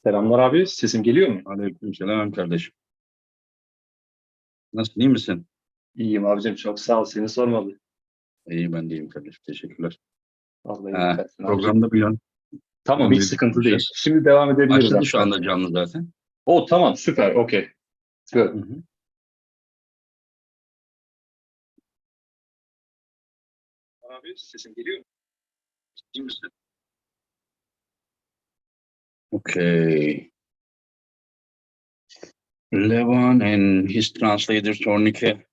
Selamlar abi. Sesim geliyor mu? Aleykümselam kardeşim. Nasılsın, iyi misin? İyiyim abicim. Çok sağ ol. Seni sormalı. İyi, ben de iyiyim kardeşim. Teşekkürler. Vallahi süpersin abicim. Programda biliyorsun. Tamam, hiç sıkıntı değil. Şimdi devam edebiliriz Başladı hatta. şu anda canlı zaten. O tamam, süper. Okey. Good. Hı hı. Abi sesim geliyor mu? İyi misin? Okay. Levan and his translator Tornike.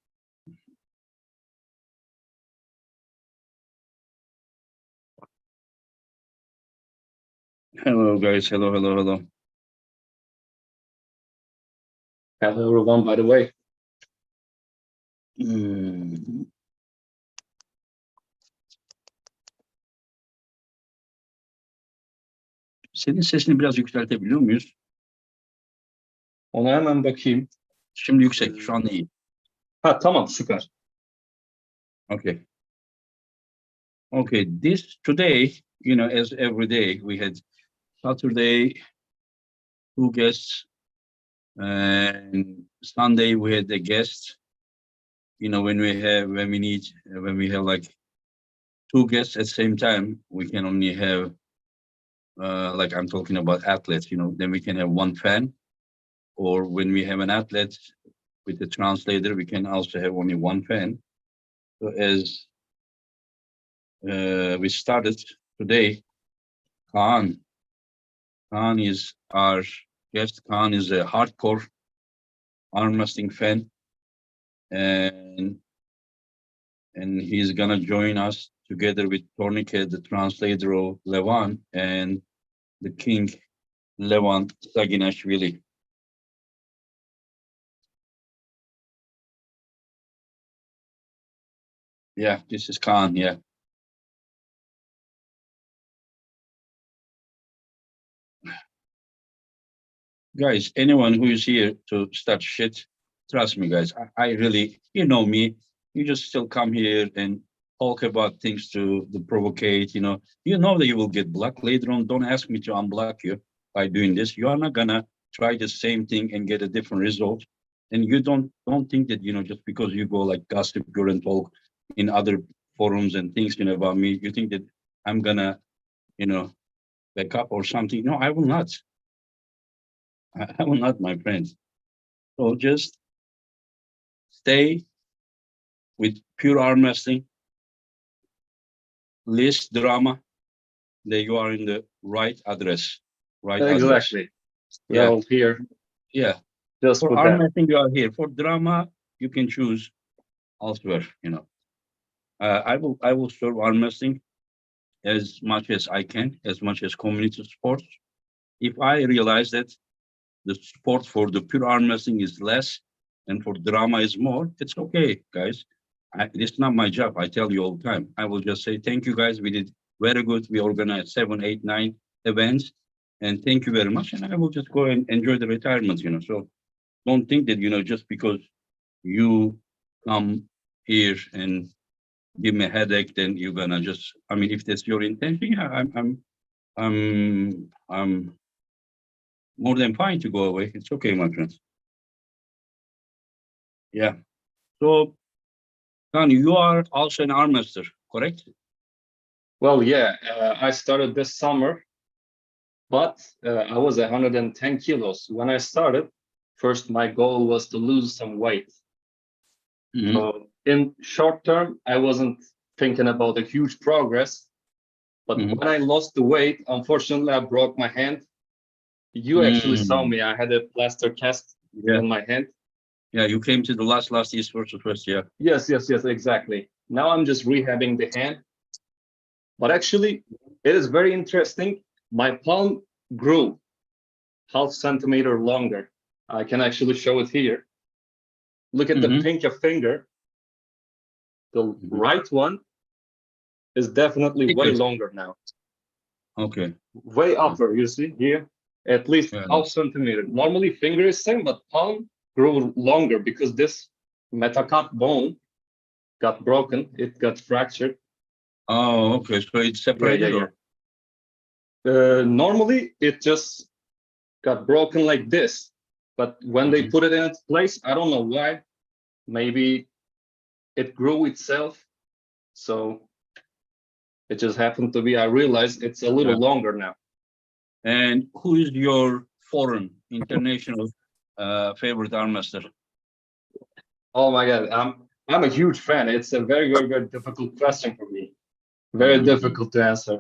Hello guys, hello. Hello everyone, by the way. Senin sesini biraz yükseltebiliyor muyuz? Ona hemen bakayım. Şimdi yüksek, şu anda iyi. Ha tamam, süper. Okay. Okay, today, as every day, we had Saturday, 2 guests, and Sunday we had a guest. When we have like 2 guests at the same time, we can only have, like I'm talking about athletes, then we can have 1 fan. Or when we have an athlete with the translator, we can also have only 1 fan. So as we started today, Kaan is our guest. Kaan is a hardcore arm wrestling fan, and he's gonna join us together with Tornike, the translator of Levan, and the king, Levan Saginashvili. Yeah, this is Kaan, yeah. Guys, anyone who is here to start shit, trust me, guys, I really, me, you just still come here and talk about things to provocate, you know that you will get blocked later on. Don't ask me to unblock you by doing this. You are not gonna try the same thing and get a different result. And you don't think that, just because you go like gossip girl and talk in other forums and things, about me, you think that I'm gonna, back up or something. No, I will not. I will not, my friends. So just stay with pure arm wrestling, less drama, that you are in the right address. Right address. Exactly. We're all here. Yeah. Just For for arm that. wrestling, you are here. For drama, you can choose elsewhere, I will serve arm wrestling as much as I can, as much as community sports. If I realize that the sport for the pure arm wrestling is less and for drama is more, it's okay, guys. It's not my job. I tell you all the time. I will just say, thank you, guys. We did very good. We organized 7, 8, 9 events. And thank you very much. And I will just go and enjoy the retirement, So don't think that, just because you come here and give me a headache, then you're gonna just, if that's your intention, yeah, I'm more than fine to go away. It's okay, my friends. Yeah. So, Kaan, you are also an arm wrestler, correct? Well, yeah, I started this summer, but I was 110 kilos. When I started, first my goal was to lose some weight. So in short term, I wasn't thinking about a huge progress, but when I lost the weight, unfortunately, I broke my hand. You actually saw me. I had a plaster cast on my hand. Yeah, you came to the last East versus West, yeah. Yes, exactly. Now I'm just rehabbing the hand. But actually, it is very interesting. My palm grew 0.5 centimeter longer. I can actually show it here. Look at the pinky finger. The right one is definitely way longer now. Okay. Way upper, you see here, at least 0.5 centimeter. Normally finger is same, but palm grew longer because this metacarp bone got broken. It got fractured. Oh, okay. So it's separated? Yeah. Normally it just got broken like this. But when they put it in its place, I don't know why. Maybe it grew itself. So it just happened to be, I realized it's a little longer now. And who is your foreign, international favorite arm wrestler? Oh my God, I'm a huge fan. It's a very, very, very difficult question for me. Very difficult to answer.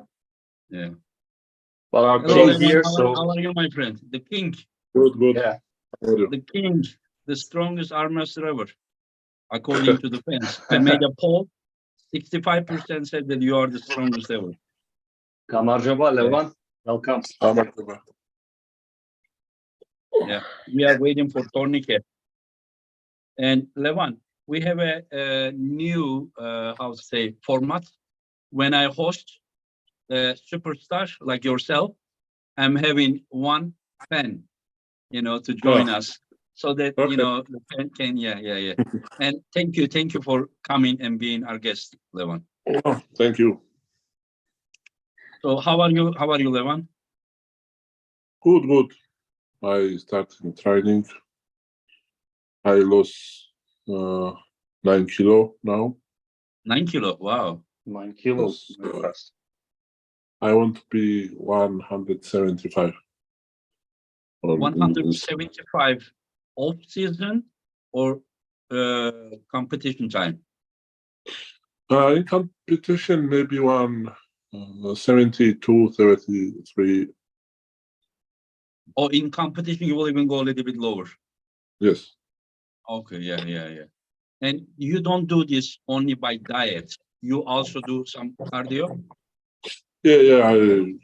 Yeah. But our Hello, king here, how are you, my friend? The king. Good, good. yeah. How are you? The king, the strongest arm wrestler ever, according to the fans. I made a poll. 65% said that you are the strongest ever. Kamarjaba, Levan, welcome. Yeah, we are waiting for tourniquet. And Levan, we have a new, how to say, format. When I host a superstar like yourself, I'm having one fan, to join us, so that Okay. the fan can, yeah. And thank you for coming and being our guest, Levan. Oh, thank you. So how are you, Levan? Good, good. I started training. I lost 9 kilo now. 9 kilo, wow. 9 kilos. Yes. Impressed. I want to be 175. 175 off season or competition time? In competition, maybe 172, 73. Or in competition, you will even go a little bit lower. Yes. Okay, yeah. And you don't do this only by diet. You also do some cardio? Yeah. I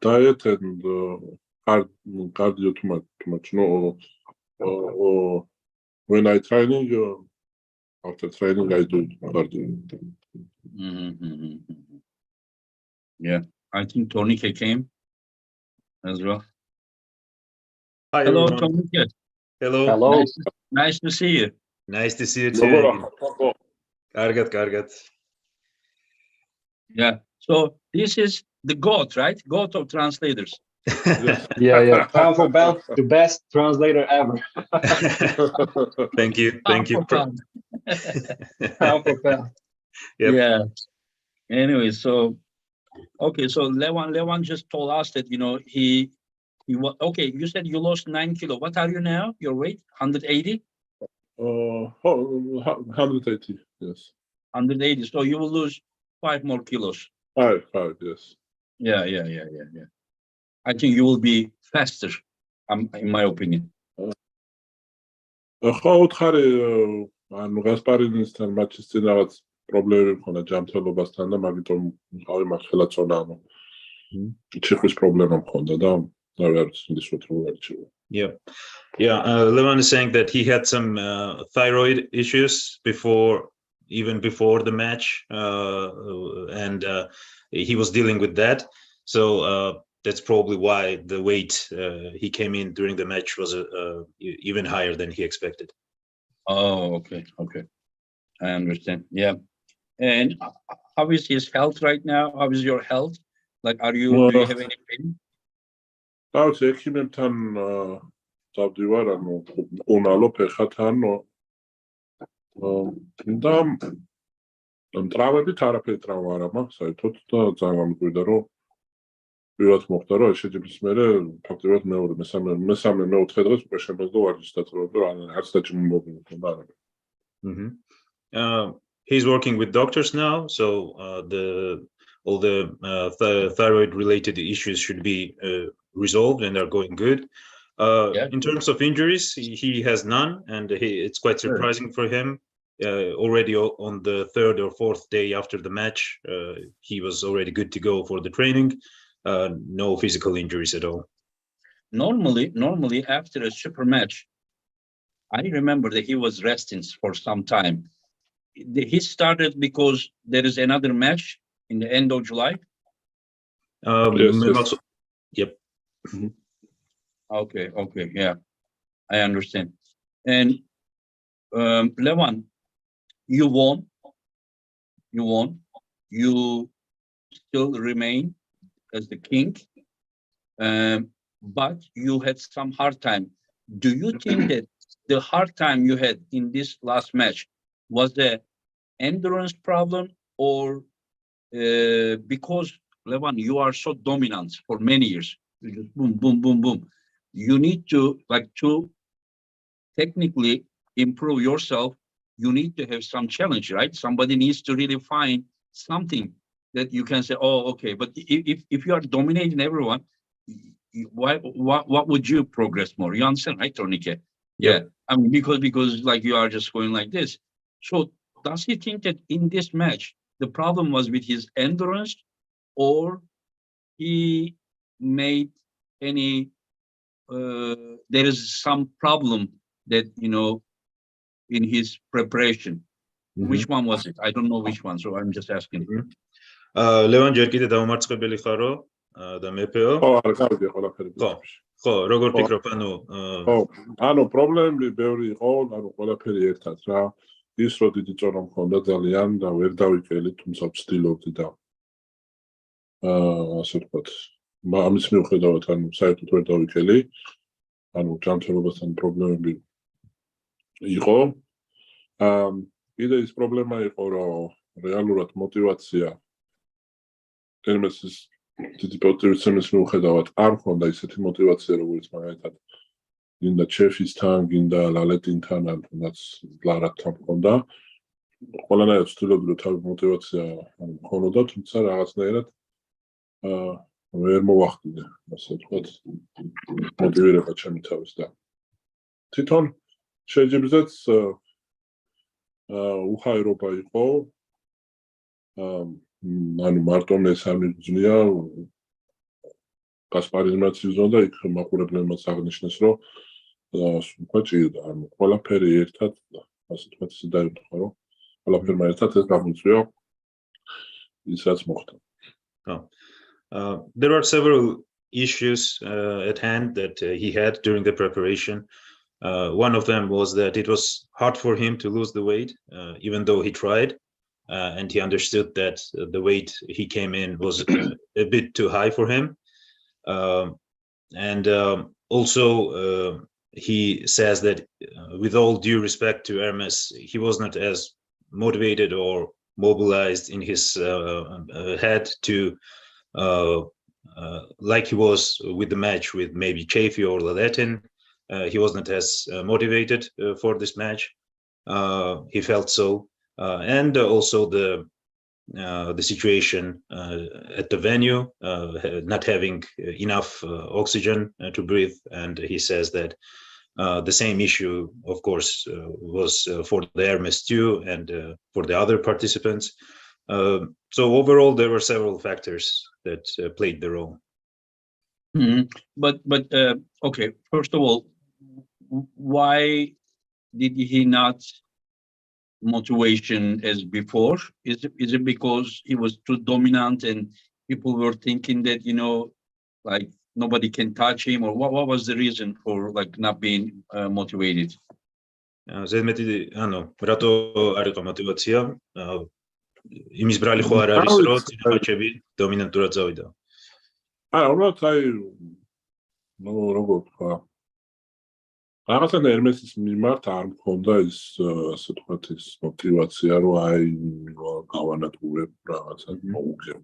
diet and cardio too much. No. When I training, after training, I do cardio. Yeah, I think Tourniquet came as well. Hi, Hello, everyone. Tourniquet. Hello. Hello. Nice to see you. Nice to see you too. Добро. Kargat. Yeah. So this is the GOAT, right? GOAT of translators. Yeah. Pound for pound, the best translator ever. Thank you. Pound for pound. Pound for pound. Yep. Yeah. Anyway, so okay, so Levan just told us that he was okay. You said you lost 9 kilo. What are you now? Your weight? 180? 180, yes. 180. So you will lose 5 more kilos. Five, yes. Yeah. I think you will be faster, in my opinion. ხო უთხარი ანუ გასპარინისთან მატჩის წინ რაღაც პრობლემები მქონდა ჯანმრთელობასთან და მაგიტომ ავი მაგ ხელაწონა ანუ ჩიხვის პრობლემა მქონდა და არ ვიცი თუ არჩევა. Yeah. Levan is saying that he had some thyroid issues even before the match, and he was dealing with that. So that's probably why the weight he came in during the match was even higher than he expected. Oh, okay. I understand. Yeah. And how is his health right now? How is your health? Like, do you have any pain? დავით ექიმებთან დავდივარ ანუ უნალო ფეხათან და ტრავმებით არაფერი ტრავმა არ მაქვს საერთოდ და ძალიან მკვირდა რომ პირველად მოხდა რომ შეჯიბრის მერე ფაქტობრივად მესამე მეოთხე დღეს უკვე შემეძლო ვარჯიშს დაწესებულა და არც დაჭიმულობილი მქონდა არაფერი. He's working with doctors now, so all the thyroid related issues should be resolved and are going good. In terms of injuries, he has none, and it's quite surprising for him. Already on the 3rd or 4th day after the match, he was already good to go for the training. No physical injuries at all. Normally after a super match, I remember that he was resting for some time. He started because there is another match in the end of July. Yes. Yep. Okay, yeah, I understand. And Levan, you won. You still remain as the king. but you had some hard time. Do you think that the hard time you had in this last match was the endurance problem, or because Levan, you are so dominant for many years, you just boom, boom, boom, boom. You need to to technically improve yourself. You need to have some challenge, right? Somebody needs to really find something that you can say, oh, okay. But if you are dominating everyone, what would you progress more? You understand, right, Tornike? Yeah. I mean, because like you are just going like this. So does he think that in this match the problem was with his endurance, or he made any there is some problem that in his preparation? Which one was it? I don't know which one, so I'm just asking. ლევან ჯერ კიდე დაუმარცხებელი ხარო და მეფეო. ხო, არა, გავიგე ყველაფერი. ხო, როგორ ფიქრობ, ანუ პრობლემები ბევრი იყო, ანუ ყველაფერი ერთად რა. ის რო დიდი წონა მქონდა ძალიან და ვერ დავიკელი, თუმცა ვცდილობდი და ასე ვთქვათ, ამის მიუხედავად, ანუ საერთოდ ვერ დავიკელი, ანუ ჯანმრთელობასთან პრობლემები იყო. კიდე ის პრობლემა იყო, რომ რეალურად мотивация ერმესის დიდი პოტენციალის მიუხედავად არ მქონდა ისეთი мотивация, როგორც მაგალითად გინდა ჩეფისთან, გინდა ლალეტინთან, თუნდაც ლარატთან მქონდა. ყველანაირად ვცდილობდი, რომ თავი мотивация მქონოდა, თუმცა რაღაცნაირად ვერ მოვახდინე, ასე ვთქვათ, მოტივირება ჩემი თავის და თვითონ შეჯიბრზეც უხაერობა იყო. ანუ მარტო მესამე გზნია კასპარიზმაც იზონდა, იქ მაყურებლებმაც აღნიშნეს, რომ უკვე ჭირდა, ანუ ყველაფერი ერთად, ასე ვთქვათ, ისე დაემთხვა, რომ ყველაფერმა ერთად ეს გამოიწვია ის რაც მოხდა. There are several issues at hand that he had during the preparation. One of them was that it was hard for him to lose the weight, even though he tried, and he understood that the weight he came in was a bit too high for him. And also, he says that with all due respect to Hermes, he was not as motivated or mobilized in his head to like he was with the match with maybe Chaffey or Latin. He wasn't as motivated for this match. He felt so, and also the situation at the venue, not having enough oxygen to breathe. And he says that the same issue, of course, was for the Hermes too, and for the other participants. So overall, there were several factors that played the role. But okay, first of all, why did he not motivation as before? Is it because he was too dominant and people were thinking that like nobody can touch him, or what was the reason for like not being motivated? ზედმეტი, ანუ რატო არ იყო мотивация? იმის ბრალი ხო არ არის, რომ წინახაჩები დომინანტურად წავიდა. უბრალოდ როგორ თქვა, რაღაცა ერმესის მიმართ არ მქონდა ის, ასე ვთქვათ, ის мотивация, რომ გავანადგურებ რაღაცა მოუგზავ.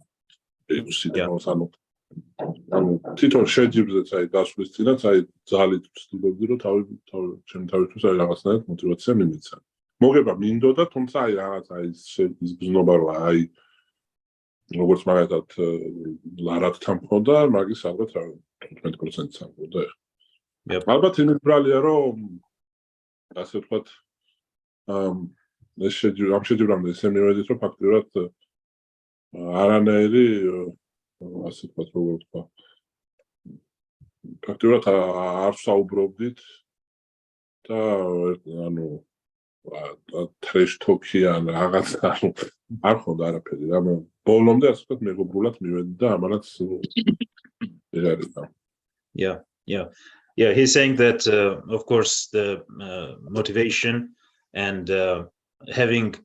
ანუ თვითონ შეჯიბრზეც დასვლის წინაც ძალით ვცდილობდი, რომ ჩემი თავისთვის რაღაცნაირად мотивация მიმიცა. მოგება მინდოდა, თუმცა რაღაცა ის გზნობა, რომ როგორც მაგათად ლარატთან მქონდა, მაგის ალბათ 15%-ს ამბობდა. ალბათ იმის ბრალია, რომ ასე ვთქვათ, ამ შეჯიბრამდე ისე მივედით, რომ ფაქტიურად არანაირი, ასე ვთქვათ, როგორ ვთქვა, ფაქტიურად არ საუბრობდით და ანუ trash talk-იან რაღაცა არ ხონდა არაფერი. ბოლომდე ასე ვთქვათ, მეგობრულად მივედი და ამანაც ეს არის. Yeah, he's saying that of course the motivation and having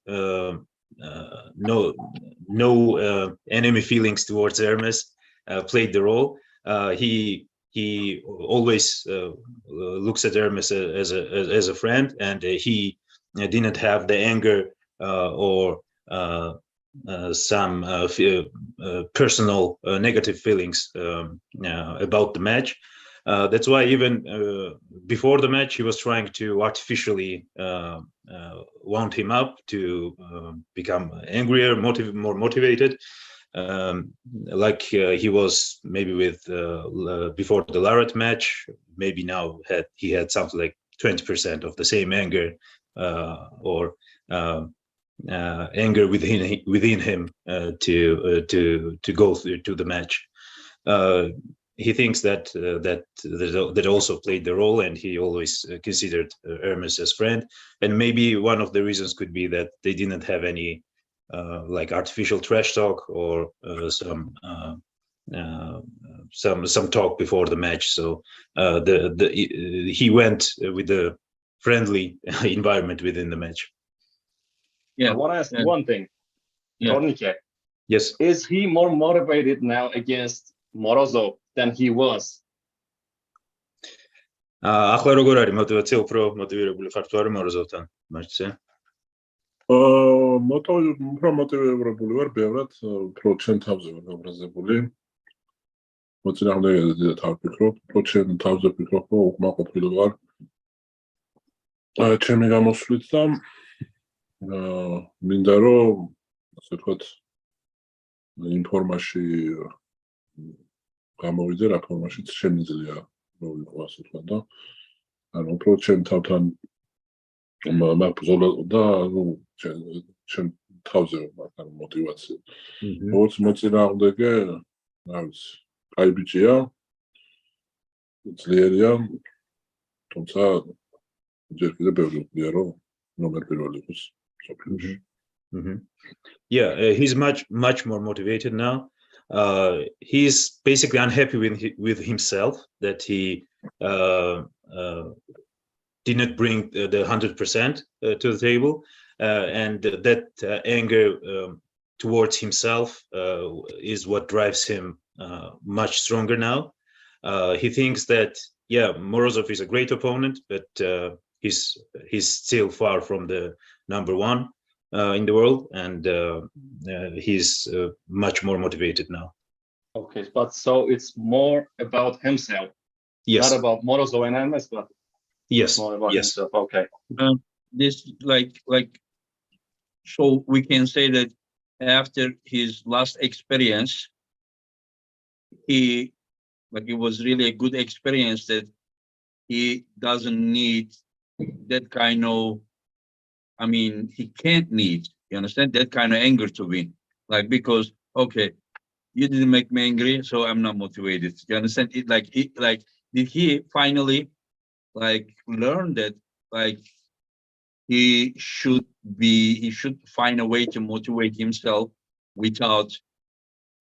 no enemy feelings towards Hermes played the role. he always looks at Hermes as a friend, and he didn't have the anger or some personal negative feelings about the match. That's why even before the match, he was trying to artificially wound him up to become angrier, more motivated. Like he was maybe with before the Larat match, maybe now he had something like 20% of the same anger or anger within him to go to the match. He thinks that also played the role, and he always considered Hermes as friend. And maybe one of the reasons could be that they didn't have any like artificial trash talk or some talk before the match. So he went with the friendly environment within the match. I want to ask one thing. Tornike, Yes. is he more motivated now against Morozov than he was? ახლა როგორ არის мотивация? უფრო მოტივირებული ხარ თუ არა Morozov-თან მატჩზე? უფრო მოტივირებული ვარ, ბევრად, უფრო ჩემ თავზე ვარ გაბრაზებული. მოწინააღმდეგეზე დიდად არ ვფიქრობ, უფრო ჩემ თავზე ვფიქრობ, რომ უკმაყოფილი ვარ ჩემი გამოსვლით და მინდა რომ ასე ვთქვათ იმ ფორმაში გამოვიდე, რა ფორმაშიც შემიძლია მოვიყო, ასე ვთქვათ და ანუ უფრო ჩემ თავთან მაგბრძოლა და ჩემ თავზე მაგ мотивация. როგორც მოწინააღმდეგე, რა ვიცი, კაი ბიჭია, ძლიერია, თუმცა ჯერ კიდევ ბევრი უყია რომ ნომერ პირველი იყოს სოფლიოში. Yeah, he's much more motivated now. He's basically unhappy with himself that he didn't bring the 100% to the table, and that anger towards himself is what drives him much stronger now. He thinks that Morozov is a great opponent, but he's still far from the number one in the world, and he's much more motivated now. Okay, but so it's more about himself, Yes. not about Morozov and Hermes, but Yes. more about Yes. himself. Okay. This like so we can say that after his last experience, it was really a good experience that he doesn't need that kind of, he can't need, you understand, that kind of anger to win. Like, because, okay, you didn't make me angry, so I'm not motivated. You understand? Did he finally learn that he should find a way to motivate himself without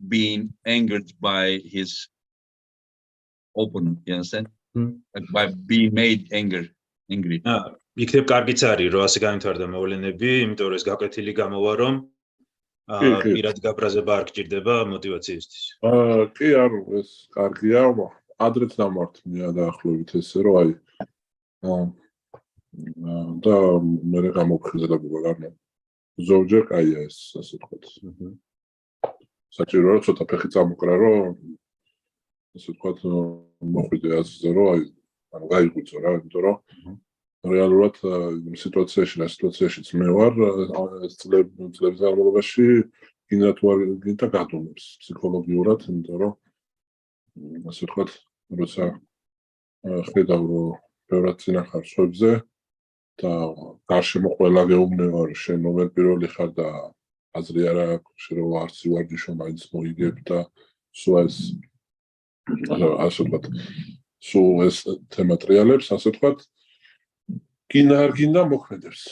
being angered by his opponent, you understand? Like by being made angry. იქნებ კარგიც არის რომ ასე განვითარდა მოვლენები, იმიტომ რომ ეს გაკვეთილი გამოვა რომ პირად გაბრაზება არ გჭირდება мотивациისთვის. კი, არა, ეს კარგია, ადრეც დამართმია დაახლოებით ესე რომ აი და მე გამოფხიზელებულა გარნო. ზოგჯერ კაია ეს, ასე ვთქვათ. საჭიროა ცოტა ფეხი წამოკრა რომ ასე ვთქვათ მოხვიდე აზრზე რომ აი გაიღვიძო რა, იმიტომ რომ რეალურად სიტუაციაშიც მე ვარ წლების განმავლობაში გინდა თუ არ გინდა გადუმებს ფსიქოლოგიურად, იმიტომ რომ ასე ვთქვათ როცა ხედავ რომ ბევრად წინა ხარ სხვებზე და გარშემო ყველა გეუბნება რომ შენ ნომერ პირველი ხარ და აზრი არ აქვს შენ რომ არც ვარჯიშო მაინც მოიგებ და სულ ეს ასე ვთქვათ სულ ეს თემატრიალებს ასე ვთქვათ გინდა არ გინდა მოქმედებს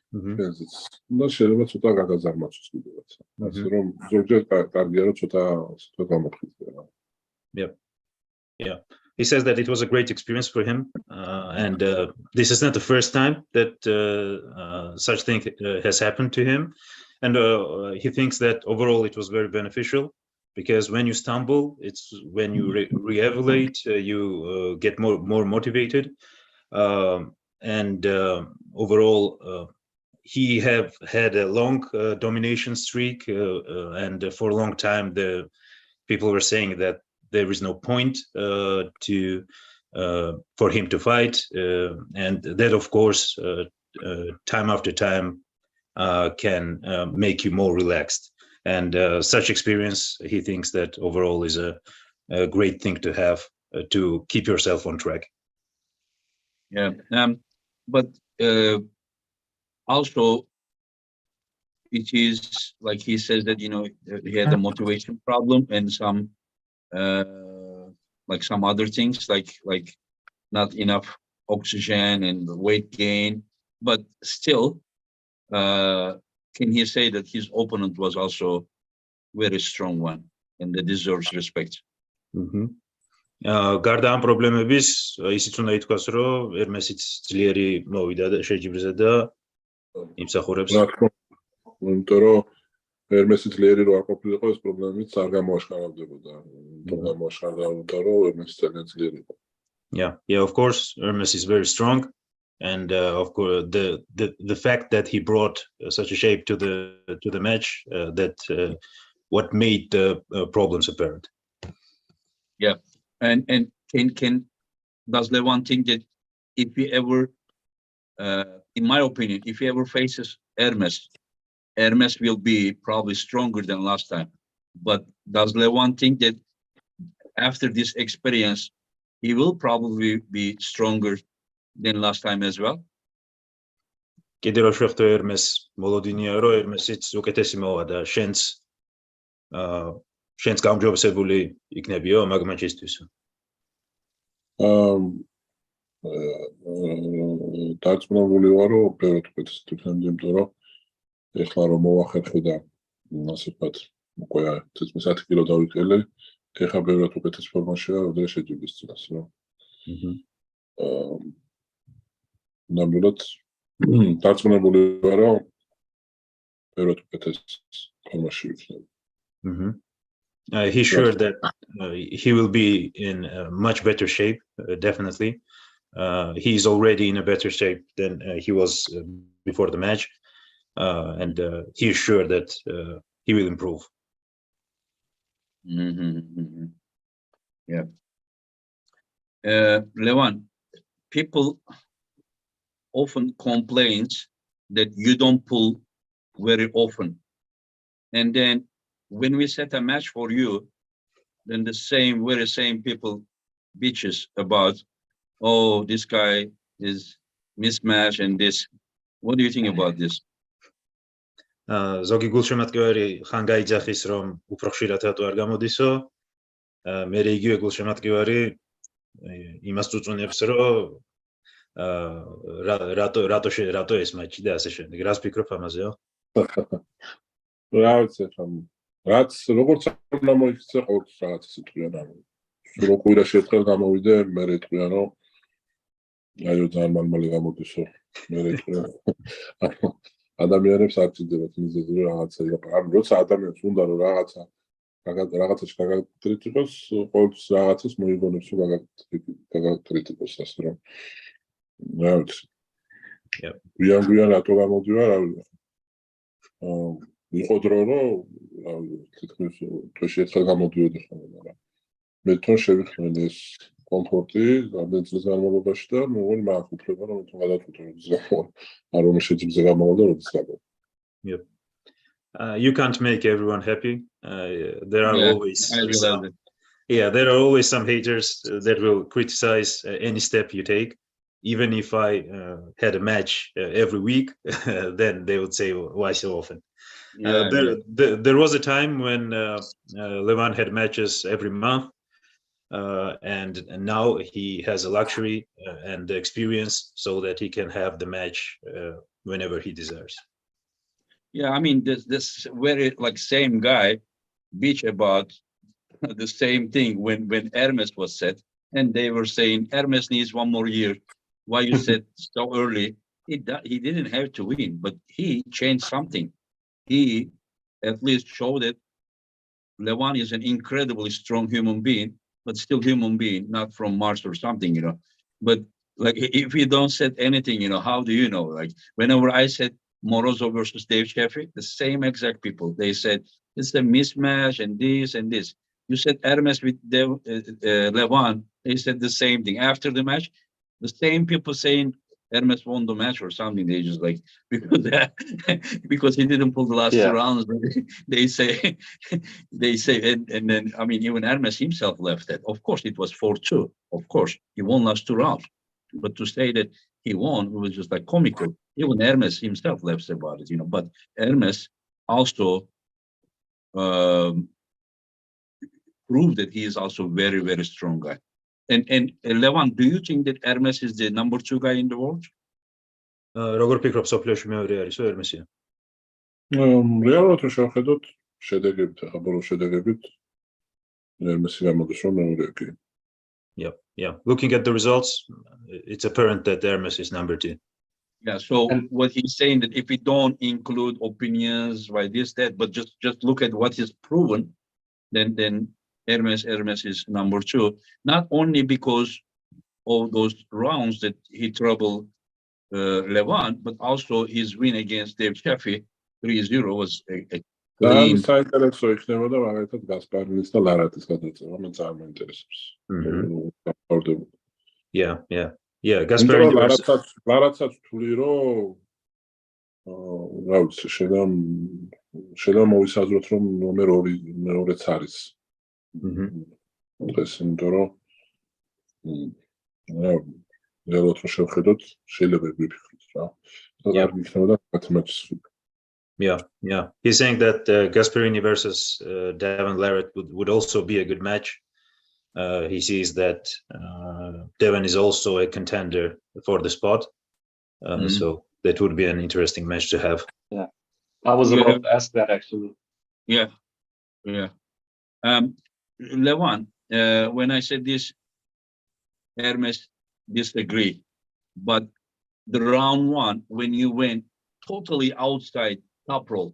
ფენზეც და შეიძლება ცოტა გაგაზარმაცოს კიდევაც ასე რომ ზოგჯერ კარგია რომ ცოტა გამოფხიზდება. Yeah. He says that it was a great experience for him, and this is not the first time that such thing has happened to him, and he thinks that overall it was very beneficial because when you stumble, it's when you re-evaluate, you get more motivated, and overall. He have had a long domination streak, and for a long time, the people were saying that there is no point for him to fight, and that, of course, time after time, can make you more relaxed. And such experience, he thinks that overall is a great thing to have to keep yourself on track. Yeah. But also, it is like he says that, you know, he had a motivation problem and some like some other things like not enough oxygen and weight gain, but still can he say that his opponent was also very strong one and that deserves respect? გარდა ამ პრობლემების, ისიც უნდა ითქვას, რომ ერმესიც ძლიერი მოვიდა შეჯიბრზე და იმსახურებს. იმიტომ რომ ერმესი ძლიერი რო არ ყოფილიყო, ეს პრობლემებიც არ გამოაშკარავდებოდა. გამოაშკარავდა, რომ ერმესი ძალიან ძლიერი იყო. Yeah, of course, Hermes is very strong, and of course, the fact that he brought such a shape to the match, that what made the problems apparent. Yeah, and can does Levan think that if he ever, in my opinion, if he ever faces Hermes will be probably stronger than last time. But does Levan think that after this experience, he will probably be stronger than last time as well? კიდე რო შეხვდე ერმეს, მოლოდინია რომ ერმესიც უკეთესი მოვა და შენც გამჯობესებული იქნებიო მაგ მაჩისთვის. დარწმუნებული ვარ, რომ ბევრად უკეთესი თვითონ, იმიტომ რომ ეხლა რომ მოვახერხე და ასე ვთქვათ, უკვე 10 კილო დავიკელე, ეხლა ბევრად უკეთეს ფორმაშია, როდესაც შეჯიბრის წინას, რა. ნამდვილად დარწმუნებული ვარ, რომ ბევრად უკეთეს ფორმაში ვიქნები. He's sure that he will be in much better shape, definitely. He's already in a better shape than he was before the match, and he is sure that he will improve. Yeah. Levan, people often complain that you don't pull very often, and then when we set a match for you, then the very same people bitches about, oh, this guy is mismatch and this. What do you think about this? ზოგი გულშემატკივარი ხან გაიძახის, რომ უფრო ხშირად რატო არ გამოდისო. მე იგივე გულშემატკივარი იმას წუწუნებს, რომ რატო ეს მატჩი და ასე შემდეგ. რას ფიქრობ ამაზეო? რა ვიცი, რაც როგორც უნდა მოიქცე, ყოველთვის რაღაც სიტყვიან ამ. სულ ყვირა შეთხელ გამოვიდე, მე ეტყვიან, რომ აიო ძალიან მალმალე გამოდისო. მე ეტყვიან. ადამიანებს არ ჭირდებათ მიზეზი, რომ რაღაცა იყოს. ან როცა ადამიანს უნდა რომ რაღაცაში გაგაკრიტიკოს, ყოველთვის რაღაცას მოიგონებს, რომ გაგაკრიტიკოს, ასე რომ. რა ვიცი. გვიან რატო გამოდივარ, არ ვიცი. იყო დრო, რომ თითქმის თვეში ერთხელ გამოდიოდი ხოლმე, მაგრამ მე თვითონ შევიხმენ ეს კომფორტი რამდენი წლის განმავლობაში და მოგონი მაქვს უფლება, რომ თვითონ გადავწყვიტო, არ რომ შეჯიბზე გამოვიდა, როდის გამოვიდა. Yep. You can't make everyone happy. There are always some haters that will criticize any step you take. Even if I had a match every week, then they would say, why so often? There was a time when Levan had matches every month, and now he has a luxury and the experience so that he can have the match whenever he desires. Yeah, I mean, this very same guy bitch about the same thing when Hermes was set, and they were saying Hermes needs 1 more year. Why you said so early? He didn't have to win, but he changed something. He at least showed that Levan is an incredibly strong human being, but still human being, not from Mars or something, you know. But like, if you don't say anything, you know, how do you know? Like, whenever I said Morozov versus Dave Chaffey, the same exact people, they said it's a mismatch and this and this. You said Hermes with Levan, they said the same thing. After the match, the same people saying Hermes won the match or something. They just like, because because he didn't pull the last Yeah. two rounds. They say, and then I mean, even Hermes himself left that. Of course, it was 4-2. Of course, he won last two rounds. But to say that he won, it was just like comical. Even Hermes himself left about it, you know. But Hermes also proved that he is also very, very strong guy. And Levan, do you think that Hermes is the number 2 guy in the world? როგორ ფიქრობ, სოფლიოში მეორე არისო ερμესია? რეალურად რო შევხედოთ შედეგებით, ახლა ბოლო შედეგებით ερμესი გამოდის რომ მეორეა კი. Yeah. Looking at the results, it's apparent that Hermes is number 2. Yeah, so what he's saying that if we don't include opinions by this, that, but just look at what is proven, then Hermes is number 2. Not only because of those rounds that he troubled Levan, but also his win against Dave Chaffey 3-0 was a clean. საინტერესო იქნებოდა მაგალითად გასპარინის და ლარატის გადაწყვეტა, მე ძალიან მაინტერესებს. Yeah, Gasparini versus ლარატსაც თვლი რომ რა ვიცი, შეიძლება მოვისაზროთ რომ ნომერ 2 მეორეც არის. დღეს იმიტომ რომ რეალურად რო შევხედოთ, შეიძლება ვიფიქროთ რა. კარგი იქნებოდა მათემატიკის. Yeah. He's saying that Gasparini versus Devon Larratt would also be a good match. He sees that Devon is also a contender for the spot. So that would be an interesting match to have. Yeah. I was about to ask that actually. Yeah. Levan, when I said this, Hermes disagree. But the round 1, when you went totally outside top roll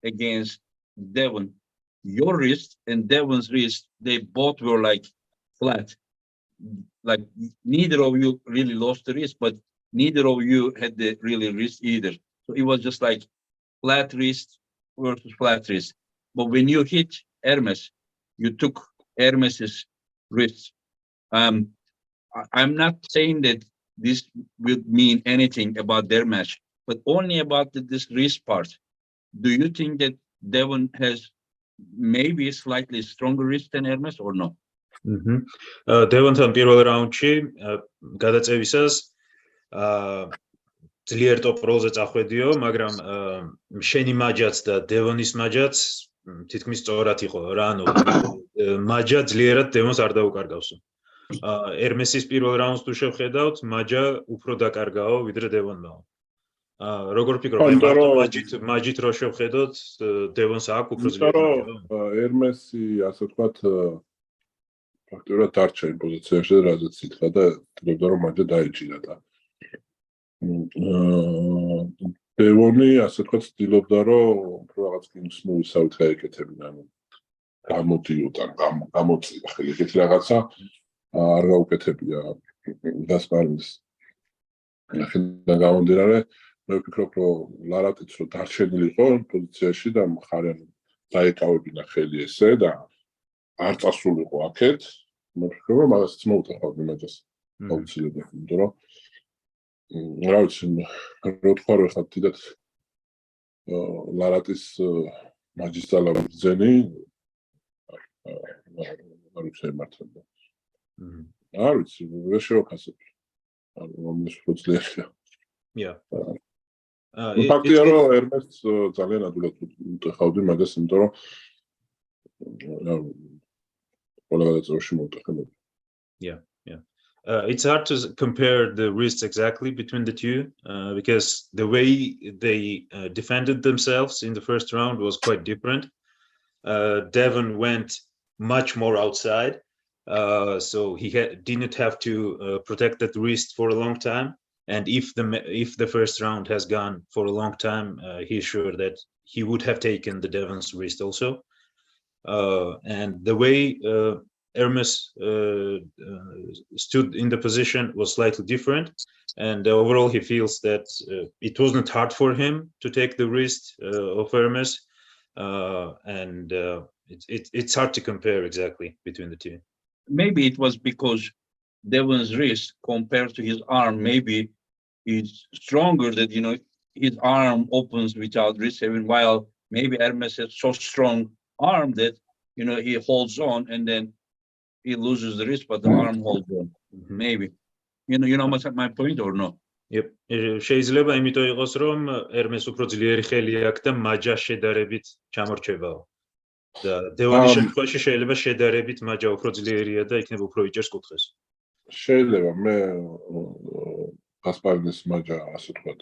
against Devon, your wrist and Devon's wrist, they both were like flat. Like neither of you really lost the wrist, but neither of you had the really wrist either. So it was just like flat wrist versus flat wrist. But when you hit Hermes, you took Hermes's wrist. I'm not saying that this will mean anything about their match, but only about this wrist part. Do you think that Devon has maybe slightly stronger wrist than Hermes or no? Devonთან პირველ რაუნდში გადაწევისას ძლიერ ტოპ როლზე წახვედიო, მაგრამ შენი მაჯაც და დევონის მაჯაც თითქმის სწორად იყო რა, ანუ მაჯა ძლიერად დევონს არ დაუკარგავსო. ερμესის პირველ რაუნდს თუ შევხედავთ, მაჯა უფრო დაკარგაო ვიდრე დევონმა. როგორ ფიქრობ, მაჯით რო შევხედოთ, დევონს აქვს უფრო ძლიერი მაჯა? ερμესი, ასე ვთქვათ, ფაქტობრივად დარჩა იმ პოზიციაში, რაზეც ითქვა და თქმა რომ მაჯა დაიჭირა და დევონი, ასე ვთქვათ, ცდილობდა რომ უფრო რაღაც გიმს მოვისავით გაეკეთებინა, ანუ გამოდიოდა, გამოწია ხელი ეგეთი რაღაცა არ გაუკეთებია გასპარინის. ახლა გამომდინარე, მე ვფიქრობ, რომ ლარატიც რო დარჩენილი იყო პოზიციაში და მხარენ დაეკავებინა ხელი ესე და არ წასულიყო აქეთ, მე ვფიქრობ, რომ მაგასაც მოუტახავდი მაჯას აუცილებლად, იმიტომ რომ რა ვიცი, რო თქვა რომ ხა დიდად ლარატის მაჯის ძალა ვიძენი, არ ვიცი მართლა. არ ვიცი, ვერ შევაქასებ. ანუ რომლის უფრო ძლიერია. Yeah. ფაქტია რომ ερμესს ძალიან ადვილად უტეხავდი მაგას, იმიტომ რომ ყველა გადაწყვეტაში მოუტეხებოდი. Yeah. It's hard to compare the wrists exactly between the two because the way they defended themselves in the first round was quite different. Devon went much more outside, so he didn't have to protect that wrist for a long time. And if the first round has gone for a long time, he's sure that he would have taken the Devon's wrist also. And the way Hermes stood in the position was slightly different. And overall, he feels that it wasn't hard for him to take the wrist of Hermes. It's hard to compare exactly between the two. Maybe it was because Devon's wrist compared to his arm, maybe it's stronger that, his arm opens without wrist having, while maybe Hermes has so strong arm that, he holds on and then he loses the wrist, but the arm holds on. Maybe. You know my point or no? Yep. შეიძლება იმიტომ იყოს, რომ Hermes უფრო ძლიერი ხელი აქვს და მაჯა შედარებით ჩამორჩებაო. და დევანის შემთხვევაში შეიძლება შედარებით მაჯა უფრო ძლიერია და იქნება უფრო იჭერს კუთხეს. შეიძლება მე გასპარინის მაჯა ასე ვთქვათ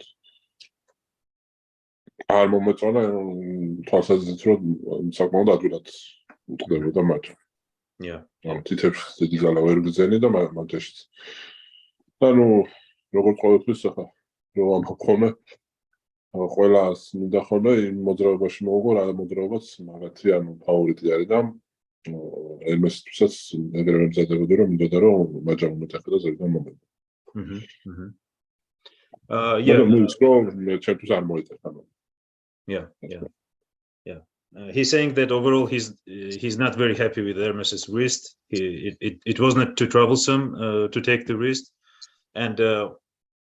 არ მომეწონა თვალსაზრისით რომ საკმაოდ ადვილად უწყდებოდა მაჯა. თითებს დიდი ძალა ვერ გძენი და მაჯაშიც. ანუ როგორც ყოველთვის ახლა რომ ამხომე ყველას მინდა ხოლმე იმ მოძრაობაში მოვუგო რა მოძრაობაც მაგათი ანუ ფავორიტი არის და Hermes-თვისაც ეგრევე მზადებოდი რომ მინდოდა რომ მაჯა მომეტეხა და ზეგან მომეტეხა. ჩემთვის არ მოიტეხა. He's saying that overall he's not very happy with Hermes's wrist. It wasn't too troublesome to take the wrist, and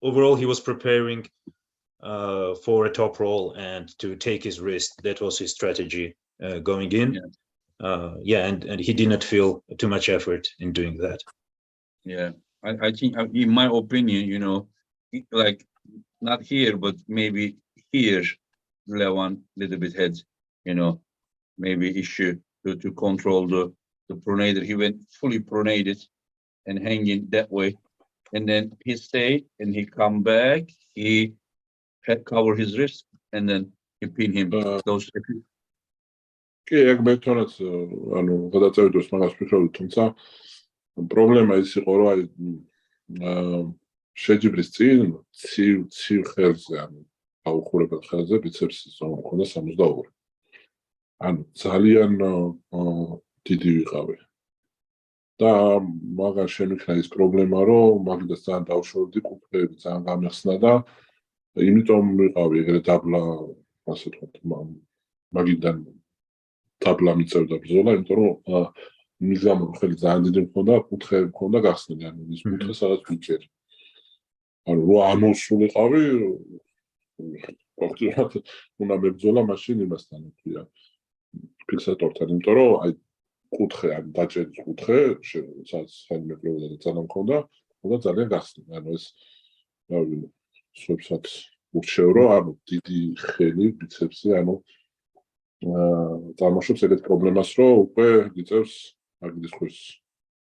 overall he was preparing for a top roll and to take his wrist. That was his strategy going in. And he did not feel too much effort in doing that. Yeah, I think in my opinion, like not here, but maybe here, Levan little bit had, maybe issue to control the pronator. He went fully pronated and hanging that way. And then he stayed and he come back, he had cover his wrist and then he pinned him. კი, ეგ მე თვითონაც ანუ გადაწევით დროს მაგას ვფიქრობდი, თუმცა პრობლემა ის იყო, რომ აი შეჯიბრის წინ ცივ ხელზე, ანუ აუხურებელ ხელზე ბიცეპსის ზომა მქონდა 62. ანუ ძალიან დიდი ვიყავი. და მაგას შემიქნა ის პრობლემა, რომ მაგდას ძალიან დავშორდი, კუთხეები ძალიან გამეხსნა და იმიტომ ვიყავი ეგრე დაბლა, ასე ვთქვათ, მაგიდან დაბლა მიწევდა ბრძოლა, იმიტომ რომ მიზამო ხელი ძალიან დიდი მქონდა, კუთხეები მქონდა გახსნილი, ანუ ის კუთხე სადაც ვიჭერი. ანუ რო ამოსულიყავი, ფაქტობრივად უნდა მებრძოლა მაშინ იმასთან, თქვია, ფიქსატორთან, იმიტომ რომ აი კუთხე, ანუ დაჭერის კუთხე, სადაც საერთოდ მეკლებოდა და ძალიან მქონდა, უნდა ძალიან გახსნილი. ანუ ეს სულსაც ურჩეო, რომ ანუ დიდი ხელი ბიცეპსი, ანუ წარმოშობს ეგეთ პრობლემას, რომ უკვე გიწევს მაგდის ხვის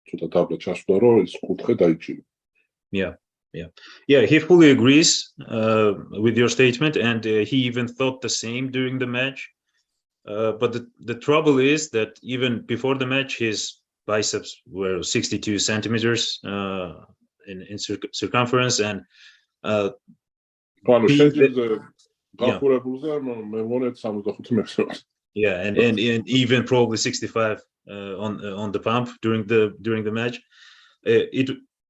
ცოტა დაბლა ჩასვლა, რომ ის კუთხე დაიჭირო. Yeah, he fully agrees with your statement, and he even thought the same during the match. But the trouble is that even before the match, his biceps were 62 centimeters in circumference, and and even probably 65 on the pump during the match.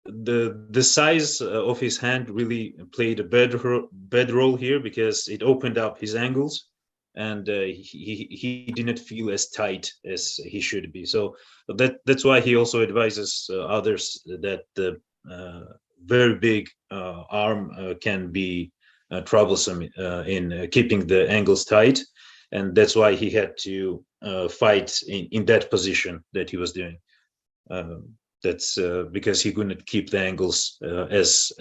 The size of his hand really played a bad role here, because it opened up his angles, and he didn't feel as tight as he should be. So that's why he also advises others that the very big arm can be troublesome in keeping the angles tight, and that's why he had to fight in that position that he was doing. That's because he couldn't keep the angles as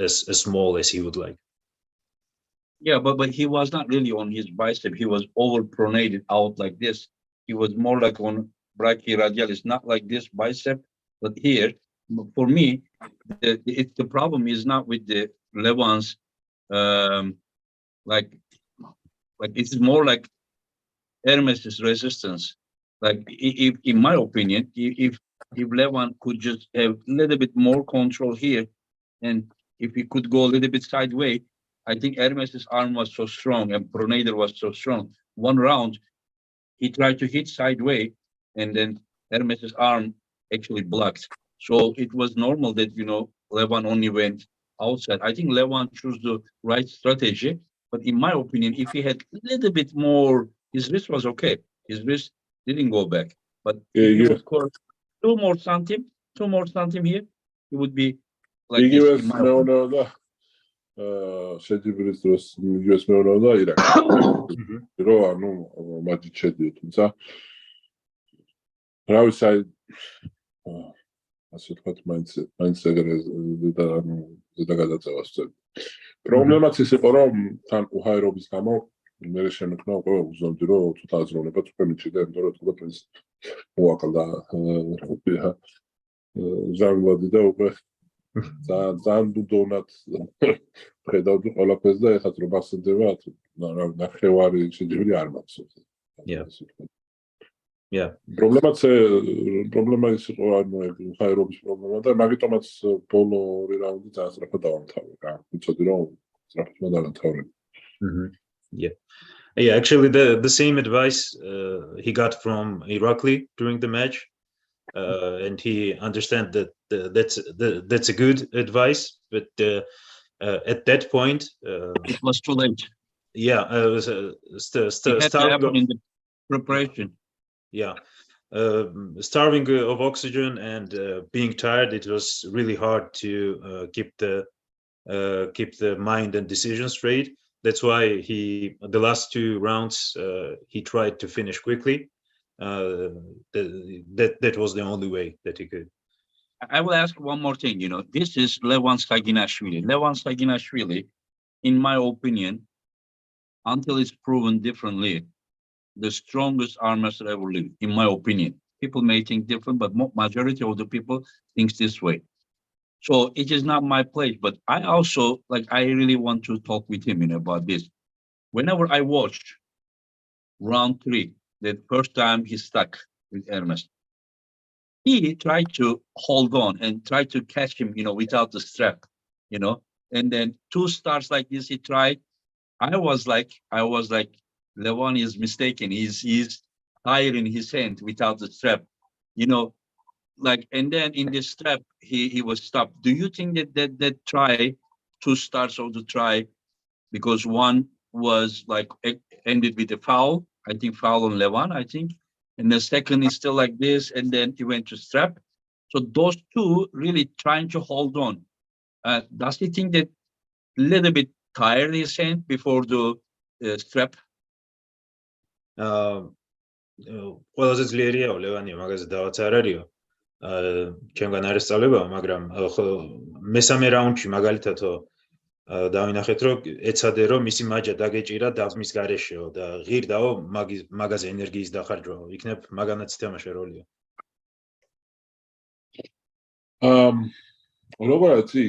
small as he would like. Yeah, but he was not really on his bicep. He was over pronated out like this. He was more like on brachyradialis, not like this bicep, but here. For me, the problem is not with the Levan's like it's more like Hermes's resistance. Like if in my opinion, if Levan could just have a little bit more control here, and if he could go a little bit sideways, I think Hermes's arm was so strong and pronator was so strong. One round, he tried to hit sideways, and then Hermes's arm actually blocked. So it was normal that, Levan only went outside. I think Levan chose the right strategy, but in my opinion, if he had a little bit more, his wrist was okay. His wrist didn't go back. But if he would score 2 more centimeters here, he would be like this, იგივეს in my opinion. მეუნება შეჯიბრის დროს იგივეს მეუნება ირაკლი რომ ანუ მათი შედიო თუმცა რა ვიცი აი ასე თქვა მაინც ეგრე ზედაგადაწევას წევი პრობლემაც ის იყო რომ თან უჰაერობის გამო მე შემექნა უკვე უზომდი რომ ცოტა აზროვნებაც უკვე მიჩნდა იმიტომ რომ თქვა პრინც მოაკლდა ჟანგბადი და უკვე ძალიან დონად ხედავდი ყველაფერს და ეხლა რომ ასწდება ნახევარი შეჯიბრი არ მაქვს. პრობლემა ის იყო ანუ უჰაერობის პრობლემა და მაგიტომაც ბოლო ორი რაუნდი ძალიან სწრაფად დავამთავრე რა. ვიცოდი რომ სწრაფად დავამთავრე. Yeah, actually the same advice he got from Iraqli during the match. And he understand that that's a good advice, but at that point it was too late. Yeah, it was starving in the preparation. Yeah, starving of oxygen and being tired. It was really hard to keep the mind and decision straight. That's why the last 2 rounds he tried to finish quickly. That was the only way that he could. I will ask one more thing. This is Levan Saginashvili. Levan Saginashvili, in my opinion, until it's proven differently, the strongest arm wrestler ever lived. In my opinion, people may think different, but majority of the people thinks this way. So it is not my place, but I also I really want to talk with him about this. Whenever I watched round 3. The first time he stuck with Hermes, he tried to hold on and try to catch him, without the strap, and then 2 starts like this he tried. I was like, Levan is mistaken. He's tiring his hand without the strap, and then in the strap he was stopped. Do you think that try, 2 starts of the try, because one was ended with a foul? I think foul on Levan, and the second is still like this, and then he went to strap. So those 2 really trying to hold on. Does he think that a little bit tired his hand before the strap? ყველაზე ძლიერია ლევანია, მაგაზე დავაც არ არისო. ჩემგან არის სწავლება, მაგრამ მესამე რაუნდში მაგალითადო დავინახეთ რომ ეცადე რომ მისი მაჯა დაგეჭირა დაბმის გარეშეო და ღირდაო მაგაზე ენერგიის დახარჯვაო. იქნებ მაგანაც თამაშე როლია. როგორ იცი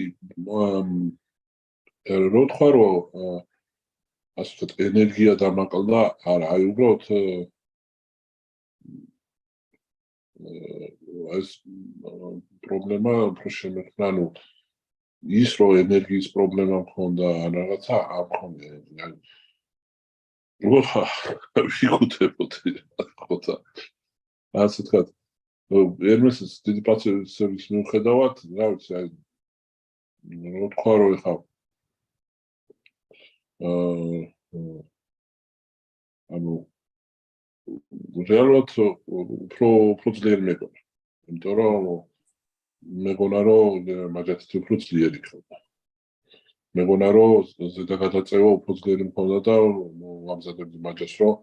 რო თქვა რომ ასე ვთქვათ ენერგია დამაყლდა, არა, აი უბრალოდ ეს პრობლემა უფრო შემექნა, ანუ ის რომ ენერგიის პრობლემა მქონდა ან რაღაცა არ მქონდა. როგორ ვიქუთებოდი ხოთა. ასე ვთქვათ, ერმესის დიდი პაციენტების მიუხედავად, რა ვიცი, აი რო თქვა რომ ეხა ანუ რეალურად უფრო ძლიერი მეგონა. იმიტომ რომ მეგონა რომ მაგათი უფრო ძლიერი ხდება. მეგონა რომ ზედაგადაწევა უფრო ძლიერი მქონდა და ვამზადებდი მაჯას რომ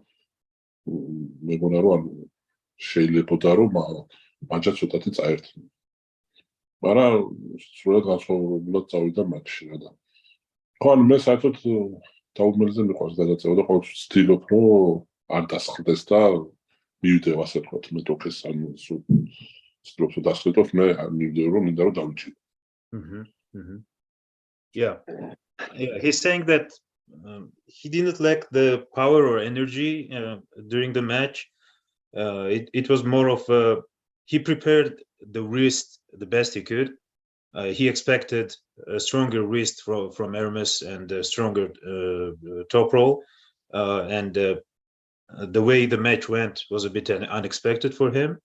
მეგონა რომ შეიძლებოდა რომ მაჯა ცოტათი წაერთნა. მაგრამ სრულად განსხვავებულად წავიდა მატჩში რა და. ხო, მე საერთოდ დაუმელზე მიყვარს გადაწევა და ყოველთვის ვცდილობ რომ არ დასხლდეს და მივიდე ასე ვთქვათ მე თოქეს ანუ ვცდილობ რომ დასხლდოს მე მივიდე რომ მინდა რომ დავიჭირო. Yeah, he's saying that he didn't lack the power or energy during the match. It was more of he prepared the wrist the best he could. He expected a stronger wrist from Hermes and a stronger top roll, and the way the match went was a bit unexpected for him.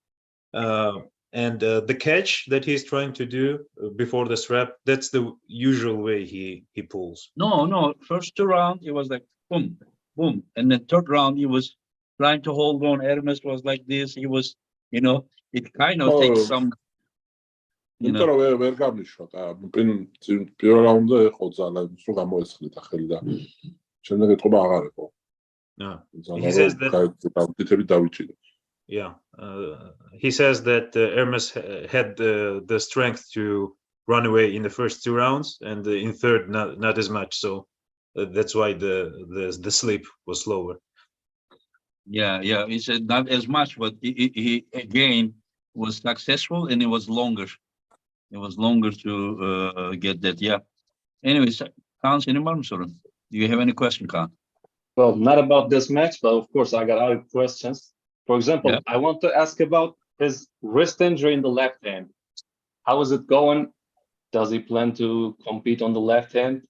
And the catch that he's trying to do before the strap, that's the usual way he pulls. No. First 2 rounds, it was like boom, boom. And the third round, he was trying to hold on. Hermes was like this. He was, it kind of takes some, იმიტომ რომ ვერ გამიშვა და პირველ რაუნდზე ეხო ძალიან სულ გამოეცხლით ახალი და შემდეგ ეთყობა აღარ იყო. He says that თითები დავიჭირე. Yeah, he says that Hermes had the strength to run away in the first 2 rounds, and in third not as much. So that's why the sleep was slower. Yeah. He said not as much, but he again was successful, and it was longer. It was longer to get that. Yeah. Anyways, Kaan, senin var mı sorun? Do you have any question, Kaan? Well, not about this match, but of course I got other questions. For example, Yeah. I want to ask about his wrist injury in the left hand. How is it going? Does he plan to compete on the left hand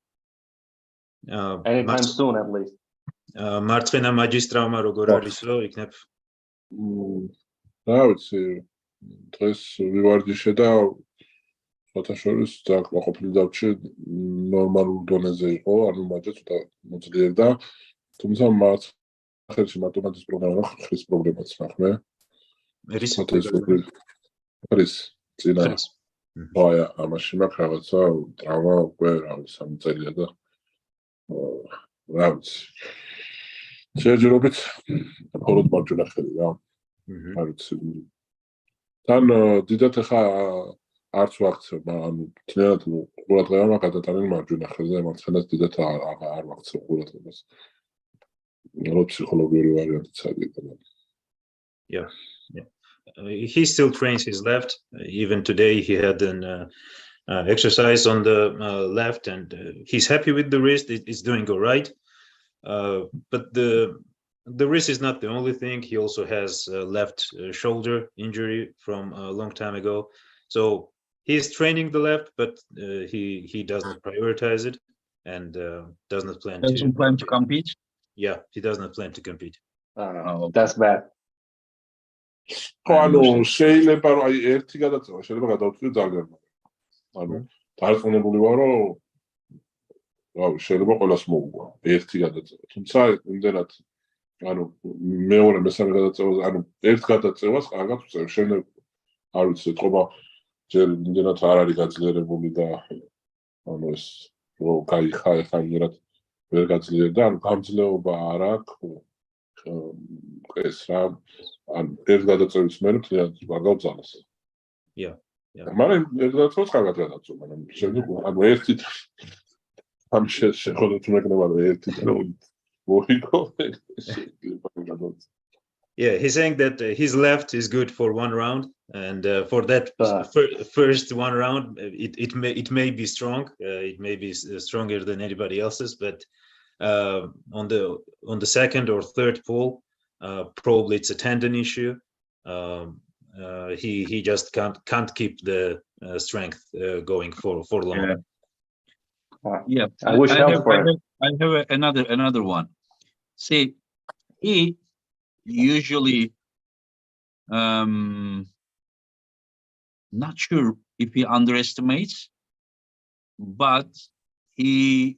anytime soon, at least? მარცხენა მაჯის ტრავმა როგორ არისო, იქნებ? რა ვიცი, დღეს ვივარჯიშე და შოთაშორის დააკმაყოფილი დავჭი ნორმალურ დონეზე იყო, ანუ მაჯა ცოტა მოძლიერდა, თუმცა ხელში მარტომატის პრობლემა რა ხრის პრობლემაც ნახმე. არის წინა. აი, ამაში მაქვს რაღაცა ტრავმა უკვე რა ვიცი 3 წელია და რა ვიცი. შეჯერობით მხოლოდ მარჯვენა ხელი რა. არ ვიცი. თან დიდათ ხა არც ვაქცევ, ანუ თლიანად ყურადღება მაქვს გადატანილი მარჯვენა ხელზე, მარცხენას დიდათ არ ვაქცევ ყურადღებას. რო ფსიქოლოგიური ვარიანტიც არის. Yeah. He still trains his left. Even today, he had an exercise on the left, and he's happy with the wrist. It's doing all right. But the wrist is not the only thing. He also has a left shoulder injury from a long time ago. So he's training the left, but he doesn't prioritize it and doesn't plan to compete. Yeah, he doesn't plan to compete. That's bad. ანუ შეიძლება რომ აი ერთი გადაწევა შეიძლება გადავწყვიტო ძალიან მაგრამ ანუ დარწმუნებული ვარ რომ რავი შეიძლება ყველას მოუგვა ერთი გადაწევა თუმცა იმდენად ანუ მეორე მესამე გადაწევას ანუ ერთ გადაწევას კარგად ვწევ შემდეგ არ ვიცი ეთყობა ჯერ იმდენად არ არის გაძლიერებული და ანუ ეს რო გაიხა ხანიერად ვერ გაძლიერდა ანუ გამძლეობა არ აქვს ეს რა ან ერთ გადაწევის მერე თლიანად გავძალეს. Yeah. მაგრამ ერთ გადაწევას კარგად გადაწევ, მაგრამ შემდეგ ანუ ერთი ამ შეხედოთ მეკნება რომ ერთი მოიგო. Yeah, he's saying that his left is good for 1 round, and for that first 1 round, it may be strong. It may be stronger than anybody else's, but on the second or third pull, probably it's a tendon issue. He just can't keep the strength going for long. Yeah, I wish help for it. I have another one. See, he usually not sure if he underestimates, but he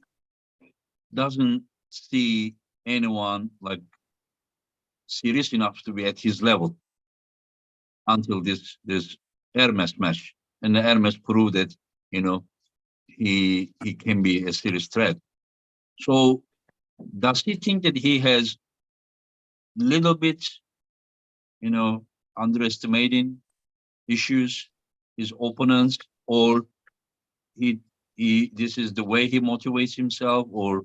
doesn't see anyone like serious enough to be at his level until this Hermes match, and the Hermes proved that he can be a serious threat. So does he think that he has little bit underestimating issues, his opponents, or he this is the way he motivates himself, or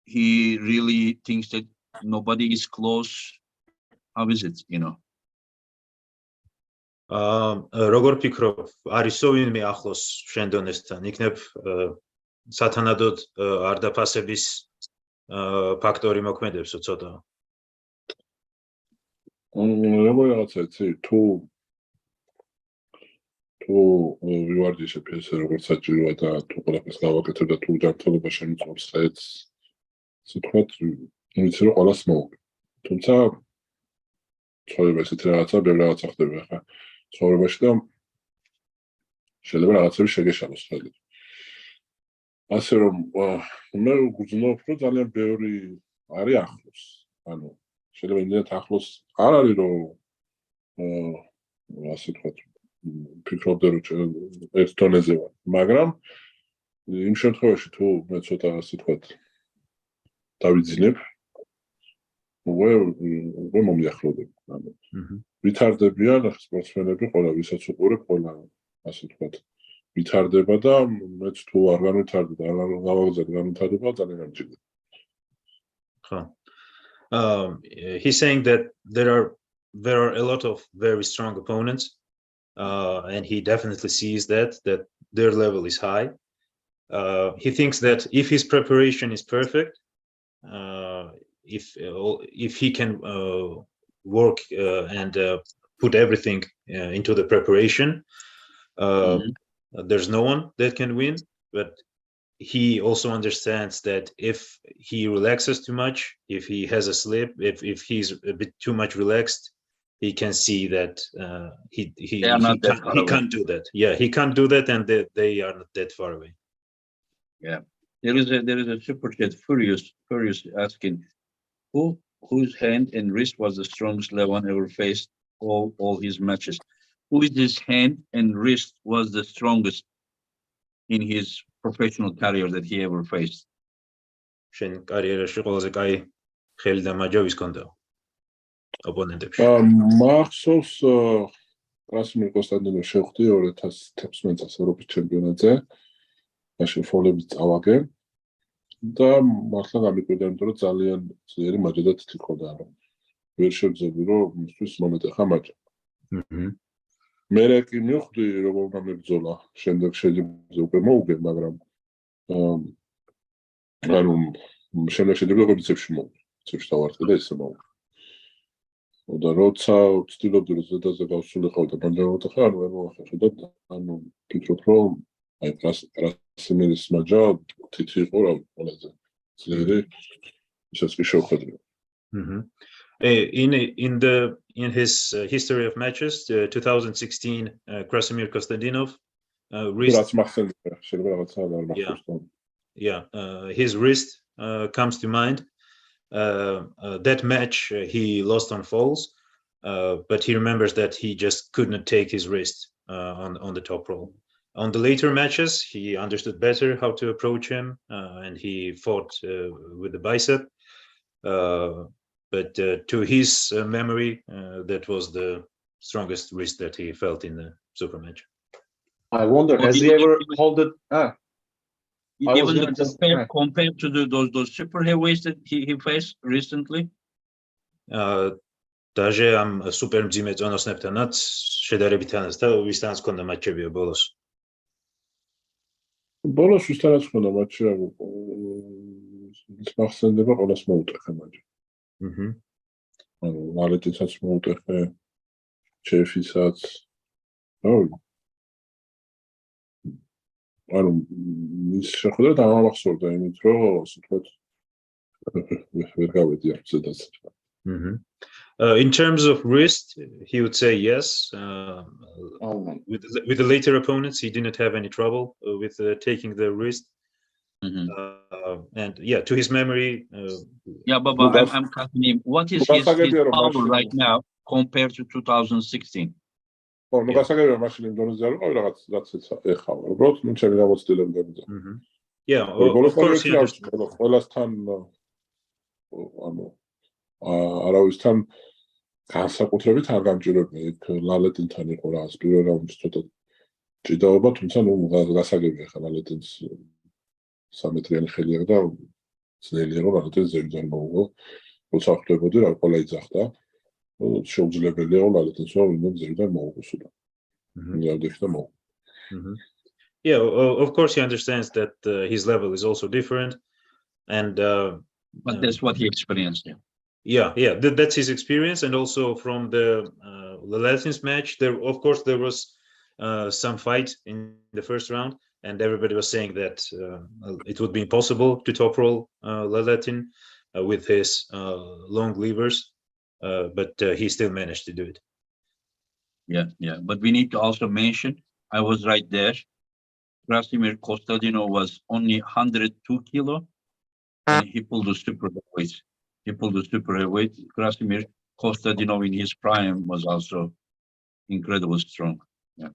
he really thinks that nobody is close? How is it, როგორ ფიქრობ, არისო ვინმე ახლოს შენ დონესთან, იქნებ სათანადოდ არ დაფასების ფაქტორი მოქმედებსო ცოტა? როგორ რაღაცა იცი, თუ ვივარჯიშებ ესე როგორც საჭიროა და თუ ყველაფერს გავაკეთებ და თუ ჯანმრთელობა შემიწევს ხეთს, ასე ვთქვათ, ვიცი რომ ყველას მოუგე. თუმცა ცხოვრება ესეთი რაღაცა, ბევრი რაღაცა ხდება ხა ცხოვრებაში და შეიძლება რაღაცები შეგეშალოს ხელით. ასე რომ მე ვგრძნობ, რომ ძალიან ბევრი არის ახლოს. ანუ შეიძლება იმდენად ახლოს არ არის, რომ ასე ვთქვათ, ფიქრობდე რომ ერთ დონეზე ვარ, მაგრამ იმ შემთხვევაში თუ მე ცოტა ასე ვთქვათ დავიძინებ, უკვე მომიახლოვდება. ანუ ვითარდებიან სპორტსმენები, ყველა ვისაც უყურებ, ყველა ასე ვთქვათ ვითარდება და მეც თუ არ განვითარდება, არ გავაგზავნე განვითარდება, ძალიან გამჭირდება. He's saying that there are a lot of very strong opponents, and he definitely sees that their level is high. He thinks that if his preparation is perfect, if he can work and put everything into the preparation, there's no one that can win. But he also understands that if he relaxes too much, if he has a slip, if he's a bit too much relaxed, he can see that he can't do that. Yeah, he can't do that, and they are not that far away. Yeah, there is a super chat, Furious asking, whose hand and wrist was the strongest Levan ever faced all his matches? Who is his hand and wrist was the strongest in his professional career that he ever faced? შენ კარიერაში ყველაზე კაი ხელი და მაჯა ვის ქონდა ოპონენტებში? მახსოვს კრასიმირ კონსტანტინოვს შევხვდი 2016 წელს ევროპის ჩემპიონატზე. მაშინ ფოლებით წავაგე და მართლა გამიკვირდა, იმიტომ რომ ძალიან ძლიერი მაჯა და თითი ქონდა, რომ ვერ შევძები, რომ მისთვის მომეტეხა მაჯა. მე კი მივხვდი, როგორ უნდა მებრძოლა, შემდეგ შეიძლება უკვე მოუგე, მაგრამ ანუ შემდეგ შეიძლება ბიცეპსში მოუგე, ბიცეპსში დავარტყე და ისე მოუგე. და როცა ვცდილობდი, რომ ზედაზე გავსულიყავ და მანდავატახა, ანუ ვერ მოახერხე და ანუ ფიქრობ, რომ აი კრასიმირის მაჯა თითი იყო რა ყველაზე ძლიერი, ისაც კი შევხედე. In his history of matches, 2016 Krasimir Konstantinov wrist. His wrist comes to mind. That match he lost on falls, but he remembers that he just could not take his wrist on the top roll. On the later matches, he understood better how to approach him, and he fought with the bicep. But to his memory, that was the strongest wrist that he felt in the super match. I wonder, has he ever held it? Even compared to those super heavyweights that he faced recently? Даже am super მძიმე წონასნებთანაც შედარებითანაც და ვისთანაც ქონდა მატჩები ბოლოს. ბოლოს ვისთანაც ქონდა მატჩი, მახსენდება ყველას მოუტეხე მაჯა. ანუ ვალეტიცაც მოუტეხე, ჩეფისაც. ანუ ის შეხვედრა დამამახსოვრდა იმით, რომ ასე ვთქვათ ვერ გავედი ამ ზედაც. In terms of wrist, he would say yes. With the later opponents, he didn't have any trouble with taking the wrist. And yeah, to his memory. But I'm asking him, what is his power right now compared to 2016? ნუ გასაგებია მაშინ იმ დონეზე არ ვიყავი რაღაც ეხლა უბრალოდ ნუ ჩემი გამოცდილებები. Yeah, of course he understands. ყველასთან ანუ არავისთან განსაკუთრებით არ გამჭირებია. იქ ლალეტინთან იყო რაღაც პირველ რაუნდში ცოტა ჭიდაობა, თუმცა ნუ გასაგებია ხა ლალეტინს 3 მეტრიანი ხელი აქვს და ძნელი იყო ლალეტინს ზევიდან მოუგო. როცა ხვდებოდი რა ყველა იძახდა. შეუძლებელია ლალეტინს რომ იმ ზევიდან მოუგოს და მივდიხდა მოუგო. Yeah, of course he understands that his level is also different, and but that's what he experienced. Yeah, that's his experience, and also from the Latin's match, there was some fight in the first round, and everybody was saying that it would be impossible to top roll Latin, with his long levers, but he still managed to do it. Yeah. But we need to also mention, I was right there. Krasimir Kostadinov was only 102 kilo, and he pulled the super heavyweight. Krasimir Kostadinov in his prime was also incredibly strong. Yeah.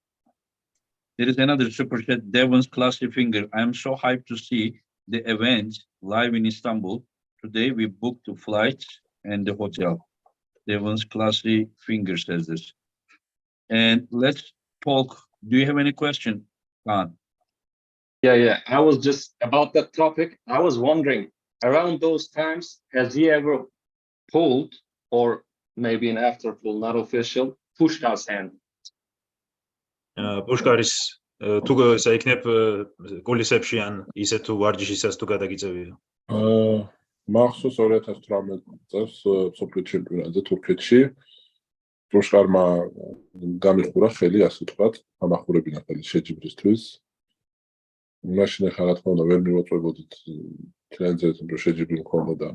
There is another super chat, Devon's Classy Finger. I am so hyped to see the event live in Istanbul. Today we booked the flights and the hotel. Devon's Classy Finger says this. And let's talk. Do you have any question, Khan? Yeah. I was just about that topic. I was wondering, around those times, has he ever pulled, or maybe an after pull, not official, Pushkar's hand? Pushkaris თუ საიქნებ კულისებში ან ისე თუ ვარჯიშისას თუ გადაგიწევია. მახსოვს 2018 წელს სოფლიო ჩემპიონატზე თურქეთში პუშკარმა გამიხურა ხელი, ასე ვთქვათ, ამახურებინა ხელი შეჯიბრისთვის. მაშინ ახლა რა თქმა უნდა ვერ მივაწვევოდით ტრენზე, რომ შეჯიბრი მქონდა და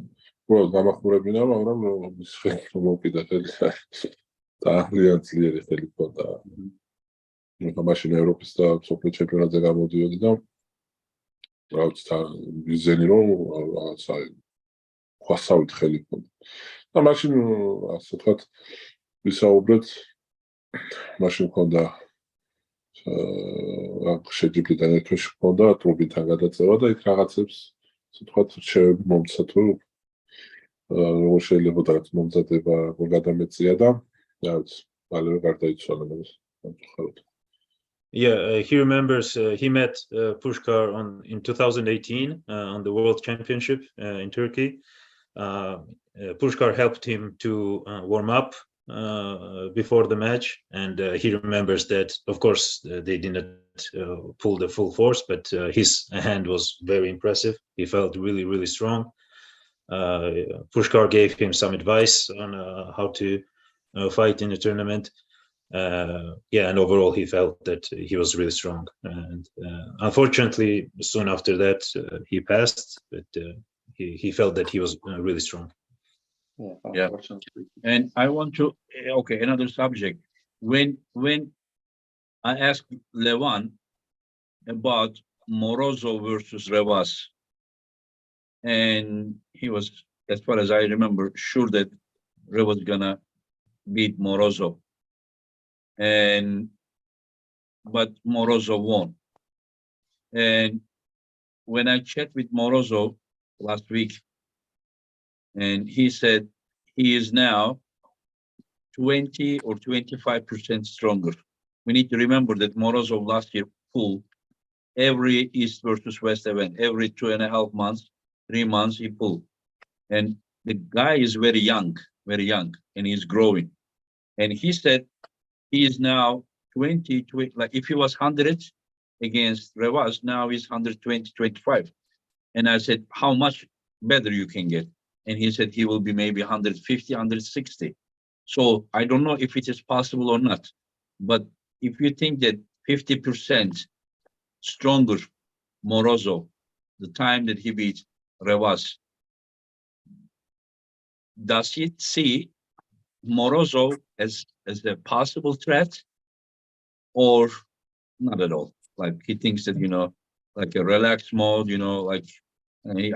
უბრალოდ გამახურებინა, მაგრამ ის ხელი მომკიდა ხელი ძალიან ძლიერი ხელი მქონდა. მაშინ ევროპის და სოფლიო ჩემპიონატზე გამოდიოდი და რაც ვიზენი რომ რაღაცა ხასავით ხელი მქონდა. და მაშინ ასე ვთქვათ ვისაუბრეთ, მაშინ მქონდა შეჯიბრიდან ერთ თვეში მქონდა ტრუბინთან გადაწევა და იქ რაღაცებს ასე ვთქვათ რჩევები მომცა თუ როგორ შეიძლება რაღაც მომზადება როგორ გადამეწია და რაც მალევე გარდაიცვალა მაგას. Yeah, he remembers he met Pushkar in 2018 on the World Championship in Turkey. Pushkar helped him to warm up before the match, and he remembers that, of course, they didn't pull the full force, but his hand was very impressive. He felt really, really strong. Pushkar gave him some advice on how to fight in the tournament. And overall he felt that he was really strong, and unfortunately soon after that he passed, but he felt that he was really strong. Yeah. And I want to another subject. When I asked Levan about Morozov versus Ravas, and he was, as far as I remember, sure that Ravas gonna beat Morozov. But Morozov won. And when I chat with Morozov last week, and he said he is now 20 or 25% stronger. We need to remember that Morozov last year pulled every East versus West event, every 2.5 months, 3 months he pulled. And the guy is very young, and he's growing. And he said he is now 20, like if he was 100 against Ravas, now he's 120, 25. And I said, how much better you can get? And he said he will be maybe 150, 160. So I don't know if it is possible or not. But if you think that 50% stronger Morozov, the time that he beat Ravas, does he see Morozov as a possible threat, or not at all? Like he thinks that, like a relaxed mode, like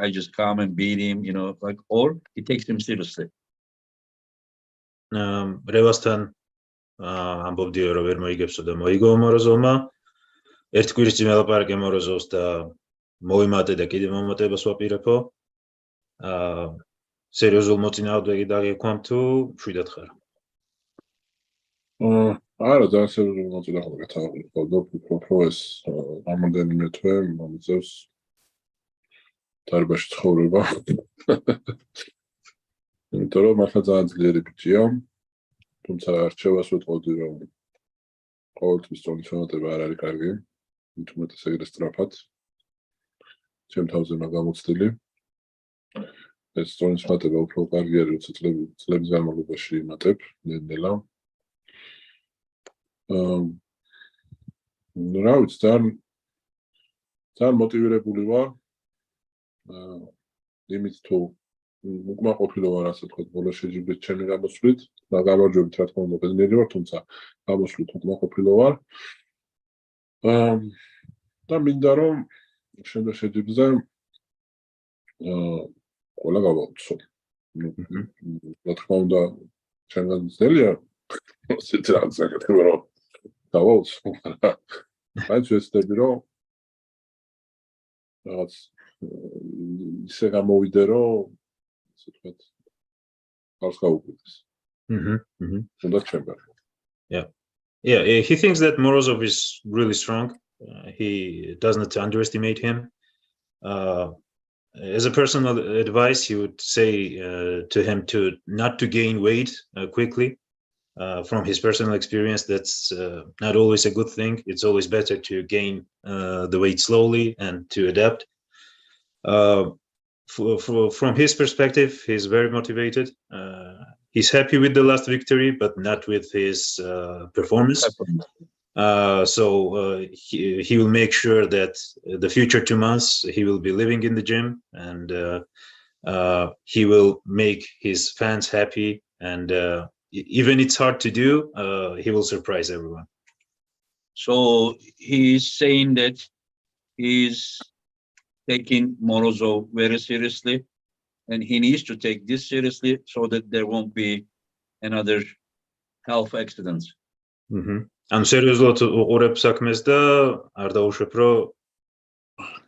I just come and beat him, like, or he takes him seriously. Revastan ამბობდიო რომ ვერ მოიგებსო და მოიგო Morozovმა. ერთ კვირის წინ ელაპარაკე Morozovs და მოიმატე და კიდე მომატებას ვაპირებო. სერიოზულ მოწინააღმდეგე დაგეკვამ თუ შვიდად ხარ? არა, ძალიან სერიოზული მოწინააღმდეგე თავი უფრო ეს რამოდენიმე თვე მომიწევს დარბაზში ცხოვრება. იმიტომ რომ ახლა ძალიან ძლიერი ბიჭია, თუმცა არჩევას ვეთყოდი რომ ყოველთვის წონის მონატება არ არის კარგი, მით უმეტეს ეგრე სწრაფად. ჩემ თავზე მაგ გამოცდილი. ეს წონის მონატება უფრო კარგი არის, როცა წლების განმავლობაში იმატებ ნელა. რა ვიცი, ძალიან მოტივირებული ვარ. იმით თუ უკმაყოფილო ვარ, ასე ვთქვათ, ბოლო შეჯიბრით ჩემი გამოსვლით და გამარჯვებით, რა თქმა უნდა, ბედნიერი ვარ, თუმცა გამოსვლით უკმაყოფილო ვარ. და მინდა რომ შემდეგ შეჯიბრზე ყველა გავაუცხო. რა თქმა უნდა, ჩემგან ძნელია ასეთ რაღაცა გაკეთება, რომ გავაუცხო, მაგრამ მაინც ვეცდები, რომ რაღაც ისე გამოვიდე, რომ ასე ვთქვათ, ხალხს გაუკვირდეს. უნდა ჩემგან. Yeah, he thinks that Morozov is really strong. He does not underestimate him. As a personal advice, he would say to him to not to gain weight quickly. From his personal experience, that's not always a good thing. It's always better to gain the weight slowly and to adapt. From his perspective, he's very motivated. He's happy with the last victory, but not with his performance. So he will make sure that the future 2 months he will be living in the gym, and he will make his fans happy. And even it's hard to do, he will surprise everyone. So he's saying that he's taking Morozov very seriously, and he needs to take this seriously so that there won't be another health accidents. ანუ სერიოზულად უყურებ საქმეს და არ დაუშვებ, რომ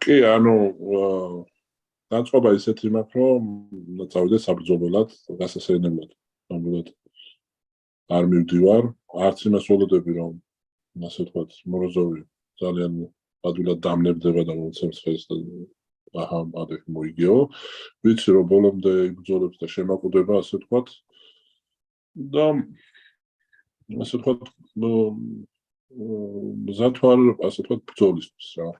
კი, ანუ განწყობა ისეთი მაქვს, რომ წავიდე საბრძოლველად, გასასეირნებლად. ნამდვილად არ მივდივარ, არც იმას ველოდები, რომ ასე ვთქვათ, Morozov-ი ძალიან ადვილად დამნებდება და მომცემს ხელს და აჰა, ადრე მოიგეო. ვიცი, რომ ბოლომდე იბრძოლებს და შემაკვდება, ასე ვთქვათ. და ასე ვთქვათ, მზად ვარ, ასე ვთქვათ, ბრძოლისთვის რა.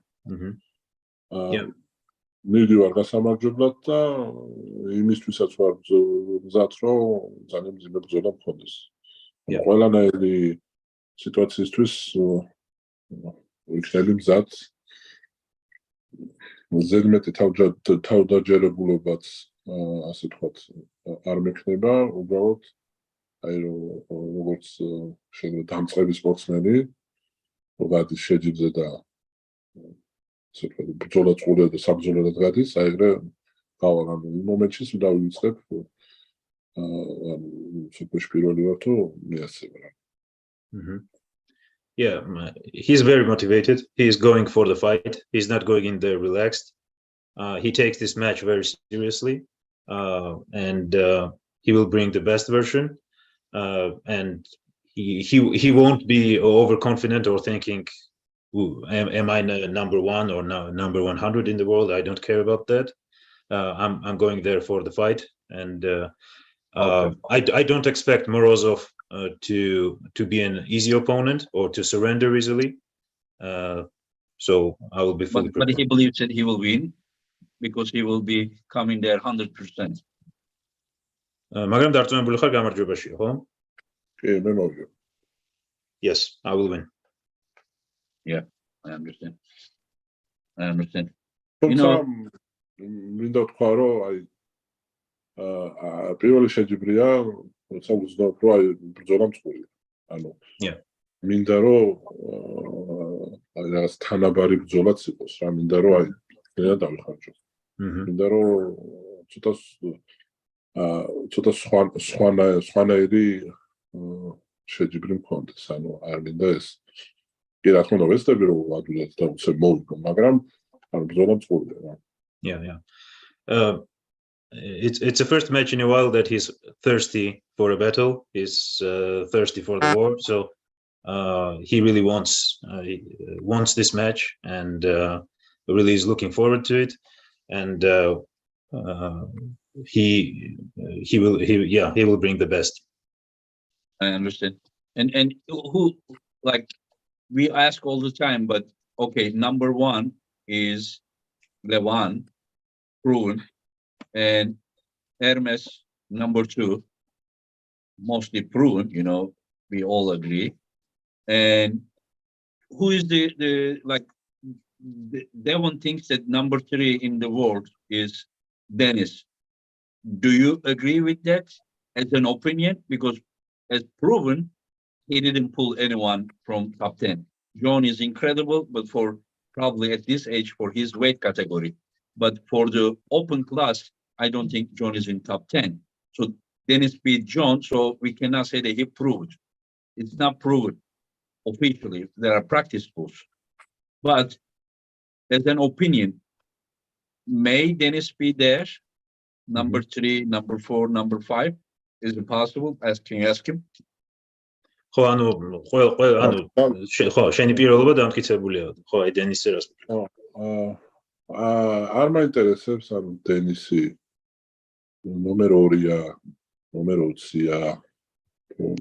მივდივარ გასამარჯვებლად და იმისთვისაც ვარ მზად, რომ ძალიან მძიმე ბრძოლა მქონდეს. ყველანაირი სიტუაციისთვის ვიქნები მზად. ზედმეტი თავდაჯერებულობაც, ასე ვთქვათ, არ მექნება, უბრალოდ აი როგორც შეიძლება დამწყები სპორტსმენი, რომ გადის შეჯიბრზე და ასე ვთქვათ, ბრძოლა წყურია და საბრძოლოდ გადის, აი ეგრე გავალ, ანუ იმ მომენტში დავივიწყებ სუპერში პირველი ვარ თუ მიასება რა. Yeah, he's very motivated. He is going for the fight. He's not going in there relaxed. He takes this match very seriously, and he will bring the best version. And he won't be overconfident or thinking, "Ooh, am I number one or number 100 in the world?" I don't care about that. I'm going there for the fight, and I don't expect Morozov to be an easy opponent or to surrender easily. So I will be fully prepared. But he believes that he will win because he will be coming there 100%. მაგრამ დარწმუნებული ხარ გამარჯვებაში, ხო? კი, მე მოვიდა. Yes, I will win. Yeah, I understand. თუმცა მინდა ვთქვა, რომ აი პირველი შეჯიბრია, როცა უცნობ, რომ აი ბრძოლა მწყურია. ანუ მინდა რომ აი რაღაც თანაბარი ბრძოლაც იყოს რა, მინდა რომ აი რა დავიხარჯო. მინდა რომ ცოტა სხვანაირი შეჯიბრი მქონდეს, ანუ არ მინდა ეს. კი, რა თქმა უნდა, ვეცდები რომ ადვილად და უცებ მოვიგო, მაგრამ ანუ ბრძოლა მწყურია რა. Yeah. It's the first match in a while that he's thirsty for a battle. He's thirsty for the war. So he really wants this match, and really is looking forward to it. And he will bring the best. I understand. And who, like, we ask all the time, but okay, number one is Levan, proven, and Hermes, number two, mostly proven, we all agree. And who is Devon thinks that number three in the world is Dennis. do you agree with that as an opinion? Because as proven, he didn't pull anyone from top 10. John is incredible, but for probably at this age for his weight category. But for the open class, I don't think John is in top 10. So Dennis beat John, so we cannot say that he proved. It's not proven officially. There are practice rules. But as an opinion, may Dennis be there? Number 3, number 4, number 5? Is it possible? Can you ask him? ხო, ანუ ყველა ხო, შენი პიროვნება დამტკიცებულია. ხო, აი დენისზე რას არ მაინტერესებს ანუ დენისი ნომერ 2-ია, ნომერ 20-ია,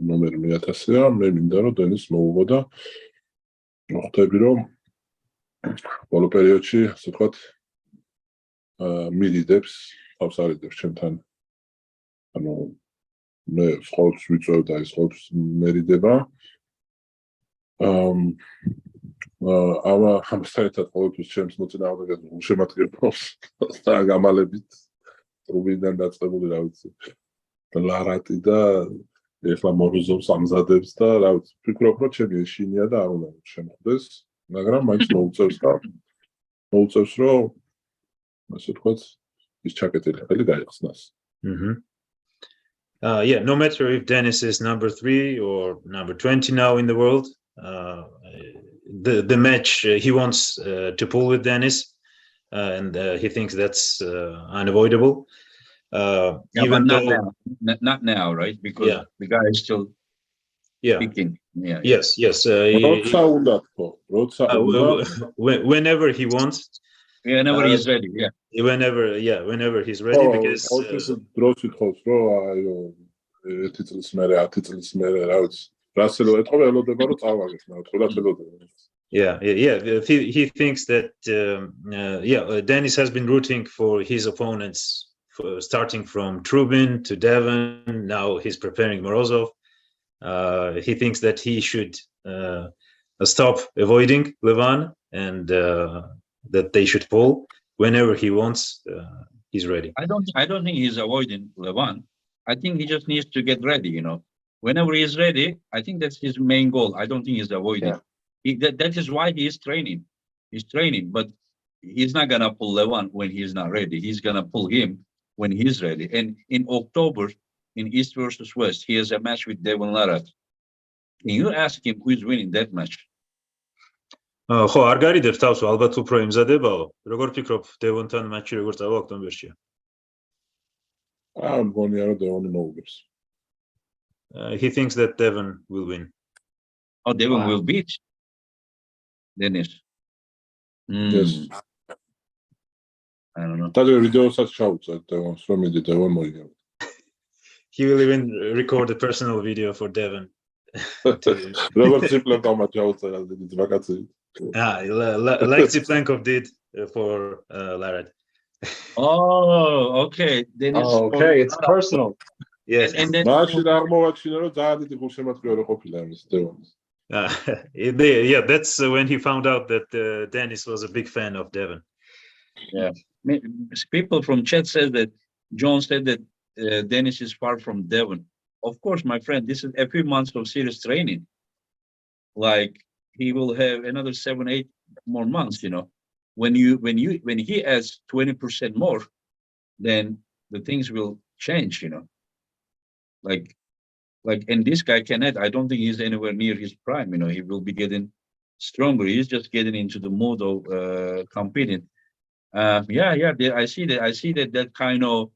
ნომერ 1000-ია, მე მინდა რომ დენის მოუღო და ხვდები რომ ბოლო პერიოდში ასე ვთქვათ მიდიდებს, თავს არიდებს ჩემთან. ანუ მე ხოლმე ვიწევ და ის ხოლმე მერიდება. ამასთან ერთად ყოველთვის ჩემს მოწინააღმდეგეს უშემატკივრებს და გამალებით რუბინიდან დაწყებული რა ვიცი ლარატი და ეხლა მოროზოვს ამზადებს და რა ვიცი ვფიქრობ რომ ჩემი ეშინია და არ უნდა შემოხდეს მაგრამ მაინც მოუწევს რომ ასე ვთქვათ ის ჩაკეტილი ხელი გაიხსნას. Yeah, no matter if Dennis is number 3 or number 20 now in the world, the match he wants to pull with Dennis, and he thinks that's unavoidable. Even though not now, right? Because the guy is still speaking. Yeah. Yes. Whenever he wants. Whenever he's ready. Yeah. Whenever he's ready, because დროს ვითხოვს რომ აიო 1 წლის მერე 10 წლის მერე რა ვიცი რას ელოდება ელოდება რომ წავაგეს ნათხურად ელოდება. He thinks that Dennis has been rooting for his opponents starting from Trubin to Devon. Now he's preparing Morozov. He thinks that he should stop avoiding Levan and that they should pull whenever he wants. He's ready. I don't think he's avoiding Levan. I think he just needs to get ready. Whenever he's ready, I think that's his main goal. I don't think he's avoiding. That is why he is training. He's training, but he's not gonna pull Levan when he's not ready. He's gonna pull him when he's ready. And in October, in East versus West, he has a match with Devon Larat. Can you ask him who is winning that match? ხო, არ გარიდებს თავს, ალბათ უფრო იმზადებაო. როგორ ფიქრობ, დევონთან მატჩი როგორ წავა ოქტომბერში? მგონია რომ დევონი მოუგებს. He thinks that Devon will win. Oh, Devon will beat Dennis. Yes. I don't know. და ვიდეოსაც ჩაუწევ დევონს რომ მიდი დევონ მოიგებს. He will even record a personal video for Devon. როგორც იპლენკო მათ ჩაუწერა დიდი ვაკაცი. Like Ziplenkov did for Larat. Oh, okay. Dennis. Okay, it's personal. Yes. And then მაშინ აღმოვაჩინა რომ ძალიან დიდი გულშემატკივარი ყოფილა ამის დევონის. That's when he found out that Dennis was a big fan of Devon. Yeah, people from chat said that John said that Dennis is far from Devon. Of course, my friend, this is a few months of serious training. Like he will have another 7-8 more months. When he has 20% more, then the things will change. And this guy cannot. I don't think he's anywhere near his prime. He will be getting stronger. He's just getting into the mode of competing. I see that. I see that kind of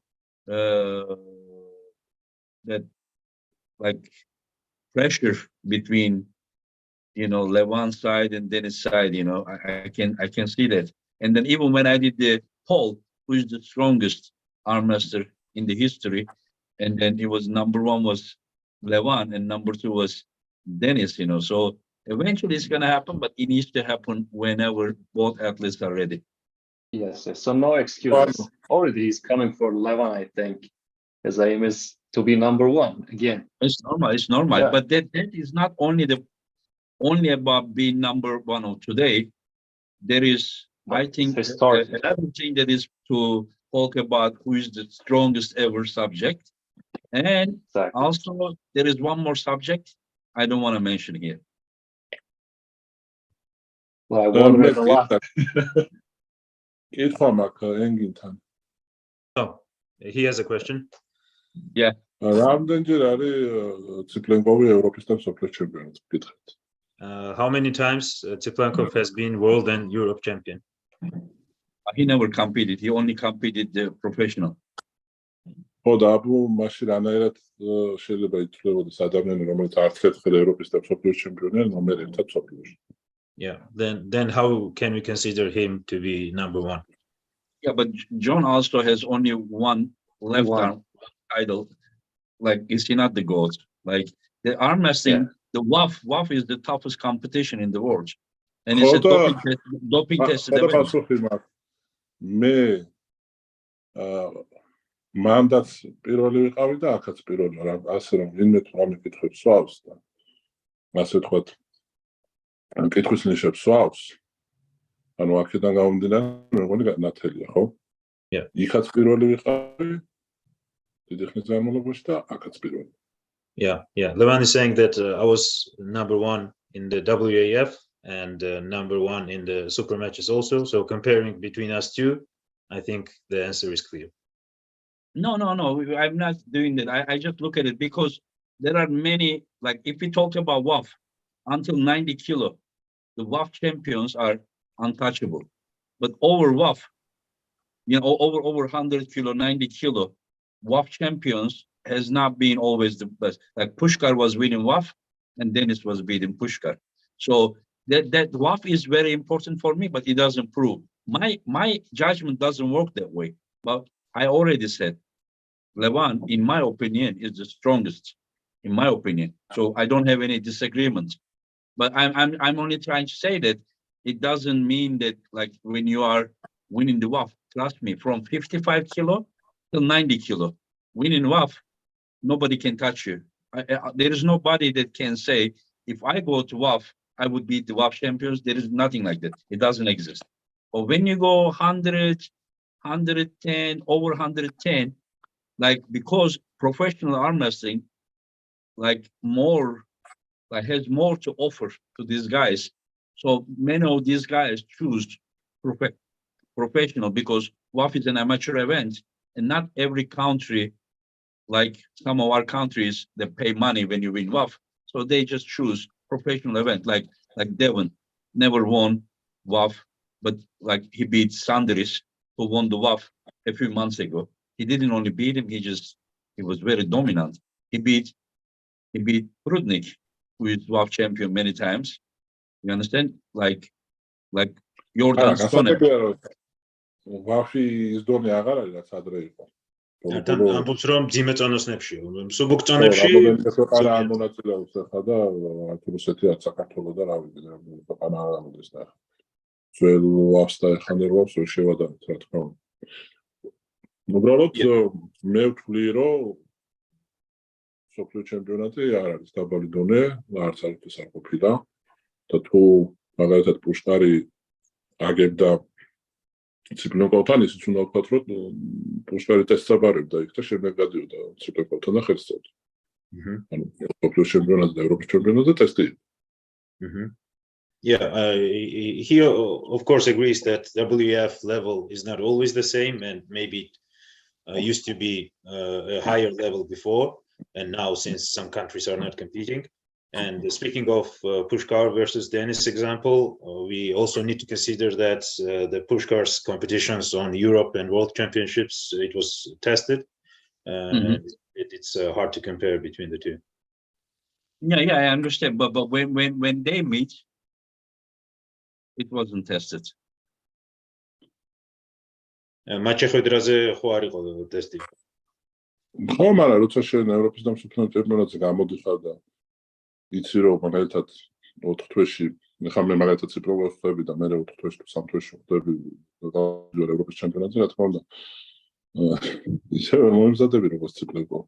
that like pressure between Levan's side and Dennis' side. I can see that. And then even when I did the poll, who is the strongest arm wrestler in the history, and then it was number 1 was Levan and number 2 was Dennis. So eventually it's gonna happen, but it needs to happen whenever both athletes are ready. Yes. So no excuses. Already he's coming for Levan, I think. His aim is to be number 1 again. It's normal. Yeah. But that is not only about being number 1 of today. There is, I think, another thing that is to talk about who is the strongest ever subject. And Exactly. also, there is one more subject I don't want to mention here. Well, I wondered a მე lot. კითხვა მაქვს ენგინთან. Oh, he has a question. რამდენჯერ არის ციკლენკოვი ევროპის და მსოფლიოს ჩემპიონი? გითხეთ. How many times Tsiplankov has been world and Europe champion? He never competed. He only competed the professional. ხო და აბუ მაშინ რანაირად შეიძლება ითვლებოდეს ადამიანი რომელიც არც ერთხელ ევროპის და მსოფლიოს ჩემპიონია ნომერ 1 მსოფლიოში. Yeah. Then how can we consider him to be number one? Yeah, but John also has only one left One. arm title. Like, is he not the GOAT? Like, the arm wrestling, the WAFF is the toughest competition in the world. And it's a doping tested ხო და event. პასუხი მაქვს. მე მანდაც პირველი ვიყავი და აქაც პირველი რა ასე რომ ვინმე თუ რამე კითხებს სვავს და ასე ვთქვათ კითხვის ნიშნებს სვავს ანუ აქედან გამომდინარე მე მგონი ნათელია ხო? Yeah. იქაც პირველი ვიყავი დიდი ხნის განმავლობაში და აქაც პირველი. Yeah. Levan is saying that I was number one in the WAF and number one in the super matches also. So comparing between us two, I think the answer is clear. No, I'm not doing that. I just look at it because there are many, like if we talk about WAFF, until 90 kilo, the WAFF champions are untouchable. But over WAFF, over 100 kilo, 90 kilo, WAFF champions has not been always the best. Like Pushkar was winning WAFF and Dennis was beating Pushkar. So that WAFF is very important for me, but it doesn't prove. My judgment doesn't work that way. But I already said, Levan, in my opinion, is the strongest, in my opinion. So I don't have any disagreements. But I'm only trying to say that it doesn't mean that like when you are winning the WAFF, trust me, from 55 kilo to 90 kilo, winning WAFF, nobody can touch you. There is nobody that can say, if I go to WAFF, I would beat the WAFF champions. There is nothing like that. It doesn't exist. But when you go 100, 110, over 110, like because professional arm wrestling, like has more to offer to these guys. So many of these guys choose professional because WAFF is an amateur event, and not every country, like some of our countries, they pay money when you win WAFF. So they just choose professional event. Like Devon never won WAFF, but like he beat Sandris, who won the WAFF a few months ago. He didn't only beat him, he was very dominant. He beat Rudnik, who is WAFF champion many times. You understand? Like Jordan Stoner. WAFF is doing აღარ არის რაც ადრე იყო. ამბობს რომ ძიმე წონოსნებში, მსუბუქ წონებში ქვეყანა არ მონაწილეობს ახლა და რუსეთი არ საქართველოს და რა ვიცი ქვეყანა არ ამოდის და ძველ WAFF-ს და ეხანერვავს ვერ შევადაროთ რა თქმა უნდა. უბრალოდ მე ვთვლი რომ მსოფლიო ჩემპიონატი არ არის დაბალი დონე და არც არაფერს არ ყოფილა და თუ მაგალითად პუშკარი აგებდა ციკლენკოვთან ისიც უნდა ვთქვათ რომ პუშკარი ტესტს აბარებდა იქ და შემდეგ გადიოდა ციკლენკოვთან და ხელს წევდა. ანუ მსოფლიო ჩემპიონატი და ევროპის ჩემპიონატი ტესტი. Yeah, he of course agrees that WAF level is not always the same and maybe used to be a higher level before, and now since some countries are not competing. And speaking of Pushkar versus Dennis example, we also need to consider that the Pushkar's competitions on Europe and World Championships, it was tested. It's hard to compare between the two. Yeah, I understand. But when they meet, it wasn't tested. მაჩეხვედრაზე ხო არ იყო ტესტი? ხო, მაგრამ როცა შენ ევროპის და მსოფლიო ჩემპიონატზე გამოდიხარ და იცი რომ მაგალითად 4 თვეში, ხა მე მაგალითად ციკლენკოვს ხვდები და მე 4 თვეში თუ 3 თვეში ხვდები ევროპის ჩემპიონატზე, რა თქმა უნდა. ისევ მომიმზადები როგორც ციკლენკოვ.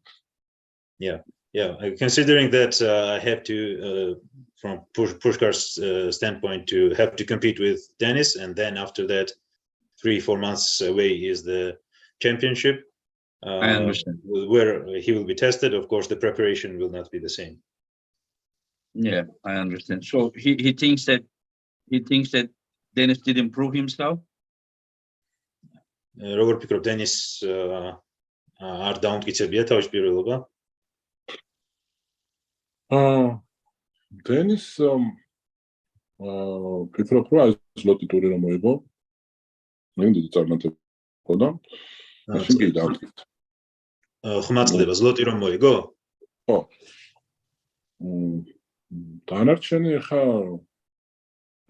Yeah, considering that I have to, from Pushkar's standpoint, to have to compete with Dennis, and then after that, 3-4 months away is the championship, I understand. where he will be tested. Of course, the preparation will not be the same. Yeah, I understand. So he thinks that Dennis didn't prove himself. როგორ ფიქრობ, დენის არ დაუნტკიცებია თავის პირველობა? დენის ფიქრობ, რომ ეს ლოტი ტური რომ მოიგო, ნამდვილად წარმატება და მაშინ კი დაამტკიცდა. ხმაწყდება ზლოტი რომ მოიგო? ხო. დანარჩენი ხა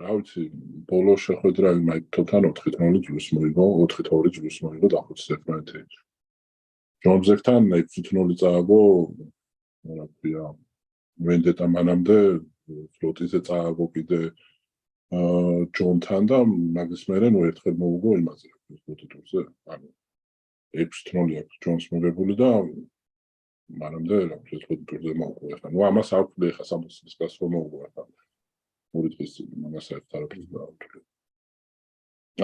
რა ვიცი, ბოლო შეხვედრა მაიკლთან 4-0 ჯგუფს მოიგო, 4-2 ჯგუფს მოიგო დახოცეთ. ჯონზებთან 6-0 წააგო, რა ქვია, ვენდეტა მანამდე ფლოტიზე წააგო კიდე ჯონთან და მაგის მერე ნუ ერთხელ მოუგო იმაზე, ფლოტი ტურზე. ანუ 6-0 აქვს ჯონს მოგებული და მანამდე რა ქვია, ფლოტი ტურზე მოუგო. ახლა ნუ ამას აქვს ხა 60 წლის გასვლა მოუგო ახლა. ორი დღის მაგას არაფერს დაავდრე.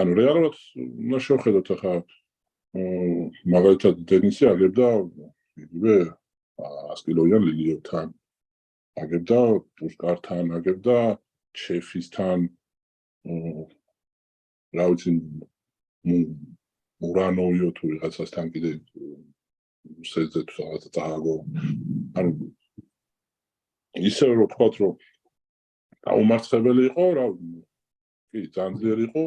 ანუ რეალურად უნდა შევხედოთ ახლა მაგალითად დენისი აგებდა იგივე 100 კილოიან ლილიევთან, აგებდა პუშკართან, აგებდა ჩეფისთან, რა ვიცი მურანოვიო თუ რაღაცასთან კიდე სეძე თუ რაღაცა წააგო. ანუ ისე რომ ვთქვათ, რომ დაუმარცხებელი იყო, რა კი ძალიან ძლიერი იყო,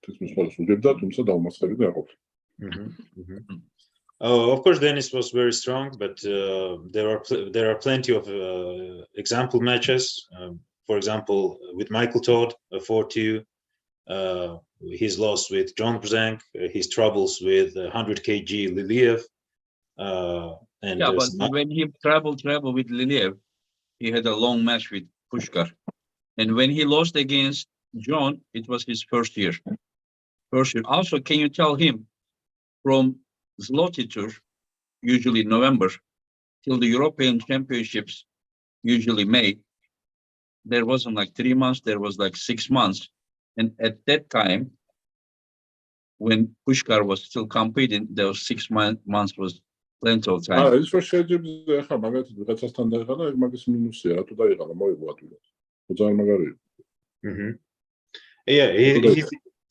თითქმის ყველას უგებდა, თუმცა დაუმარცხებელი არ ყოფილა. Of course, Dennis was very strong, but there are plenty of example matches. For example, with Michael Todd, 4-2, his loss with John Brzank, his troubles with 100 kg Liliev. And Yeah, but when he traveled with Liliev, he had a long match with Pushkar. And when he lost against John, it was his first year. Also, can you tell him from Zloty Tour, usually November, till the European Championships, usually May, there wasn't like 3 months, there was like 6 months. And at that time, when Pushkar was still competing, those 6 months was plenty of time. ის რომ შეიძლება ახლა მაგათი ვიღაცასთან დაიღალა, ეგ მაგის მინუსია, რატო დაიღალა, მოიგო ატვილად. ძალიან მაგარი იყო.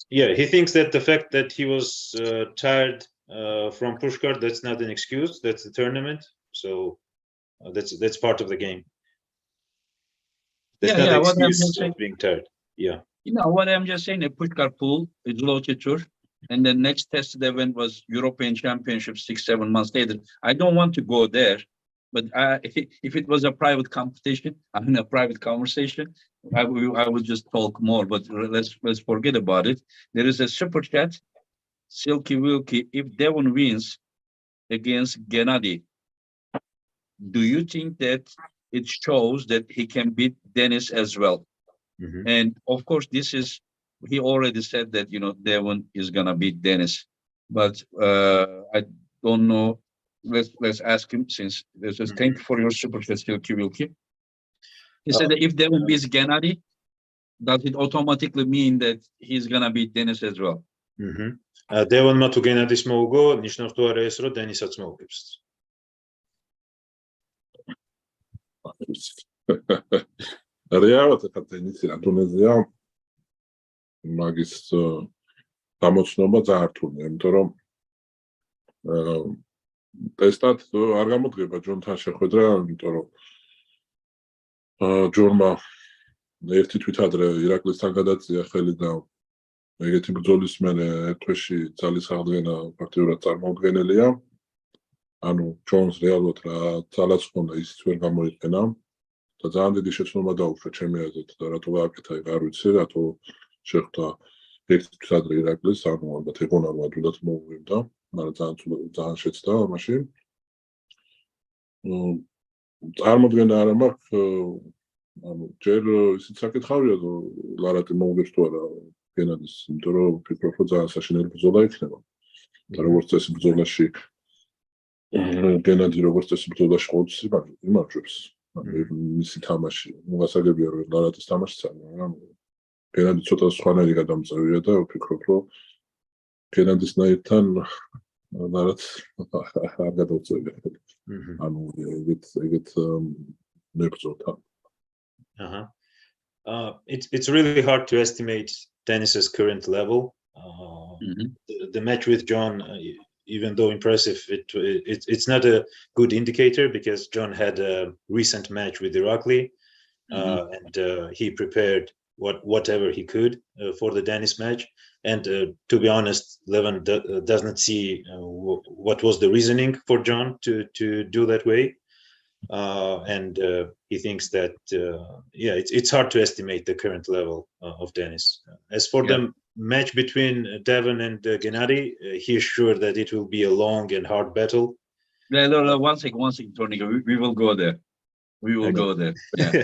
Yeah, he thinks that the fact that he was tired from Pushkar, that's not an excuse, that's the tournament. So that's part of the game. That's not an excuse of being tired. Yeah. You know what I'm just saying, a Pushkar pool, a Zloty Tour, and the next tested event was European Championship 6-7 months later. I don't want to go there, but if it was a private competition, I mean a private conversation, I would just talk more, but let's forget about it. There is a super chat, Silky Wilkie, if Devon wins against Gennady, do you think that it shows that he can beat Dennis as well? And of course, he already said that, Devon is gonna beat Dennis, but I don't know. Let's ask him, since this is thank you for your super chat, Silky Wilkie. He said that if Devon beats Gennady, does it automatically mean that he's gonna beat Dennis as well? Devon-მა თუ გენადის მოუგო, ნიშნავს თუ არა ეს, რომ დენისაც მოუგებს. რეალურად ახლა დენისი რატონეზია მაგის გამოჩნობა ძალიან რთულია, იმიტომ რომ ტესტად არ გამოდგება ჯონთან შეხვედრა, იმიტომ რომ ჯონმა ერთი თვით ადრე ირაკლისთან გადაწია ხელი და ეგეთი ბრძოლის მერე ერთ თვეში ძალის აღდგენა ფაქტიურად წარმოუდგენელია. ანუ ჯონს რეალურად რა ძალაც ჰქონდა, ისიც ვერ გამოიყენა და ძალიან დიდი შეცდომა დაუშვა ჩემი აზრით და რატო გააკეთა ეგ არ ვიცი, რატო შეხვდა ერთი თვით ადრე ირაკლის, ანუ ალბათ ეგონა რომ ადვილად მოუღებდა, მაგრამ ძალიან შეცდა მაშინ. წარმოდგენა არ მაქვს, ანუ ჯერ ისიც საკითხავია, რომ ლარატი მოუგებს თუ არა გენადის, იმიტომ რომ ფიქრობ, რომ ძალიან საშინელი ბრძოლა იქნება. და როგორც წესი ბრძოლაში გენადი როგორც წესი ბრძოლაში ყოველთვის იმარჯვებს. მისი თამაში, გასაგებია რომ ლარატის თამაშიც არის, მაგრამ გენადი ცოტა სხვანაირი გადამწევია და ვფიქრობ, რომ გენადისნაირთან რაც არ გადავწევი. Mhm. ანუ ეგეთ მებრძოლთან. It's really hard to estimate Dennis's current level. The match with John, even though impressive, it's not a good indicator because John had a recent match with Iraqli, and he prepared whatever he could for the Dennis match. And to be honest, Levan does not see what was the reasoning for John to do that way. And he thinks that it's hard to estimate the current level of Dennis. As for the match between Devon and Gennady, he is sure that it will be a long and hard battle. No, one second, Tony. We will go there. We will go there. Yeah,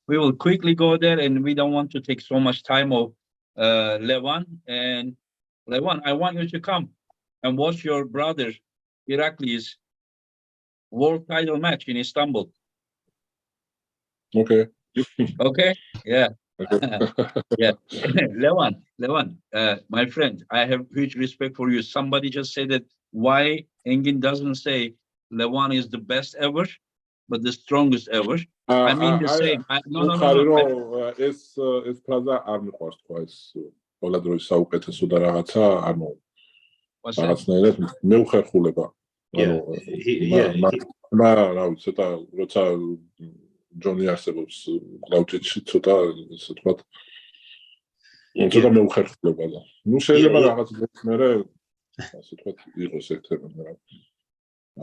we will quickly go there, and we don't want to take so much time of Levan. And Levan, I want you to come and watch your brother Iraqli's world title match in Istanbul. Okay. Okay? Yeah. Okay. Yeah. Levan, my friend, I have huge respect for you. Somebody just said that why Engin doesn't say Levan is the best ever, but the strongest ever. I mean the same. No. ეს ფრაზა არ მიყვარს თქვა ეს ყველა დროის საუკეთესო და რაღაცა, ანუ რაღაცნაირად მეუხერხულება. ანუ რა ვიცი, ცოტა როცა ჯონი არსებობს კლაუჭეთში, ცოტა ესე ვთქვათ, ცოტა მეუხერხულება და ნუ შეიძლება რაღაც მერე ასე ვთქვათ იყოს ერთმანეთთან რა.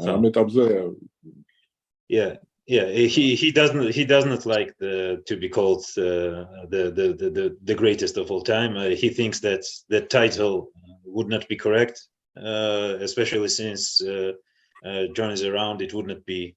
ამ ეტაპზე he does not like to be called the greatest of all time. He thinks that the title would not be correct, especially since John is around. It would not be.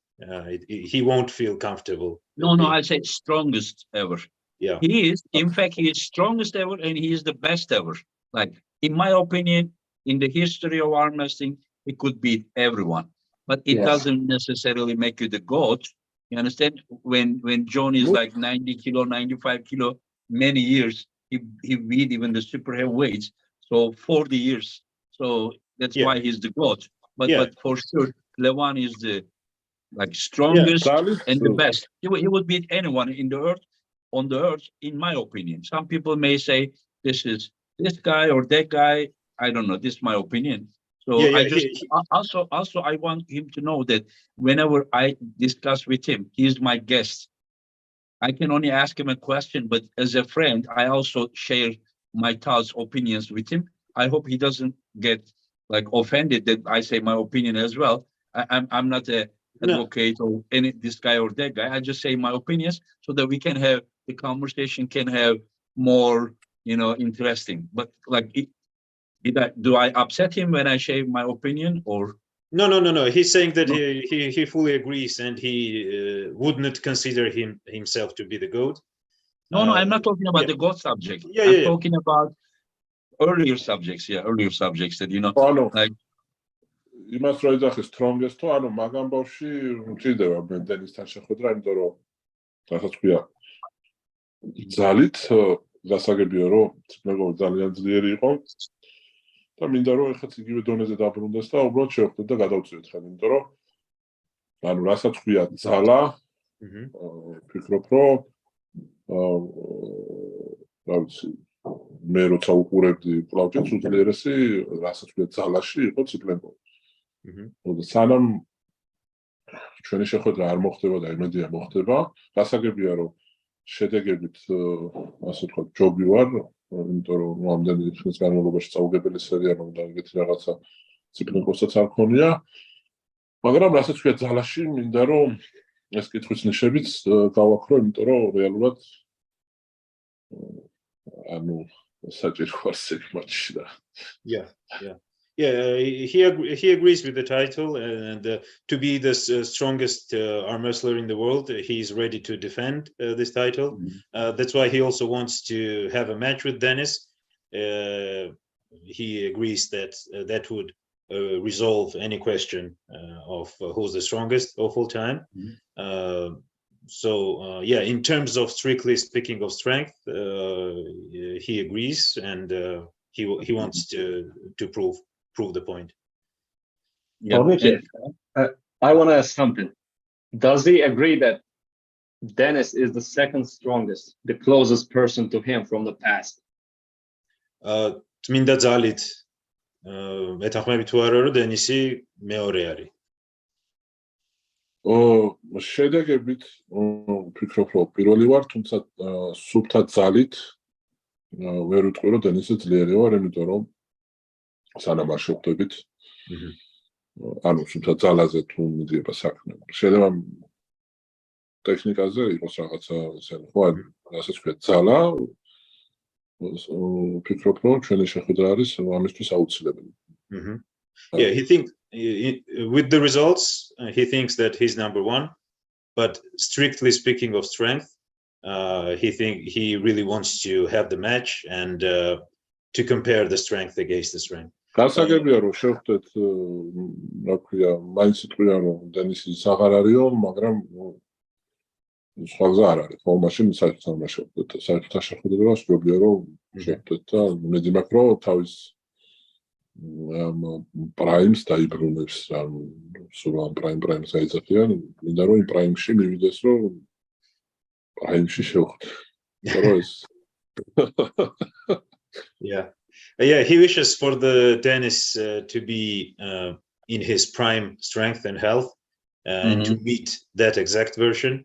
He won't feel comfortable. No, I say strongest ever. Yeah, he is. In fact, he is strongest ever, and he is the best ever. Like in my opinion, in the history of arm wrestling, it could beat everyone. But it doesn't necessarily make you the GOAT. You understand? When John is like 90 kilo, 95 kilo, many years, he beat even the super heavyweights. So 40 years. So that's why he's the GOAT. But for sure, Levan is the strongest and the best. He would beat anyone on the earth, in my opinion. Some people may say this is this guy or that guy. I don't know. This is my opinion. So also I want him to know that whenever I discuss with him, he is my guest. I can only ask him a question, but as a friend, I also share my thoughts, opinions with him. I hope he doesn't get offended that I say my opinion as well. I'm not a advocate or this guy or that guy. I just say my opinions so that we can have the conversation can have more, interesting. But do I upset him when I share my opinion or? No. He's saying that he fully agrees and he would not consider himself to be the GOAT. No, I'm not talking about the GOAT subject. I'm talking about earlier subjects. Yeah, earlier subjects that იმას რო ეძახის strongest-ო, ანუ მაგამ ბავშვი მჭირდება ბენდენისთან შეხვედრა, იმიტომ რომ რასაც ქვია ძალით გასაგებია რომ მეგობარი ძალიან ძლიერი იყო და მინდა რომ ეხაც იგივე დონეზე დაბრუნდეს და უბრალოდ შევხვდეთ და გადავწევით ხელ, იმიტომ რომ ანუ რასაც ქვია ძალა, ფიქრობ რომ რა ვიცი მე როცა უყურებდი კლავჭენს უძლიერესი რასაც ქვია ძალაში იყო ციკლენკო. სანამ ჩვენი შეხვედრა არ მოხდება და იმედია მოხდება, გასაგებია რომ შედეგებით ასე ვთქვათ ჯობი ვარ, იმიტომ რომ ამდენი ხნის განმავლობაში წაუგებელი არ უნდა ეგეთი რაღაცა ციკლენკოსაც არ ქონია, მაგრამ რასაც ქვია ძალაში მინდა რომ ეს კითხვის ნიშებიც გავაქრო, იმიტომ რომ რეალურად ანუ საჭირო არის ეს მატჩი და he agrees with the title and to be the strongest arm wrestler in the world, he's ready to defend this title. That's why he also wants to have a match with Dennis. He agrees that that would resolve any question of who's the strongest of all time. In terms of strictly speaking of strength, he agrees and he wants to prove the point. Yeah. Torniche, I want to ask something. Does he agree that Dennis is the second strongest, the closest person to him from the past? წმინდა ძალით მეთანხმები თუ არა რომ დენისი მეორე არის. შედეგებით ვფიქრობ რომ პირველი ვარ, თუმცა სუფთა ძალით ვერ ვიტყვი რომ დენისი ძლიერი ვარ, იმიტომ რომ სანამ არ შევხვდებით ანუ სუფთა ძალაზე თუ მიდიება საქმე. შეიძლება ტექნიკაზე იყოს რაღაცა ისე, ხო, ასე ვთქვათ, ძალა ვფიქრობ რომ ჩვენი შეხვედრა არის ამისთვის აუცილებელი. Yeah, with the results, he thinks that he's number one, but strictly speaking of strength, he really wants to have the match and to compare the strength against the strength. გასაგებია რომ შევხვდეთ, რა ქვია, მაინც იტყვია რომ დენისი აღარ არისო, მაგრამ სხვა გზა არ არის. ხო, მაშინ საერთოდ არ შევხვდეთ. საერთოდ არ შეხვდებით, ვსწრებია რომ შევხვდეთ და მეძი მაქვს რომ თავის პრაიმს დაიბრუნებს, ანუ სულ ამ პრაიმს აიძახიან, მინდა რომ იმ პრაიმში მივიდეს, რომ პრაიმში შევხვდე. Yeah, he wishes for the Dennis to be in his prime strength and health and to meet that exact version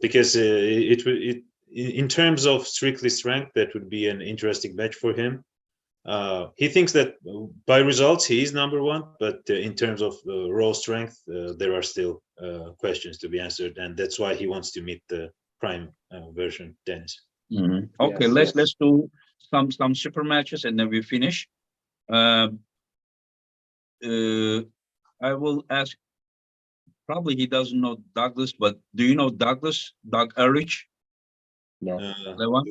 because in terms of strictly strength, that would be an interesting match for him. He thinks that by results he is number one, but in terms of raw strength, there are still questions to be answered, and that's why he wants to meet the prime version, Dennis. Okay, Yes, let's do some super matches and then we finish. I will ask. Probably he doesn't know Douglas, but do you know Douglas? Doug Arif? No. Levan?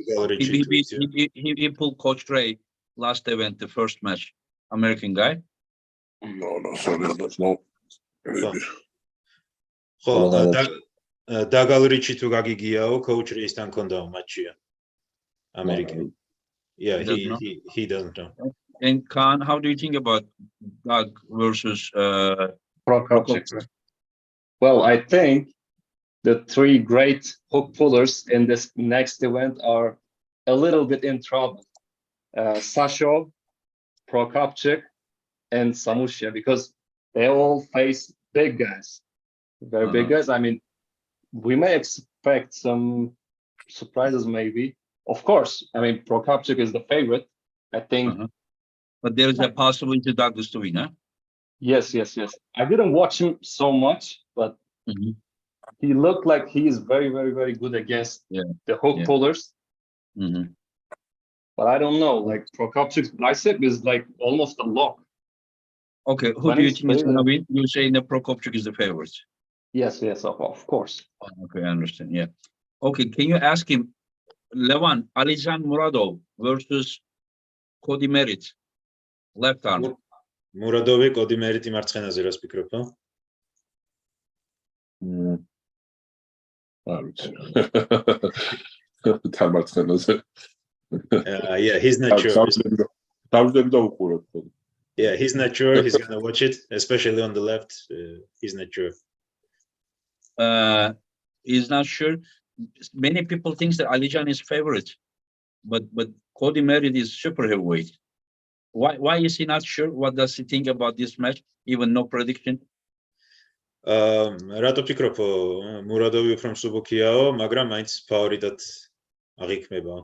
He pulled Coach Ray last event, the first match. American guy. No, sorry, that's not. ხო, დაგალრიჩი თუ გაგიგიაო, Coach Ray-სთან ქონდაო მატჩია. American. Yeah, he doesn't know. And Khan, how do you think about Doug versus Prokopchik. Well, I think the three great hook pullers in this next event are a little bit in trouble. Sashov, Prokopchik, and Samushya, because they all face big guys, very big guys. I mean, we may expect some surprises, maybe. Of course, I mean, Prokopchik is the favorite, I think. But there is a possibility Douglas to win, huh? Yes. I didn't watch him so much, but he looked like he is very, very, very good against the hook pullers. But I don't know, like Prokopchik's bicep is like almost a lock. Okay, who do you think is going to win? You're saying that Prokopchik is the favorite. Yes, of course. Okay, I understand, yeah. Okay, can you ask him, Levan, Alizan Muradov versus Cody Merritt, left arm. Muradovi, Cody Merritt მარცხენაზე რას ფიქრობ, ხო? თან მარცხენაზე. Yeah, he's not sure. დავდები და უყურებ. Yeah, he's not sure. He's going to watch it, especially on the left. He's not sure. He's not sure. Many people think that Alijan is favorite, but Cody Merritt is super heavyweight. Why is he not sure? What does he think about this match? Even no prediction. რატო ფიქრობ, მურადოვი უფრო მსუბუქიაო, მაგრამ მაინც ფავორიტად აღიქმება.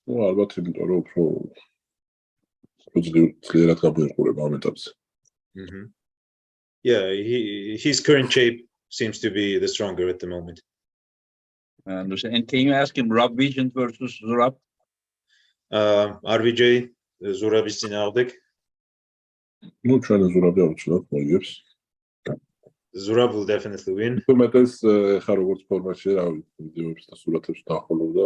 ალბათ იმიტომ რომ უფრო ძლიერად გამოიყურება ამ ეტაპზე. Yeah, his current shape seems to be the stronger at the moment. I understand. And can you ask him Rob Vision versus Zurab? RVJ, Zurabis წინააღმდეგ. ნუ ჩვენ ზურაბი აუჩნდათ მოიგებს. Zurab will definitely win. უმეტეს ხარ როგორც ფორმაში რა ვიდეოებს და სურათებს დაახოლო და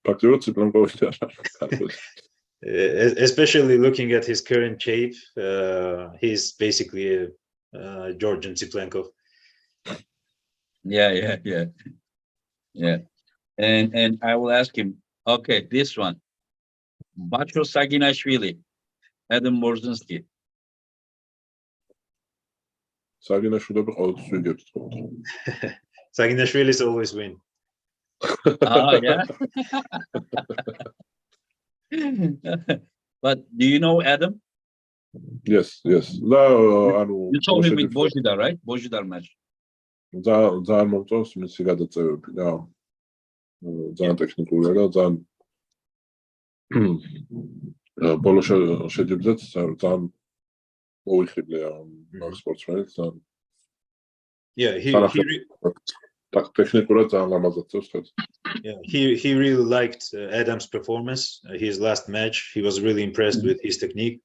პრაქტიკულად ციპლენკოვი არა. Especially looking at his current shape, he's basically Georgian Tsiplenkov. Yeah. And I will ask him, okay, this one, Bacho Saginashvili, Adam Borzinski. საგინაშვილები ყოველთვის ვიგებთ თქო. Saginashvili always win. Ah, yeah. But do you know Adam? Yes, yes. და ანუ You told me with Bojidar, right? Bojidar match. ძალიან მომწონს მისი გადაწევები და ძალიან ტექნიკურია და ძალიან ბოლო შეჯიბრზეც ძალიან მოიხიბლია მაგ სპორტსმენს და Yeah, ტექნიკურად ძალიან ლამაზად წევს. yeah, he really liked Adam's performance. His last match, he was really impressed with his technique,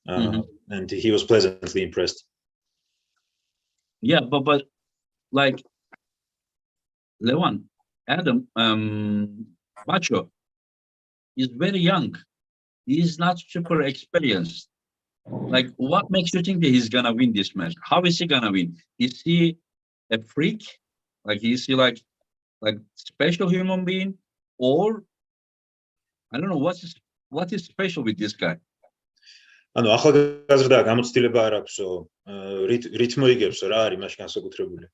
and he was pleasantly impressed. Yeah, but like Levan, Adam, Bacho is very young. He's not super experienced. Like, what makes you think that he's gonna win this match? How is he gonna win? Is he a freak? Like, is he like special human being, or I don't know what is special with this guy? ანუ ახალგაზრდა გამოცდილება არ აქვსო, რითმო იგებსო, რა არის მაშინ განსაკუთრებული?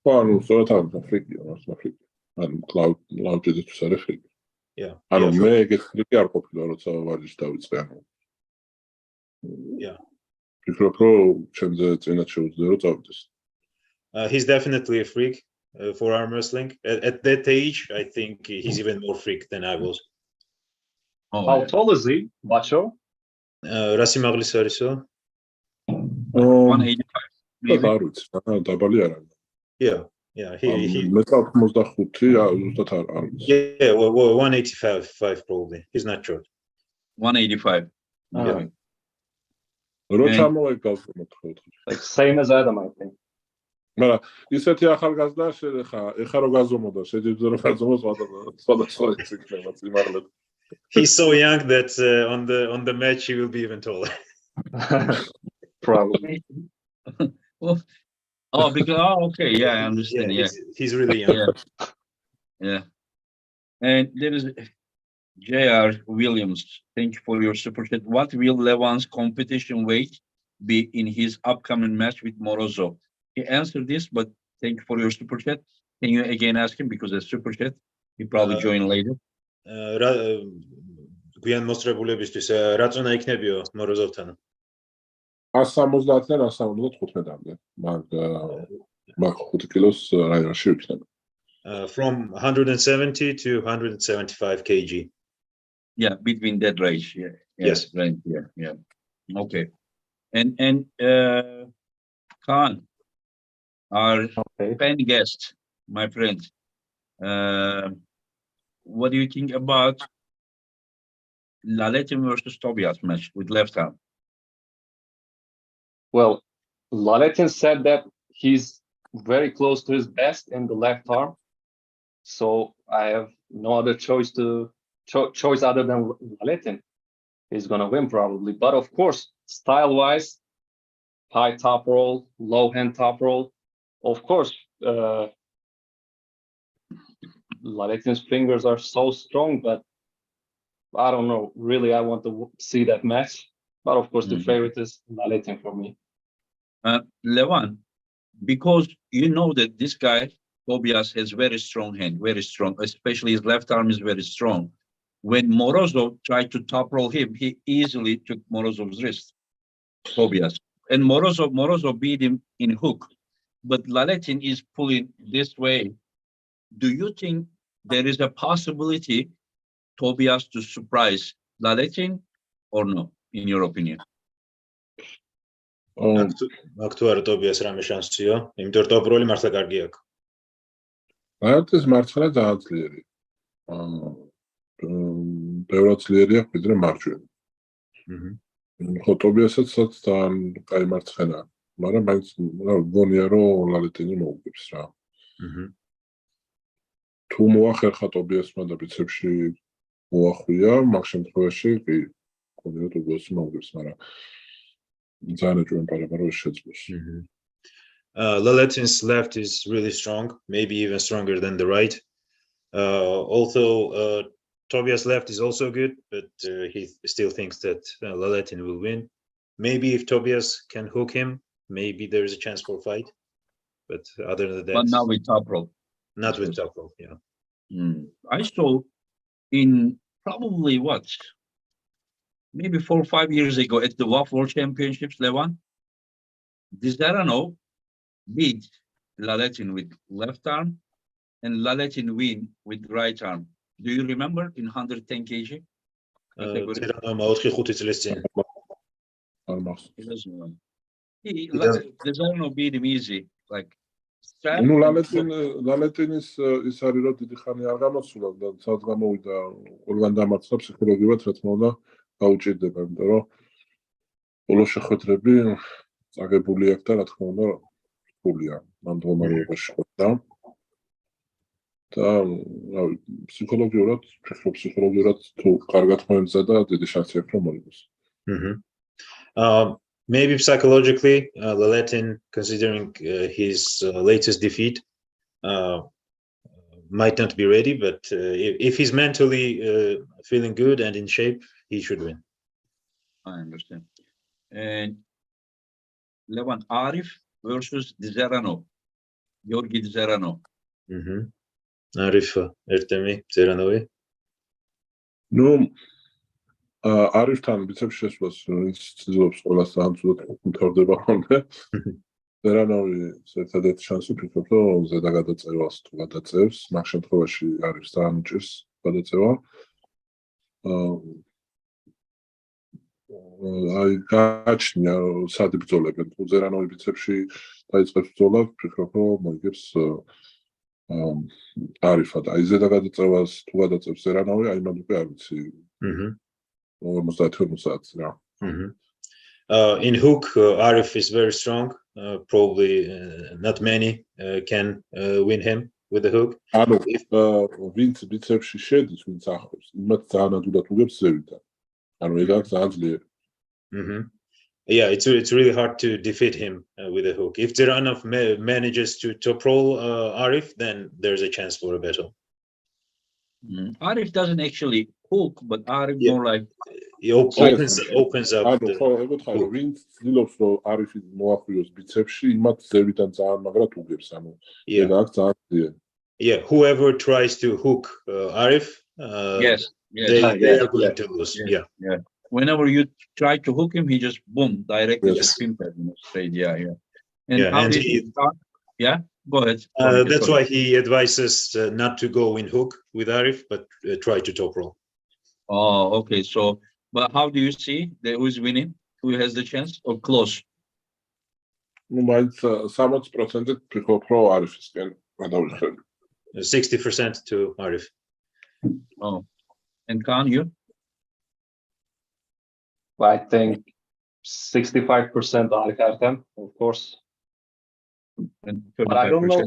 ხო, ანუ სწორად არის აფრიკია, აფრიკა. ანუ კლაუდიძისთვის არის ფრიკი. Yeah. ანუ მე ეგეთ ფრიკი არ ყოფილა, როცა ვარჯიშს დავიწყე, ანუ. Yeah. ფიქრობ, რომ ჩემზე წინათ შეუძლია რომ წავიდეს. He's definitely a freak for arm wrestling. At that age, I think he's even more freak than I was. Oh, How yeah. tall is he, Bacho? რა სიმაღლის არისო? 185. Maybe. არ ვიცი, დაბალი არ არის. Yeah, he მე 85, ზუსტად არ ვიცი. yeah, well, 185 probably. He's not short. 185. Yeah. რო ჩამოვეკავს მოთხოვთ. Like same as Adam, I think. მაგრამ ისეთი ახალგაზრდა ეხა რო გაზომოდა, შეჯიბზე რო გაზომოს სხვადასხვა იქნება სიმაღლე. He's so young that on the match he will be even taller. Probably. Okay, yeah, I understand. Yeah, he's really young. yeah. And there is J.R. Williams. Thank you for your super chat. What will Levan's competition weight be in his upcoming match with Morozov? He answered this, but thank you for your super chat. Can you again ask him because it's super chat? He probably join later. გვიან მოსწრებულებისთვის რა წონა იქნებიო მოროზოვთან? 170-დან 175-მდე. მაგ 5 კილოს რაიონში იქნება. From 170 to 175 kg. Yeah, between that range. Yeah. Yes. Right. Yeah. Okay. And Khan, our fan guest, my friend. What do you think about Laletin versus Tobias match with left arm? Well, Laletin said that he's very close to his best in the left arm, so I have no other choice other than Laletin. He's gonna win probably, but of course, style-wise, high top roll, low hand top roll. Of course, Laletin's fingers are so strong, but I don't know. Really, I want to see that match. But of course, the favorite is Laletin for me. Levan, because you know that this guy, Tobias, has very strong hand, very strong, especially his left arm is very strong. When Morozov tried to top roll him, he easily took Morozov's wrist, Tobias. And Morozov beat him in hook. But Laletin is pulling this way. Do you think there is a possibility Tobias to surprise Laletin or no, in your opinion? აქ თუ არა ტობიას რამე შანსია, იმიტომ რომ ტოპ როლი მართლა კარგი აქვს. აერთის მარცხენა ძალიან ძლიერი. ბევრად ძლიერია ვიდრე მარჯვენა. ხო, ტობიასაც ძალიან კაი მარცხენა, მაგრამ მაინც გონია რომ ლალეტინი მოუგებს რა. თუ მოახერხა ტობიასმა და ბიცეპსში მოახვია, მაგ შემთხვევაში კი გონია ტობიასი მოუგებს, მაგრამ ძალიან ეჭვმეპარება რომ შეძლოს. Laletin's left is really strong, maybe even stronger than the right. Although Tobias left is also good, but he still thinks that Laletin will win. Maybe if Tobias can hook him, maybe there is a chance for a fight. But other than that, But now with top rope. not with top rope. Yeah. I saw in probably what, maybe 4 or 5 years ago at the WAFF World Championships, Levan, Dizerano beat Laletin with left arm and Laletin win with right arm. Do you remember in 110 kg? category? არ მახსოვს. He doesn't know. He doesn't. Dizerano beat him easy. Like, ნუ ლალეტინის ის არის რომ დიდი ხანი არ გამოსულა და სადღაც გამოვიდა ყველგან დამარცხდა ფსიქოლოგიურად რა თქმა უნდა გაუჭირდება იმიტომ რომ ბოლო შეხვედრები წაგებული აქვს და რა თქმა უნდა ფულია მან მდგომარეობაში ყოფნა და ფსიქოლოგიურად თუ კარგად მოემზადა დიდი შანსი აქვს რომ მოიგოს. Maybe psychologically, Laletin, considering his latest defeat, might not be ready. But if he's mentally feeling good and in shape, he should win. I understand. And Levan, Arif versus Dizerano. Georgi Dizerano. Arif, Ertemi, Zeranovi. ნუ არიფთან ბიცეპს შესვლას ის ცდილობს ყველას ამცუდად მთავრდება ხოლმე. ზერანოვი ერთადერთი შანსი ვფიქრობ რომ ზედაგადაწევას თუ გადაწევს, მაგ შემთხვევაში არის ძალიან უჭირს გადაწევა. აი გააჩნია სად იბრძოლებენ. თუ ზერანოვი ბიცეპსში დაიწყებს ბრძოლა, ვფიქრობ რომ მოიგებს არიფად. აი ზედაგადაწევას თუ გადაწევს ზერანოვი, აი მან უკვე არ ვიცი. Almost at 2 now. In hook, Arif is very strong. Probably not many can win him with the hook. Vince bicepsში შედის, ვინც ახლავს. იმათ ძალიან ადვილად უგებს ზევიდან. ანუ ეგ ძალიან ძლიერი. Yeah, it's really hard to defeat him with a hook. If Zeranov manages to top roll Arif, then there's a chance for a battle. Arif doesn't actually hook, but Arif more like he opens up. ანუ ხო ეგოთხარ რომ ვინც ცდილობს რომ არიფი მოახვიოს ბიცეპსში, იმათ ზევიდან ძალიან მაგრად უგებს, ანუ ეგ აქ ძალიან ძლიერი. Yeah, whoever tries to hook Arif, yes, they are going to lose. Yeah. Whenever you try to hook him, he just boom directly just pinpad straight. Yeah. And go ahead. That's why he advises not to go in hook with Arif, but try to top roll. Oh, okay. So, but how do you see who is winning? Who has the chance or close? ნუ მაინც 60% ვფიქრობ რომ არიფისკენ გადავიხები. 60% to Arif. Oh, and Khan, you? I think 65% Arif Ertem, of course. But I don't know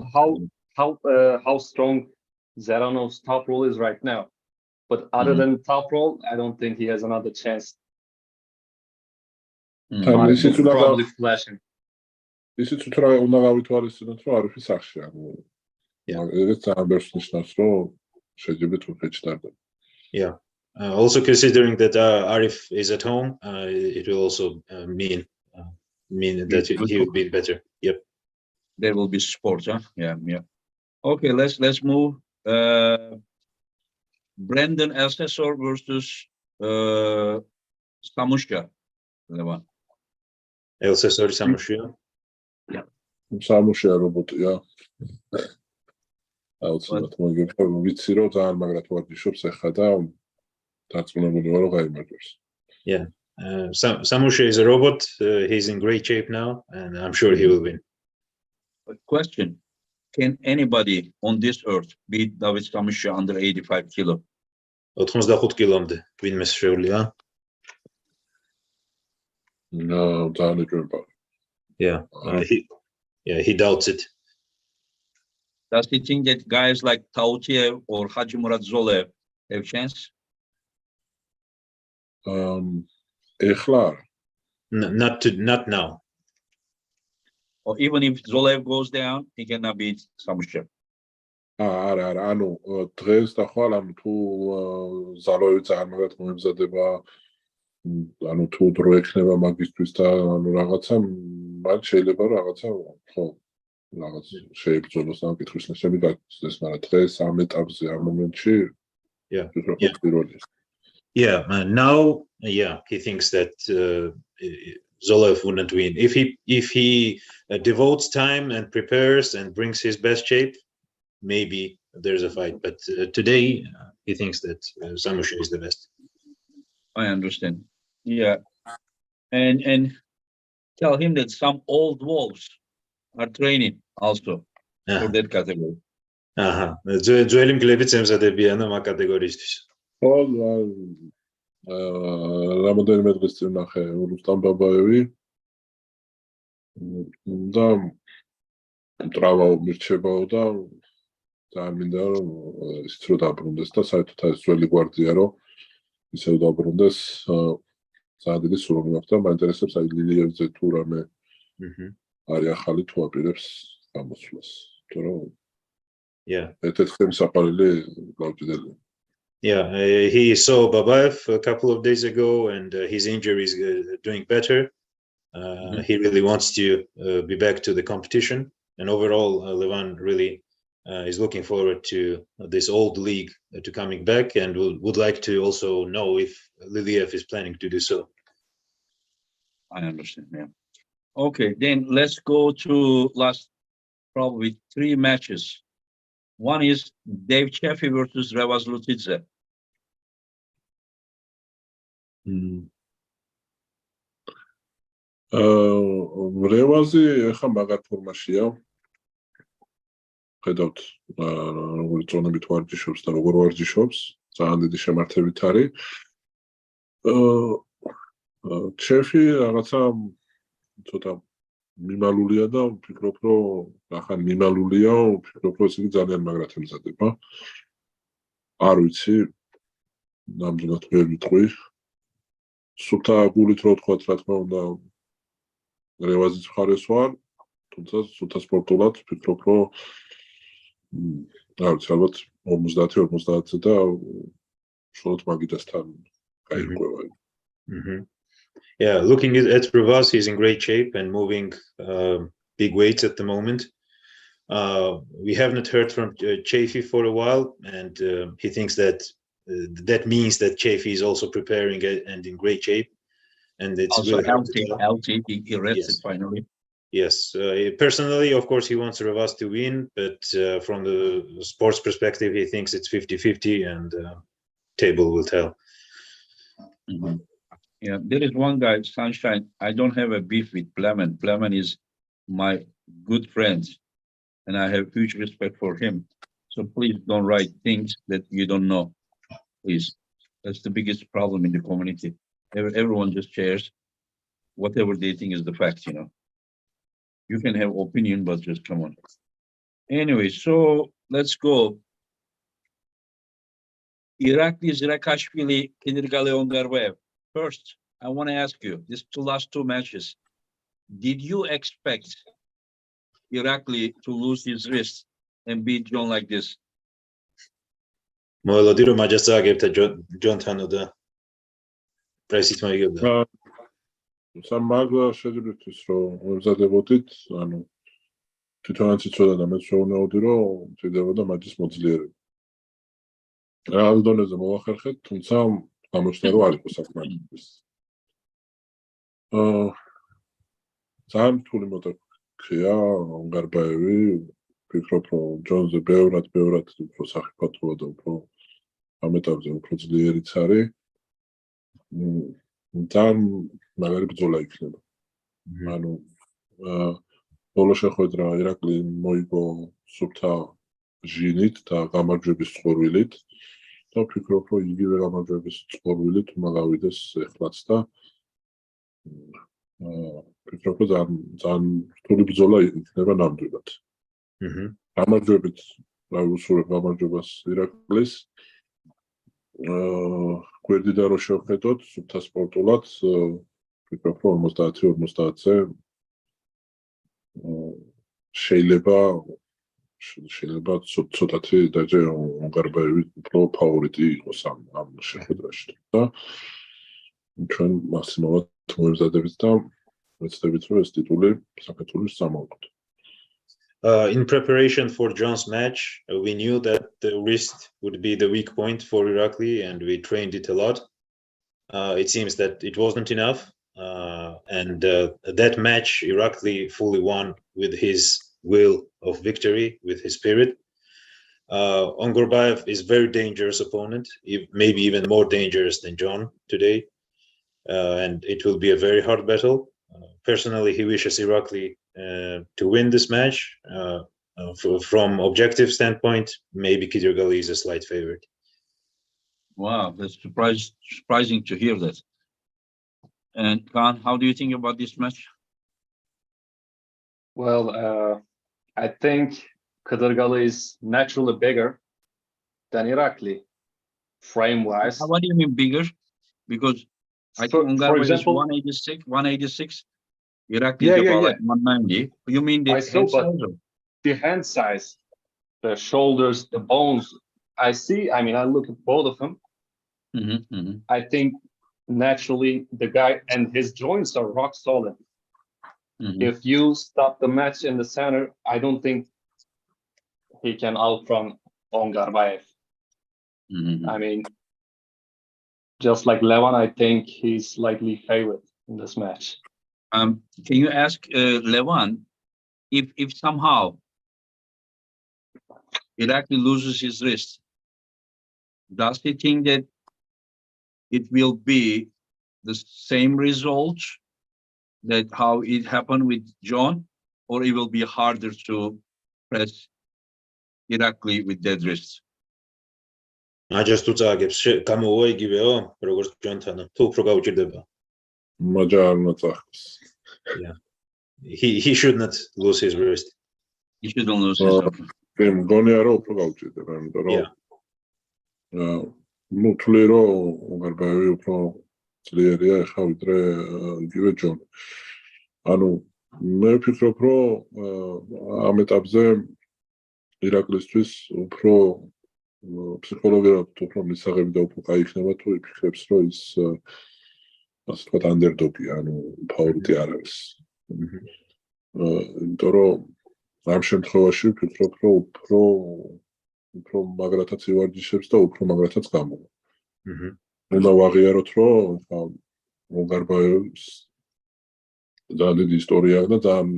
how strong Zeranov's top roll is right now. But other than top roll, I don't think he has another chance. Probably flashing. ისიც უთრა უნდა გავითვალისწინოთ რომ არიფი სახში ანუ ეგეც ძალიან ბევრს ნიშნავს რომ შეიძლება თუ შეჭდარდება. Yeah. Also considering that Arif is at home, it will also mean that he will be better. Yep. There will be sports, huh? Yeah. Okay, let's move. Brandon Elsesor versus Samushka. Levan. Elsesor Samushka. Yeah. Samushka რობოტია. აუცილებლად მოიგებს. ვიცი რომ ძალიან მაგრად ვარჯიშობს ახლა და დარწმუნებული ვარ რომ გაიმარჯვებს. Yeah. Samushka is a robot. He's in great shape now, and I'm sure he will win. A question: can anybody on this earth beat David Samushka under 85 kilo? 85 კილომდე ვინმეს შეუძლია? No, ძალიან იჭრება. Yeah. He doubts it. Does he think that guys like Tautiev or Hajimurad Zolev have chance? ეხლა Not now. Or even if Zolev goes down, he cannot beat Samushka. არა, ანუ დღეს და ხვალ ანუ თუ ზალოები ძალიან მაგათ მოემზადება, ანუ თუ დრო ექნება მაგისთვის და ანუ რაღაცა, მათ შეიძლება რაღაცა, ხო, რაღაც შეებრძოლოს ამ კითხვის ნესები გაგწდეს, მაგრამ დღეს ამ ეტაპზე, ამ მომენტში პირველი. Yeah, now, he thinks that Zoloev wouldn't win. If he devotes time and prepares and brings his best shape, maybe there's a fight. But today, he thinks that Samusha is the best. I understand. Yeah, and tell him that some old wolves are training also for that category. ძველი მგლებიც ემზადებიან ამ კატეგორიისთვის. ხო, რამოდენიმე დღის წინ ნახე რუსტამ ბაბაევი და ტრავმა მირჩებაო და ძალიან მინდა რომ ისიც რომ დაბრუნდეს და საერთოდ ეს ძველი გვარდია რომ ისევ დაბრუნდეს, ძალიან დიდი სურვილი მაქვს და მაინტერესებს აი ლილიევზე თუ რამე არის ახალი თუ აპირებს გამოსვლას, იმიტომ რომ ერთ-ერთი საყვარელი გავჭიდელი. Yeah, he saw Babaev a couple of days ago, and his injury is doing better. He really wants to be back to the competition, and overall, Levan really is looking forward to this old league to coming back, and would like to also know if Liliev is planning to do so. I understand. Yeah. Okay, then let's go to last probably 3 matches. One is Dave Chaffey versus Ravas Lutidze. Ravasi ეხა მაგარ ფორმაშია. ხედავთ როგორ წონებით ვარჯიშობს და როგორ ვარჯიშობს, ძალიან დიდი შემართებით არის. Chaffey რაღაცა ცოტა მიმალულია და ვფიქრობ რომ ახლა მიმალულია, ვფიქრობ რომ ისინი ძალიან მაგრად ემზადება. არ ვიცი, ნამდვილად ვერ ვიტყვი. სულთა გულით რო ვთქვათ, რა თქმა უნდა, რევაზის მხარეს ვარ, თუმცა სულთა სპორტულად ვფიქრობ რომ არ ვიცი, ალბათ 50-50-ზე და უშუალოდ მაგიდასთან გაიყვება. Yeah, looking at Ravas, he's in great shape and moving big weights at the moment. We haven't heard from Chaffey for a while, and he thinks that that means that Chaffey is also preparing and in great shape. And it's Also really healthy. He rested finally. Yes, personally, of course, he wants Ravas to win, but from the sports perspective, he thinks it's 50-50, and table will tell. Yeah, there is one guy, Sunshine. I don't have a beef with Plemen. Plemen is my good friend, and I have huge respect for him. So please don't write things that you don't know. Please, that's the biggest problem in the community. Everyone just shares whatever they think is the fact, you know. You can have opinion, but just come on. Anyway, so let's go. Iraqli, Saginashvili, Kinirgale on their way. First, I want to ask you, these last 2 matches, did you expect Iraqli to lose his wrist and beat John like this? მოელოდი რომ მაჯას წააგებთ ჯონთანო და პრესით მოიგებდა. სამაგ შეჯიბრისთვის რომ ვემზადებოდით, ანუ თვითონაც იცოდა და მეც შეუნეოდი რომ მჭირდებოდა მაჯის მოძლიერება. რა დონეზე მოახერხეთ, თუმცა გამოჩნდა რომ არ იყო საკმარისი. ძალიან რთული მოტოქია უნგარბაევი, ვფიქრობ რომ ჯონზე ბევრად უფრო სახიფათოა და უფრო ამ ეტაპზე უფრო ძლიერიც არის. ძალიან მაგარი ბრძოლა იქნება. ანუ ბოლო შეხვედრა ირაკლი მოიგო სუფთა ჟინით და გამარჯვების წყურვილით და ვფიქრობ რომ იგივე გამარჯვების წყურვილით უნდა გავიდეს ეხლაც და ვფიქრობ რომ ძალიან რთული ბრძოლა იქნება ნამდვილად. გამარჯვებით რა უსურვებ გამარჯვებას ირაკლის. გვერდიდან რო შევხედოთ სუფთა სპორტულად, ვფიქრობ რომ 50-50-ზე შეიძლება შეიძლება ცოტათი დაჯერ ონგარბაევი უფრო ფავორიტი იყოს ამ შეხვედრაში და ჩვენ მაქსიმალურად მოემზადებით და ვეცდებით რომ ეს ტიტული საქართველოს წამოვიდოთ. In preparation for John's match, we knew that the wrist would be the weak point for Iraqli, and we trained it a lot. It seems that it wasn't enough, and that match Iraqli fully won with his will of victory, with his spirit. Ongurbaev is a very dangerous opponent, maybe even more dangerous than John today, and it will be a very hard battle. Personally, he wishes Iraqli to win this match. From objective standpoint, maybe Kidirgali is a slight favorite. Wow, that's surprising to hear that. And Khan, how do you think about this match? Well, I think Kadirgali is naturally bigger than Iraqli, frame-wise. What do you mean bigger? Because I For think Ongurbaev is example, 186. Iraqli Yeah, is yeah, about yeah. like 190. You mean the I saw, hand but- size or- the hand size, the shoulders, the bones. I mean, I look at both of them. Mhm, mhm. I think naturally the guy and his joints are rock solid. Mhm. If you stop the match in the center, I don't think he can outrun Ongurbaev. Mhm. I mean, just like Levan, I think he's slightly favored in this match. Can you ask Levan if somehow Iraqli loses his wrist, does he think that it will be the same result that how it happened with John, or it will be harder to press Iraqli with that wrist? აჯას თუ წააგებს გამოვა იგივეო როგორც ჯონთანო თუ უფრო გაუჭირდება. მაჯა არ უნდა წახოს. He should not lose his wrist. You shouldn't lose his okay. მე მგონია რომ უფრო გაუჭირდება, იმიტომ რომ Yeah. ნუ თვლი რომ ონგარბაევი უფრო ძლიერია ახლა ვიდრე იგივე ჯონი. ანუ მე ვფიქრობ რომ ამ ეტაპზე ირაკლისთვის უფრო ფსიქოლოგიურად უფრო მისაღები და უფრო კაი იქნება თუ იფიქრებს რომ ის ასე ვთქვათ ანდერდოგი, ანუ ფავორიტი არ არის. იმიტომ რომ ამ შემთხვევაში ვფიქრობ რომ უფრო მაგრათაც ივარჯიშებს და უფრო მაგრათაც გამოვა. უნდა ვაღიაროთ რომ ონგარბაევს ძალიან დიდი ისტორია აქვს და ძალიან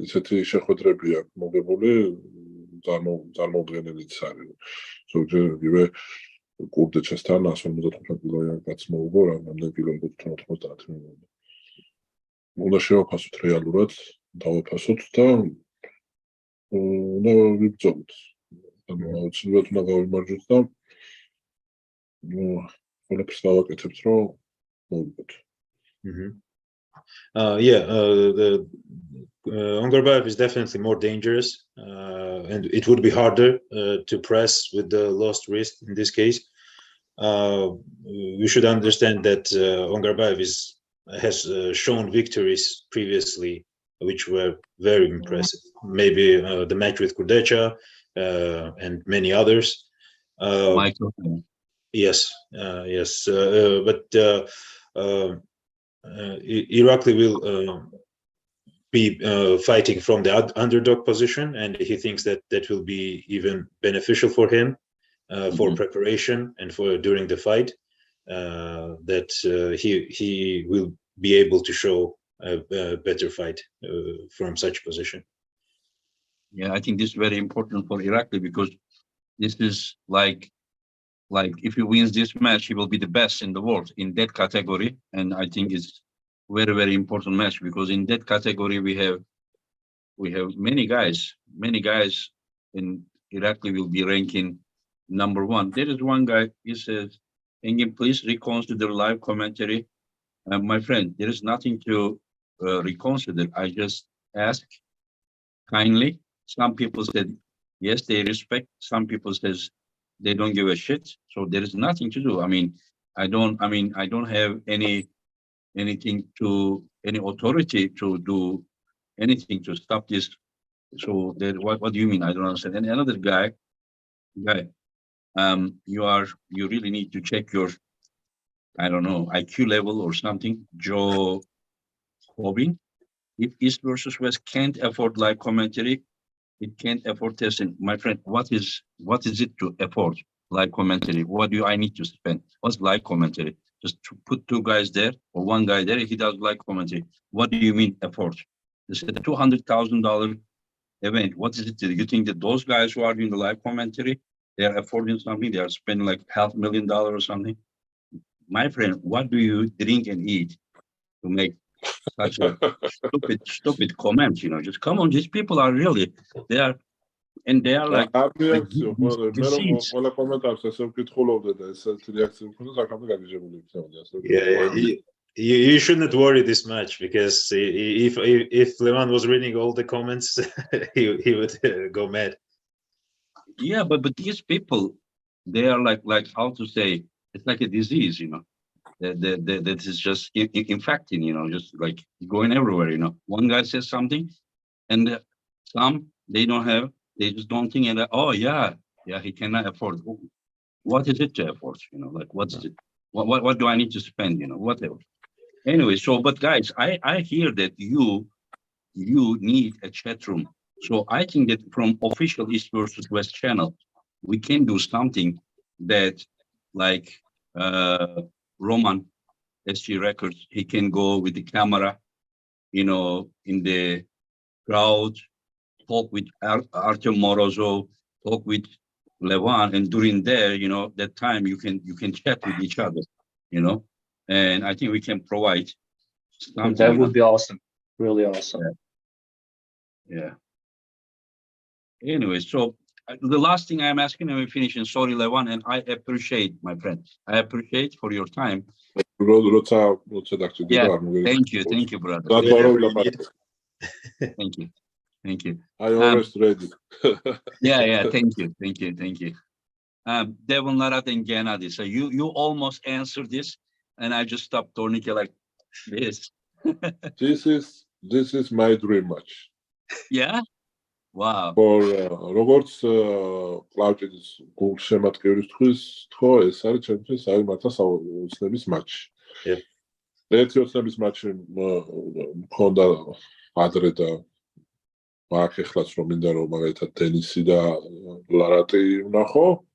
ისეთი შეხვედრები აქვს მოგებული, წარმოუდგენელიც არის. ზოგჯერ იგივე კურდეჩესთან 155 კილოიან კაცს მოუგო, რამდენი კილო იყო 90 მილიონი. უნდა შევაფასოთ რეალურად, დავაფასოთ და უნდა ვიბრძოლოთ. ანუ აუცილებლად უნდა გავიმარჯვოთ და ყველაფერს გავაკეთებთ, რომ მოვიგოთ. Ongurbaev is definitely more dangerous, and it would be harder to press with the lost wrist in this case. We should understand that Ongurbaev has shown victories previously, which were very impressive. Maybe the match with Kurdecha and many others. Michael. Yes, but Iraqli will be fighting from the underdog position, and he thinks that that will be even beneficial for him for preparation and for during the fight. That he will be able to show a better fight from such position. Yeah, I think this is very important for Iraqli because this is like if he wins this match, he will be the best in the world in that category, and I think it's very, very important match because in that category we have many guys in Iraqli will be ranking number 1. There is one guy, he says, Engin, please reconsider live commentary. My friend, there is nothing to reconsider. I just ask kindly. Some people said, yes, they respect. Some people says they don't give a shit. So there is nothing to do. I don't have any authority to do anything to stop this So that what do you mean? I don't understand. And another guy, you really need to check your, I don't know, IQ level or something. Joe Hobin. If East versus West can't afford live commentary, it can't afford testing. My friend, what is it to afford live commentary? What do I need to spend? What's live commentary? Just to put two guys there or one guy there, he does live commentary. What do you mean afford? This is a $200,000 event. What is it? Do you think that those guys who are doing the live commentary, they are affording something? They are spending like $500,000 or something? My friend, what do you drink and eat to make such a stupid comment? Just come on. These people are really, they are like რეაქციო ყველა მე რომ disease. ყველა კომენტარს ესე ვკითხულობდე და ესეთი რეაქცია მქონდა საკამდე გაგიჟებული იქნებოდი ასე You shouldn't worry this much because if Levan was reading all the comments, he would go mad. Yeah, but these people, they are like how to say, it's like a disease, that is just infecting, just like going everywhere. One guy says something, and some they don't have, they just don't think, and oh yeah, he cannot afford. What is it to afford? Like what's it? What do I need to spend? Whatever. Anyway, but guys, I hear that you need a chat room. So I think that from official East versus West channel, we can do something that like Roman SG Records, he can go with the camera, in the crowd, talk with Artem Morozov, talk with Levan, and during there, that time you can chat with each other, and I think we can provide something. That would be awesome. Really awesome. Yeah. Anyway, so the last thing I'm asking, and we finish, and sorry, Levan, and I appreciate, my friend, I appreciate for your time. Yeah, thank you, brother. Thank you. I always ready. Yeah, thank you. Devon Larat and Gennady. So you almost answered this, and I just stopped tourniquet like this. This is my dream match. Yeah? Wow. For როგორც კლავჭის გულშემატკივრის თქო, ეს არის ჩემთვის საერთო ოცნების მატჩი. ერთი ოცნების მატჩი მქონდა ადრე და აქ ეხლაც რომ მინდა რომ მაგალითად დენისი და ლარატი ვნახო.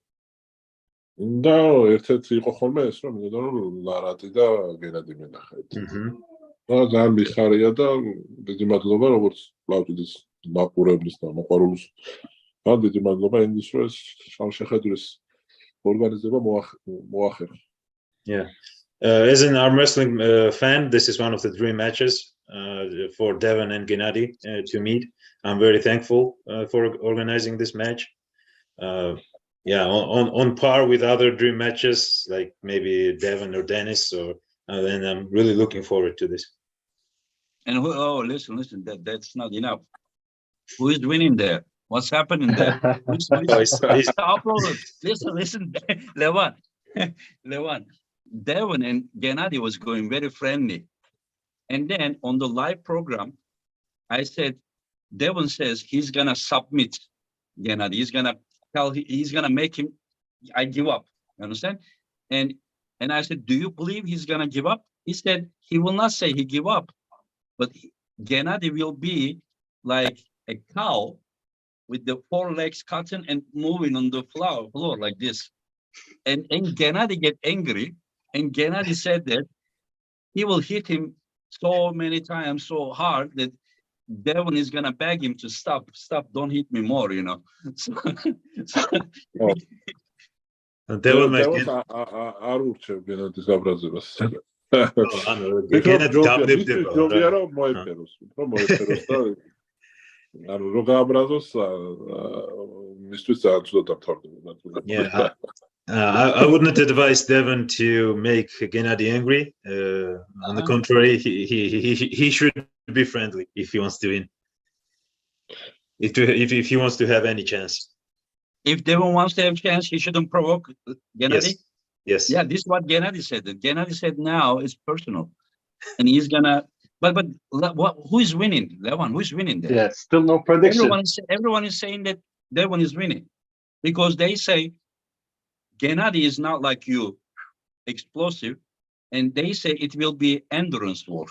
და ერთ-ერთი იყო ხოლმე ეს რომ მინდა რომ ლარატი და გენადი მინახეთ. და ძალიან მიხარია და დიდი მადლობა როგორც კლავჭის მაყურებლის და მოყვარულის. და დიდი მადლობა იმის რომ ეს შეხედვის ორგანიზება მოახერხა. Yeah. As an arm wrestling fan, this is one of the dream matches for Devon and Gennady to meet. I'm very thankful for organizing this match. On par with other dream matches, like maybe Devon or Dennis, and I'm really looking forward to this. And listen, that's not enough. Who is winning there? What's happening there? Listen, Levan. Devon and Gennady was going very friendly. And then on the live program, I said, Devon says he's going to submit Gennady. He's going to make him, I give up. You understand? And I said, do you believe he's going to give up? He said, he will not say he give up, but Gennady will be like a cow with the four legs cutting and moving on the floor like this. And Gennady get angry. And Gennady said that he will hit him so many times, so hard that Devon is gonna beg him to stop, don't hit me more, Devon might არ ურჩევ გენადის გაბრაზებას. Gennady რომ მოეფეროს და რო გააბრაზოს მისთვის ძალიან ცუდად დამთავრდება. Yeah. I wouldn't advise Devon to make Gennady angry. On the contrary, he should be friendly if he wants to win. If he wants to have any chance. If Devon wants to have a chance, he shouldn't provoke Gennady. Yes. Yeah, this is what Gennady said. Gennady said now it's personal, and he's gonna who is winning, Levan? Who is winning there? Yeah, still no prediction. Everyone is saying that Devon is winning because they say Gennady is not like you, explosive, and they say it will be endurance war.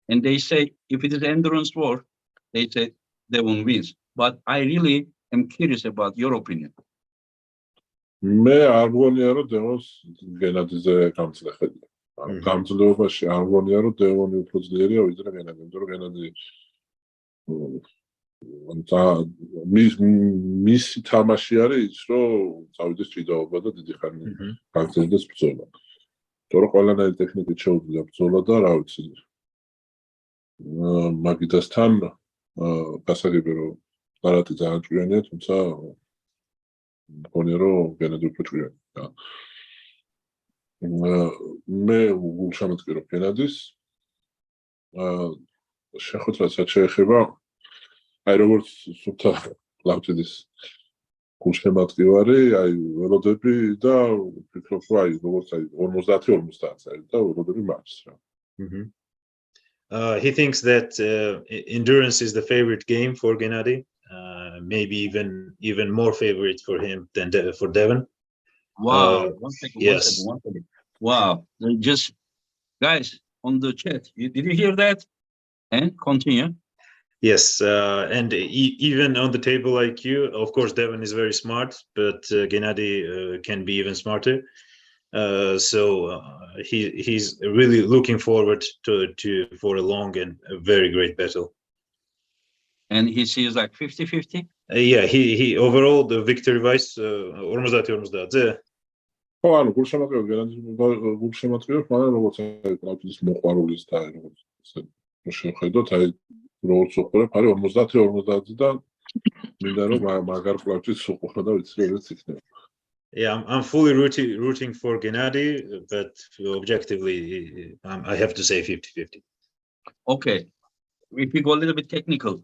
And they say if it is endurance war, they say Devon wins. But I really am curious about your opinion. მე არ მგონია რომ დევონს გენაძიზე გამძლეხედია. ანუ გამძლეობაში არ მგონია რომ დევონი უფრო ძლიერია ვიდრე გენადი, იმიტომ რომ გენადი მისი თამაში არის ის რომ წავიდეს ჭიდაობა და დიდი ხანი გაგრძელდეს ბრძოლა. თორე ყველანაირი ტექნიკით შეუძლია ბრძოლა და რა ვიცი. მაგიდასთან გასაგები რომ ლარატი ძალიან ჭკვიანია, თუმცა მგონია რომ გენადი უფრო ჭკვიანია. მე გულშემატკივრობ გენადის. შეხვედრასაც შეეხება აი როგორც სუფთა ლავჭიდის გულშემატკივარი, აი ველოდები და ვფიქრობ რომ აი როგორც აი 50-50 არის და ველოდები მაქვს რა. He thinks that endurance is the favorite game for Gennady, maybe even more favorite for him than for Devon. Wow! One second. Wow! Just guys on the chat, did you hear that? And continue. Yes, and even on the table IQ, of course, Devon is very smart, but Gennady can be even smarter. So he's really looking forward for a long and a very great battle. And he sees like 50-50? Yeah, he overall the victory wise, almost that. ხო, ანუ გულშემატკივრობ გენადის გულშემატკივრობ, მაგრამ როგორც აი პრაქტიკის მოყვარულის და აი როგორც შევხედოთ, აი როგორც უყურებ, არის 50-50-დან მინდა რომ მაგარ პრაქტიკას უყურო და ვიცი რომ ეს იქნება. Yeah, I'm fully rooting for Gennady, but objectively, I have to say 50-50. Okay, if we go a little bit technical,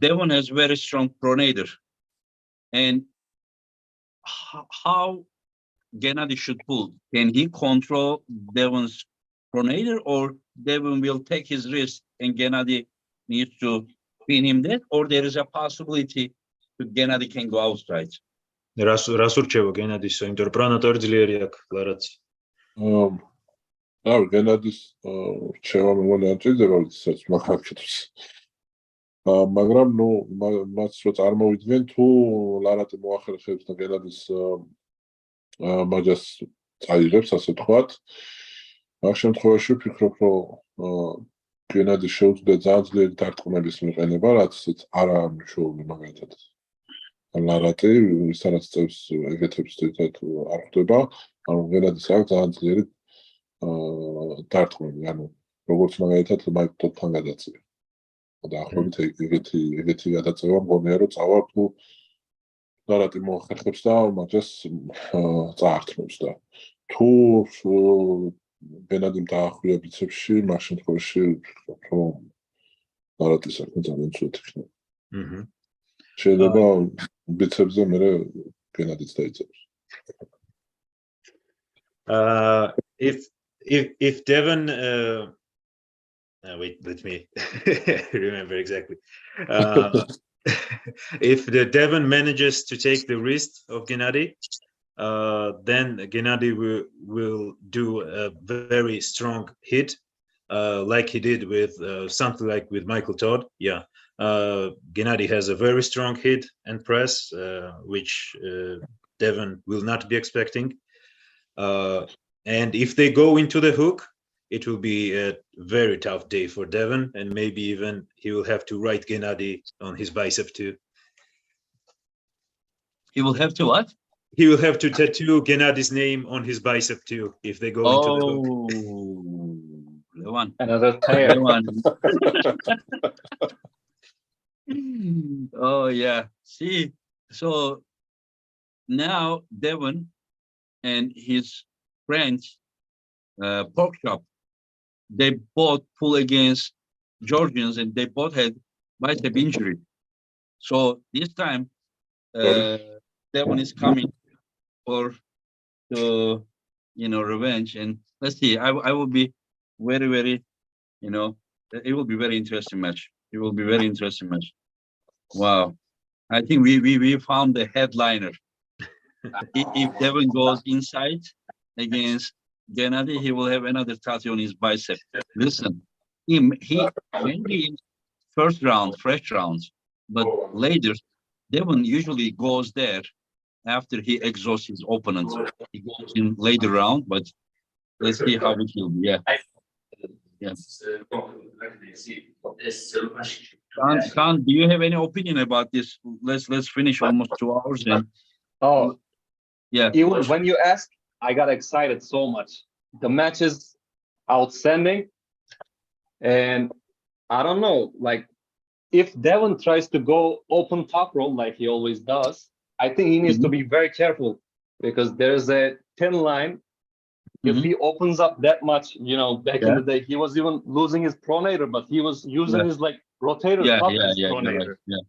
Devon has very strong pronator, and how Gennady should pull? Can he control Devon's pronator, or Devon will take his risk and Gennady needs to pin him there, or there is a possibility that Gennady can go outside? რას ურჩევა გენადის, იმიტომ რომ პრონატორი ძლიერი აქვს ლარაცი. რა გენადის რჩევა მეგონი არ ჭირდება ვიცით მაგალითად. მაგრამ ნუ მას რო წარმოვიდგენ თუ ლარატი მოახერხებს და გენადის მაჯას წაიღებს ასე თქვათ, მაგ შემთხვევაში ვფიქრობ რომ გენადის შეუძლია ძალიან ძლიერი დარტყმების მიყენება, რაც არა მნიშვნელოვანი მაგალითად. ლარატი ვისაც წევს ეგეთებს თითქოს არ ხდება, ანუ გენადის აქვს ძალიან ძლიერი დარტყმები, ანუ როგორც მაგალითად მაიკლთან გადაწია. დაახლოებით ეგეთი გადაწევა მგონია რომ წავა თუ ლარატი მოახერხებს და მაგას წაართმევს და თუ გენადიმ დაახვია ბიცეპსში, მაგ შემთხვევაში ვფიქრობ რომ ლარატის საქმე ძალიან ცუდ იქნება. შეიძლება ბიცეპსზე მერე გენადიც დაიწყებს. If Devon wait, let me remember exactly. If the Devon manages to take the wrist of Gennady, then Gennady will do a very strong hit, like he did with something like with Michael Todd. Yeah, Gennady has a very strong hit and press, which Devon will not be expecting. And if they go into the hook, it will be a very tough day for Devon, and maybe even he will have to write Gennady on his bicep too. He will have to what? He will have to tattoo Gennady's name on his bicep too if they go into the hook. Levan. Another tire. Oh yeah. See, so now Devon and his friends, Pork Chop, they both pull against Georgians and they both had bicep injury. So this time, Devon is coming for the revenge, and let's see. I will be very, very, It will be very interesting match. It will be very interesting match. Wow. I think we found the headliner. If Devon goes inside against Gennady, he will have another tattoo on his bicep. Listen, he maybe in first round, fresh rounds, but later, Devon usually goes there after he exhausts his opponent. He goes in later round, but let's see how it will be. Yeah. Yeah. Kaan, do you have any opinion about this? Let's finish almost 2 hours and Oh, yeah. even when you ask, I got excited so much. The match is outstanding. And I don't know, like, if Devon tries to go open top roll like he always does, I think he needs to be very careful because there's a thin line. If he opens up that much, you know, back in the day, he was even losing his pronator, but he was using his like rotator cuff as pronator. Right.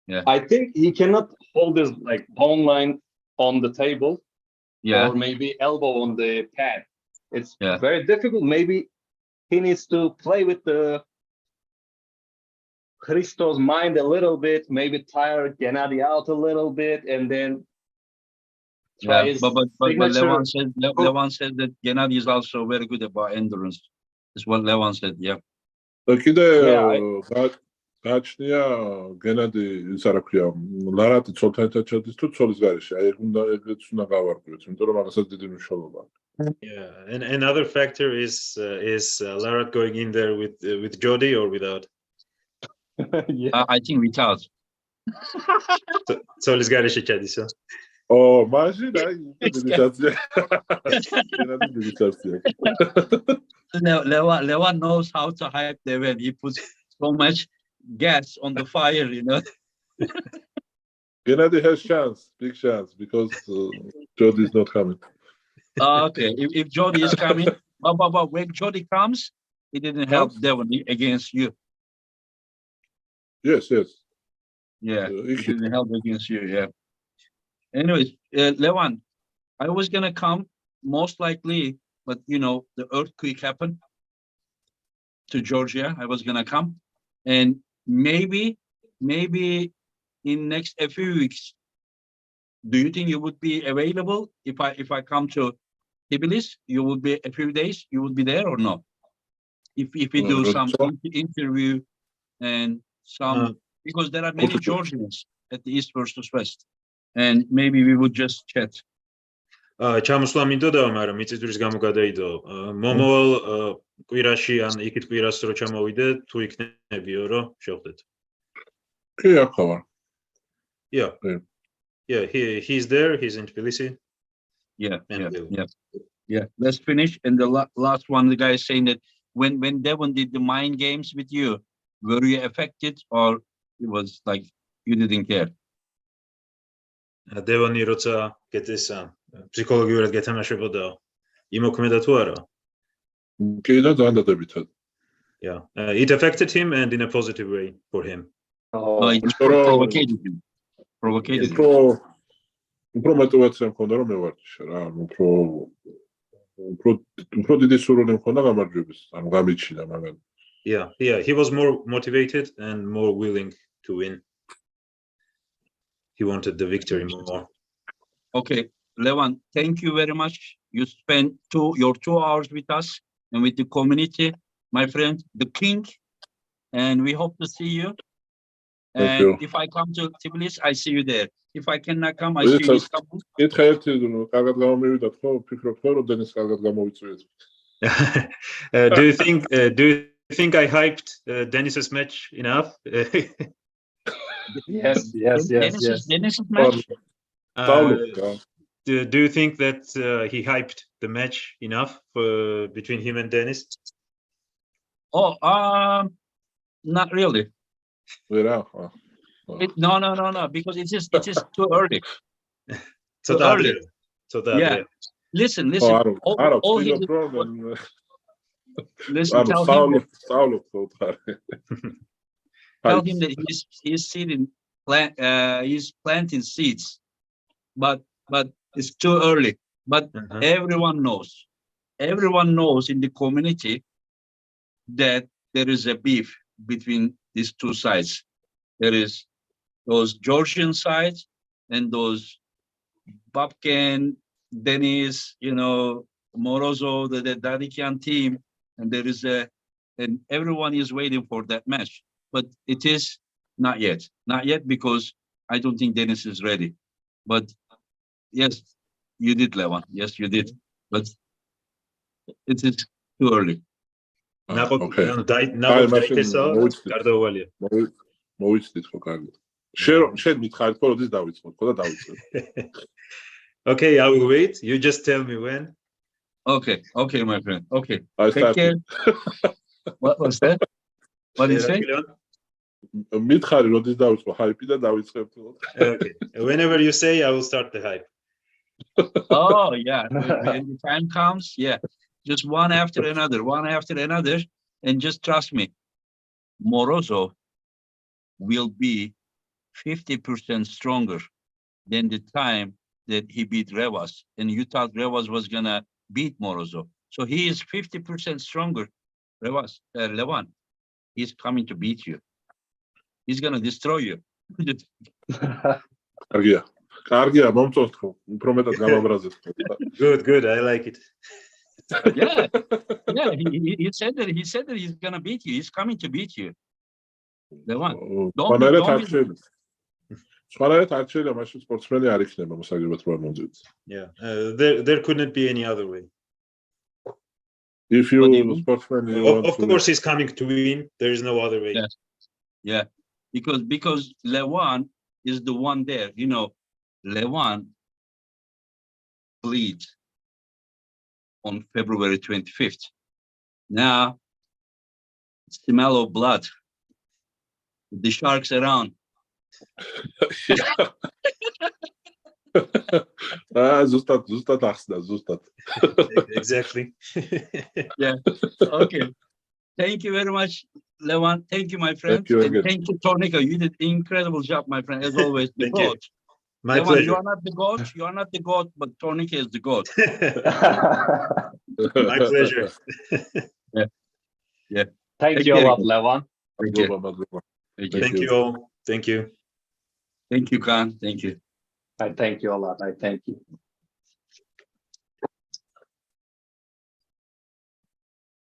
Yeah. I think he cannot hold his like bone line on the table or maybe elbow on the pad. It's very difficult. Maybe he needs to play with the Christo's mind a little bit, maybe tire Gennady out a little bit, and then try his but signature. Levan said that Gennady is also very good about endurance. That's what Levan said. Yeah. გააჩნია გენადი ის არა ქვია ლარატი ცოლთან ჩადის თუ ცოლის გარეშე აი ეგეც უნდა გავარკვიოთ იმიტომ რომ მაგასაც დიდი მნიშვნელობა აქვს. Yeah, and another factor is Larat going in there with Jody or without? I think without. ცოლის გარეშე ჩადის. მაშინ აი დიდი ჩაცია. გენადი დიდი ჩაცია. Levan knows how to hype the event. He puts so much gas on the fire, you know. Gennady has chance, big chance, because Jody is not coming. Okay, if Jody is coming, but when Jody comes, he didn't help Devon against you. Yes. Yeah, he didn't help against you. Yeah. Anyways, Levan, I was gonna come most likely, but you know the earthquake happened to Georgia. I was gonna come, and maybe in next a few weeks. Do you think you would be available if I come to Tbilisi? You would be a few days. You would be there or no? If we do some interview and some because there are many Georgians at the East versus West, and maybe we would just chat. ჩამოსვლა მინდოდა, მაგრამ მიწისძვრის გამო გადაიდო. მომავალ კვირაში ან იქით კვირას რო ჩამოვიდე, თუ იქნებიო, რომ შევხვდეთ. კი, აქ ხარ. Yeah, he's there. He's in Tbilisi. Yeah. Let's finish. And the last one, the guy is saying that when Devon did the mind games with you, were you affected or it was like you didn't care? Devoni როცა გეტესა ფსიქოლოგიურად გეთამაშებოდა, იმოქმედა თუ არა? კი და ძალიან დადებითად. Yeah, it affected him and in a positive way for him. It provocated him. უფრო мотивация მქონდა რომ მევარჯიშე რა, უფრო დიდი სურვილი მქონდა გამარჯვების, ანუ გამიჩინა მაგალ. Yeah, he was more motivated and more willing to win. He wanted the victory more. Okay, Levan, thank you very much. You spent your 2 hours with us and with the community, my friend, the king, and we hope to see you. And if I come to Tbilisi, I see you there. If I cannot come, I see you in Istanbul. Do you think I hyped Denis's match enough? Yes. Denis's match. Do you think that he hyped the match enough between him and Denis? Oh, not really. No, because it is too early. Too early. Yeah. Listen. Listen, tell him that he's seeding, he's planting seeds, but it's too early. But everyone knows in the community that there is a beef between these two sides. There is those Georgian sides and those Babkin, Denis, Morozov, the Dadikian team, and there is and everyone is waiting for that match. But it is not yet. Not yet, because I don't think Denis is ready. But yes, you did, Levan. Yes, you did. But it is too early. Okay. მოვიცდით ხო კარგი. შენ მითხარით ხო როდის დავიწყოთ ხო და დავიწყოთ. Okay, I will wait. You just tell me when. Okay, my friend. Okay. I Take care. What was that? What did you say? მითხარი როდის დავიწყო ჰაიპი და დავიწყებთ. Okay. Whenever you say, I will start the hype. Oh, yeah. When the time comes, yeah. Just one after another, and just trust me. Morozov will be 50% stronger than the time that he beat Ravas. And you thought Ravas was going to beat Morozov. So he is 50% stronger. Levan, he's coming to beat you. He's going to destroy you. კარგია, მომწონთ ხო? უფრო მეტად გამაბრაზეთ ხო? Good. I like it. Yeah. He said that he's going to beat you. He's coming to beat you. Levan, სხვანაირად არ შეიძლება, მაშინ სპორტსმენი არ იქნება მოსაგებად რომ მომძიოთ. Yeah. There couldn't be any other way. If you sportsman, of course he's coming to win. There is no other way. Yes. Yeah. Because Levan is the one there. Levan bleeds on February 25th. Now, it's the smell of blood. The sharks around. ზუსტად ახსნა, ზუსტად. Exactly. Yeah. Okay. Thank you very much, Levan. Thank you, my friend. Thank you again. Thank you, Tornica. You did an incredible job, my friend, as always. The Thank you. goat. My Levan, pleasure. you are not the goat. You are not the goat, but Tornica is the goat. My pleasure. Yeah. Thank you a lot, Levan. Thank you. Thank you all. Thank you. Thank you, Khan. Thank you. I thank you a lot. I thank you.